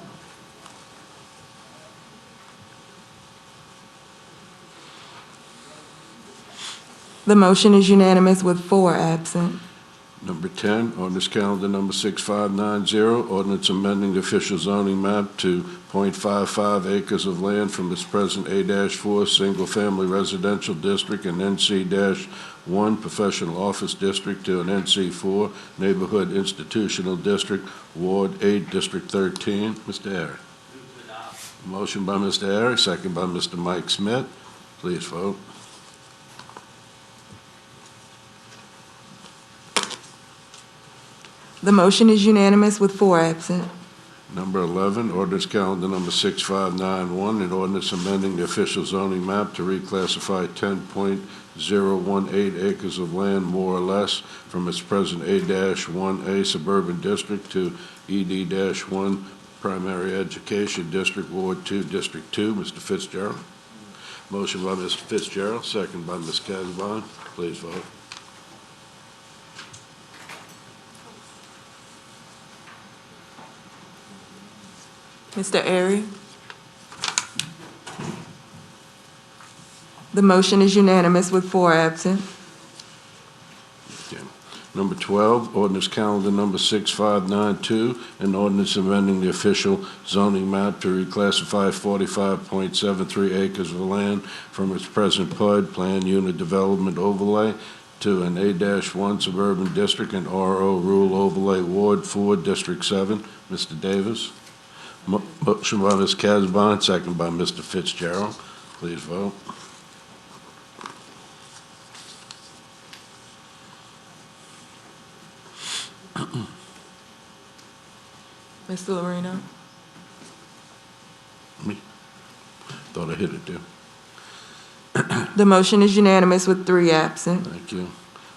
The motion is unanimous with 4 absent. Number 10, ordinance calendar number 6590, ordinance amending the official zoning map to .55 acres of land from its present A-4 single-family residential district and NC-1 professional office district to an NC-4 neighborhood institutional district, Ward 8, District 13. Mr. Airy. Motion by Mr. Airy, second by Mr. Mike Smith. Please vote. The motion is unanimous with 4 absent. Number 11, ordinance calendar number 6591, an ordinance amending the official zoning map to reclassify 10.018 acres of land more or less from its present A-1A suburban district to ED-1 primary education district, Ward 2, District 2. Mr. Fitzgerald. Motion by Mr. Fitzgerald, second by Ms. Casabon. Please vote. Mr. Airy? The motion is unanimous with 4 absent. Okay. Number 12, ordinance calendar number 6592, an ordinance amending the official zoning map to reclassify 45.73 acres of land from its present PUD, Plan Unit Development Overlay, to an A-1 suburban district and RO Rural Overlay Ward 4, District 7. Mr. Davis. Motion by Ms. Casbon, second by Mr. Fitzgerald. Please vote. Mr. Lorino? Thought I hit it there. The motion is unanimous with 3 absent. Thank you.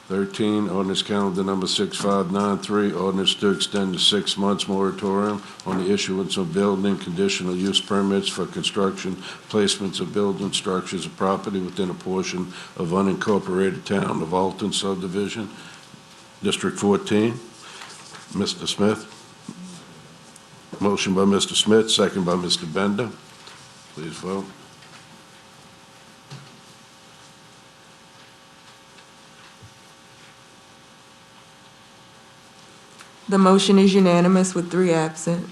13, ordinance calendar number 6593, ordinance to extend the 6 months moratorium on the issuance of building conditional use permits for construction, placements of building structures of property within a portion of unincorporated town of Alton subdivision, District 14. Mr. Smith. Motion by Mr. Smith, second by Mr. Bender. Please vote. The motion is unanimous with 3 absent.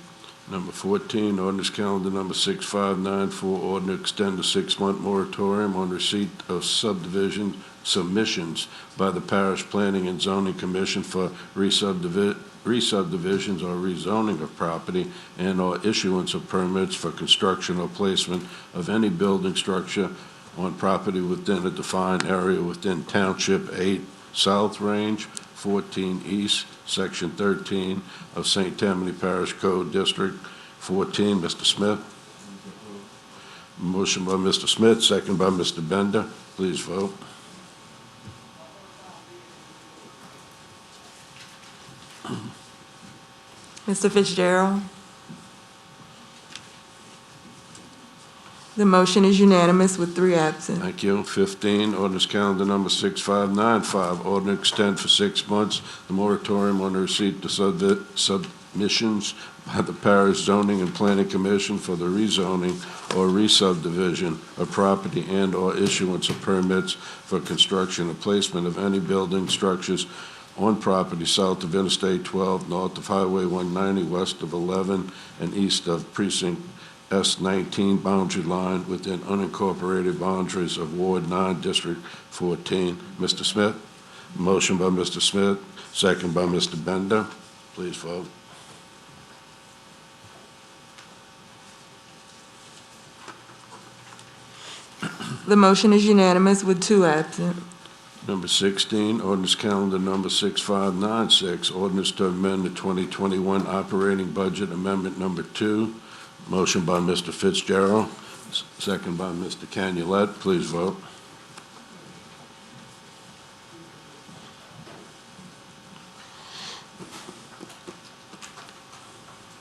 Number 14, ordinance calendar number 6594, ordinance extend the 6-month moratorium on receipt of subdivision submissions by the Parish Planning and Zoning Commission for re-subdivisions or rezoning of property and/or issuance of permits for construction or placement of any building structure on property within a defined area within Township 8 South Range, 14 East, Section 13 of St. Tammany Parish Code, District 14. Mr. Smith. Motion by Mr. Smith, second by Mr. Bender. Please vote. Mr. Fitzgerald? The motion is unanimous with 3 absent. Thank you. 15, ordinance calendar number 6595, ordinance extend for 6 months the moratorium on the receipt of submissions by the Parish Zoning and Planning Commission for the rezoning or re-subdivision of property and/or issuance of permits for construction or placement of any building structures on property south of Interstate 12, north of Highway 190, west of 11, and east of Precinct S19 boundary line within unincorporated boundaries of Ward 9, District 14. Mr. Smith. Motion by Mr. Smith, second by Mr. Bender. Please vote. The motion is unanimous with 2 absent. Number 16, ordinance calendar number 6596, ordinance to amend the 2021 operating budget amendment number 2. Motion by Mr. Fitzgerald, second by Mr. Canulette. Please vote.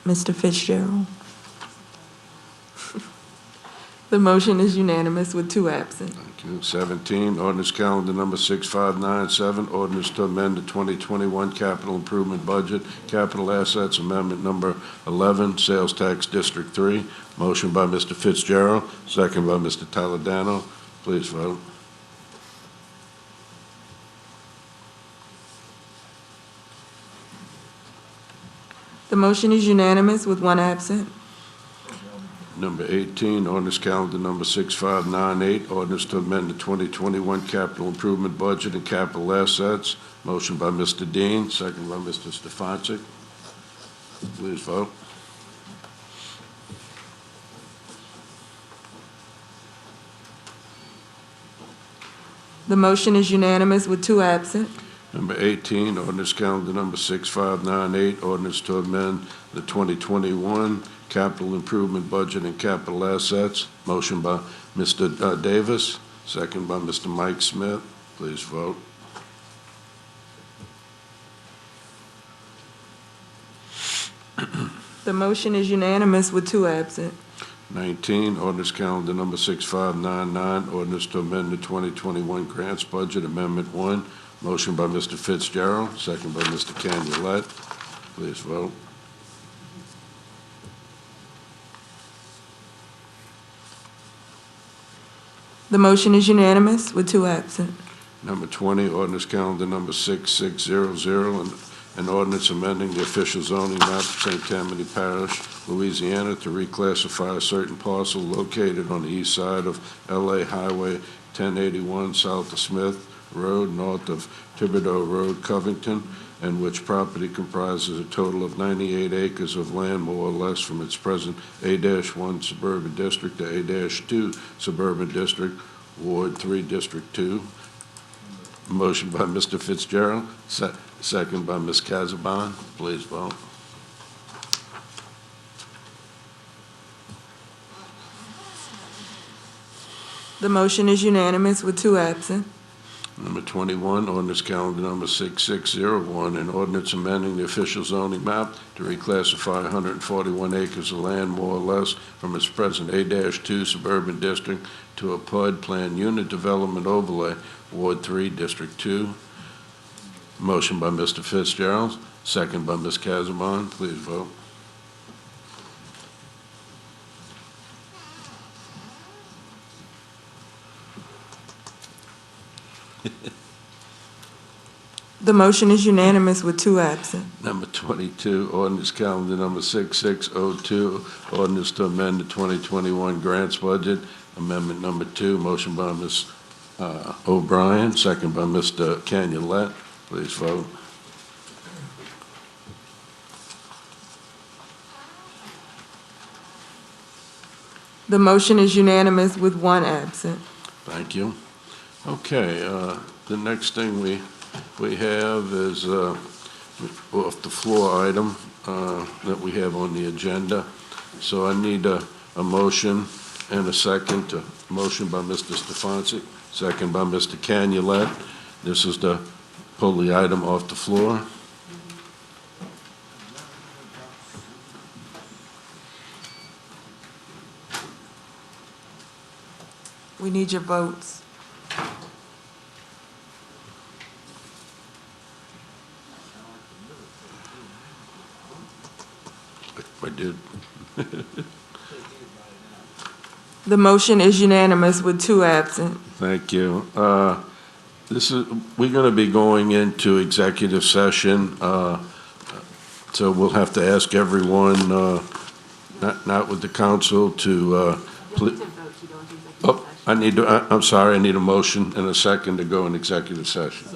Mr. Fitzgerald? The motion is unanimous with 2 absent. Thank you. 17, ordinance calendar number 6597, ordinance to amend the 2021 capital improvement budget, capital assets amendment number 11, sales tax District 3. Motion by Mr. Fitzgerald, second by Mr. Toledano. Please vote. The motion is unanimous with 1 absent. Number 18, ordinance calendar number 6598, ordinance to amend the 2021 capital improvement budget and capital assets. Motion by Mr. Dean, second by Mr. Stefanczyk. Please vote. The motion is unanimous with 2 absent. Number 18, ordinance calendar number 6598, ordinance to amend the 2021 capital improvement budget and capital assets. Motion by Mr. Davis, second by Mr. Mike Smith. Please vote. The motion is unanimous with 2 absent. 19, ordinance calendar number 6599, ordinance to amend the 2021 grants budget amendment 1. Motion by Mr. Fitzgerald, second by Mr. Canulette. Please vote. The motion is unanimous with 2 absent. Number 20, ordinance calendar number 6600, and an ordinance amending the official zoning map of St. Tammany Parish, Louisiana, to reclassify a certain parcel located on the east side of LA Highway 1081 south of Smith Road, north of Thibodeau Road, Covington, and which property comprises a total of 98 acres of land, more or less, from its present A-1 suburban district to A-2 suburban district, Ward 3, District 2. Motion by Mr. Fitzgerald, second by Ms. Casabon. Please vote. The motion is unanimous with 2 absent. Number 21, ordinance calendar number 6601, an ordinance amending the official zoning map to reclassify 141 acres of land, more or less, from its present A-2 suburban district to a PUD Plan Unit Development Overlay, Ward 3, District 2. Motion by Mr. Fitzgerald, second by Ms. Casabon. Please vote. The motion is unanimous with 2 absent. Number 22, ordinance calendar number 6602, ordinance to amend the 2021 grants budget, amendment number 2, motion by Ms. O'Brien, second by Mr. Canulette. Please vote. The motion is unanimous with 1 absent. Thank you. Okay, the next thing we have is off the floor item that we have on the agenda. So I need a motion and a second. Motion by Mr. Stefanczyk, second by Mr. Canulette. This is to pull the item off the floor. We need your votes. I did. The motion is unanimous with 2 absent. Thank you. We're going to be going into executive session, so we'll have to ask everyone, not with the council, to, I'm sorry, I need a motion and a second to go in executive session.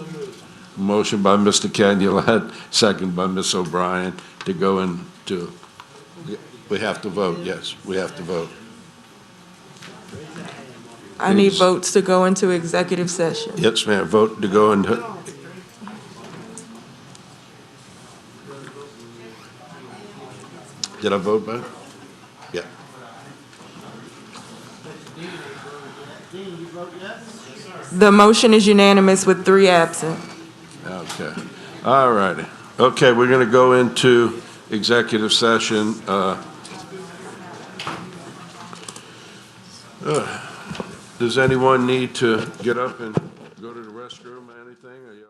Motion by Mr. Canulette, second by Ms. O'Brien to go into, we have to vote, yes, we have to vote. I need votes to go into executive session. Yes, ma'am, vote to go into. Did I vote back? Yeah. The motion is unanimous with 3 absent. Okay, all righty. Okay, we're going to go into executive session. Does anyone need to get up and go to the restroom or anything? Or you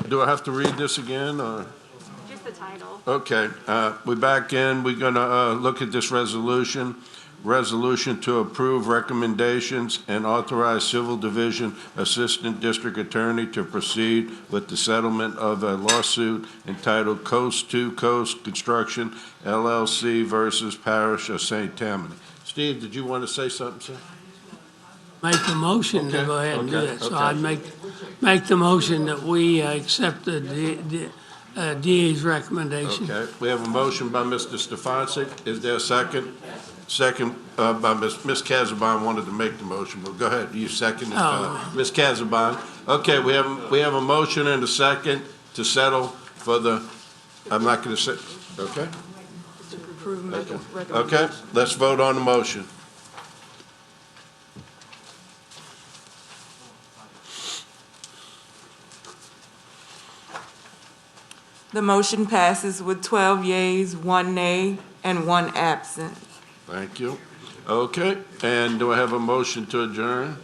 Do I have to read this again, or? Just the title. Okay, we're back in. We're going to look at this resolution. Resolution to approve recommendations and authorize Civil Division Assistant District Attorney to proceed with the settlement of a lawsuit entitled Coast to Coast Construction LLC versus Parish of St. Tammany. Steve, did you want to say something, sir? Make the motion to Okay, go ahead and do okay, that. So okay. I'd make the motion that we accept the DA's recommendation. Okay, we have a motion by Mr. Stefanczyk. Is there a second? Second by Ms. Casabon wanted to make the motion, but go ahead, you second it, Ms. Casabon. Okay, we have a motion and a second to settle for the, I'm not going to say, okay? Okay, let's vote on the motion. The motion passes with 12 yeas, 1 nay, and 1 absent. Thank you. Okay, and do I have a motion to adjourn?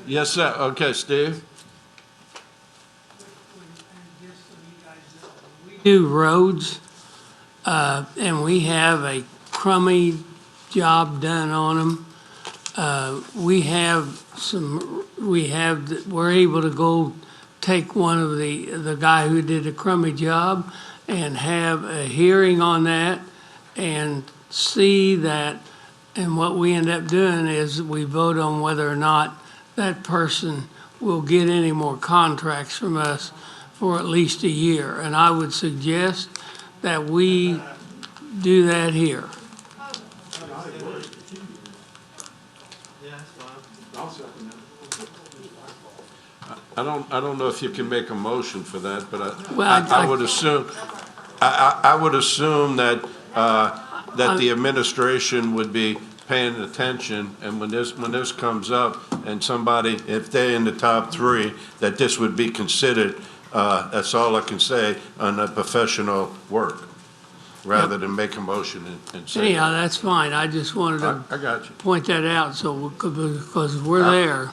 Yes, sir. Okay, Steve? Do roads, and we have a crummy job done on them. We're able to go take one of the guy who did a crummy job and have a hearing on that and see that, and what we end up doing is we vote on whether or not that person will get any more contracts from us for at least a year. And I would suggest that we do that here. I don't know if you can make a motion for that, but Well, I would assume, I would assume that, that the administration would be paying attention, and when this comes up, and somebody, if they're in the top 3, that this would be considered, that's all I can say, on a professional work, rather than make a motion and say. Anyhow, that's fine. I just wanted to I got you. point that out, so, because we're there.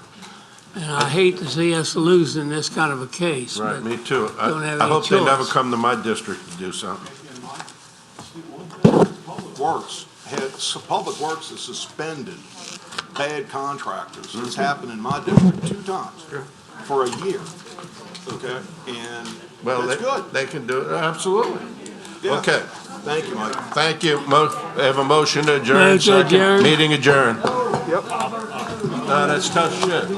And I hate to see us losing this kind of a case. Right, but me too. don't have I any hope they never choice. come to my district to do something. Public Works has suspended bad contractors. It's happened in my district 2 times for a year. Okay, and Well, that's good. they can do it, absolutely. Yeah. Okay, Thank you, Mike. thank you. I have a motion to adjourn. Move to Second. adjourn. Meeting adjourned. Yep. That's tough shit.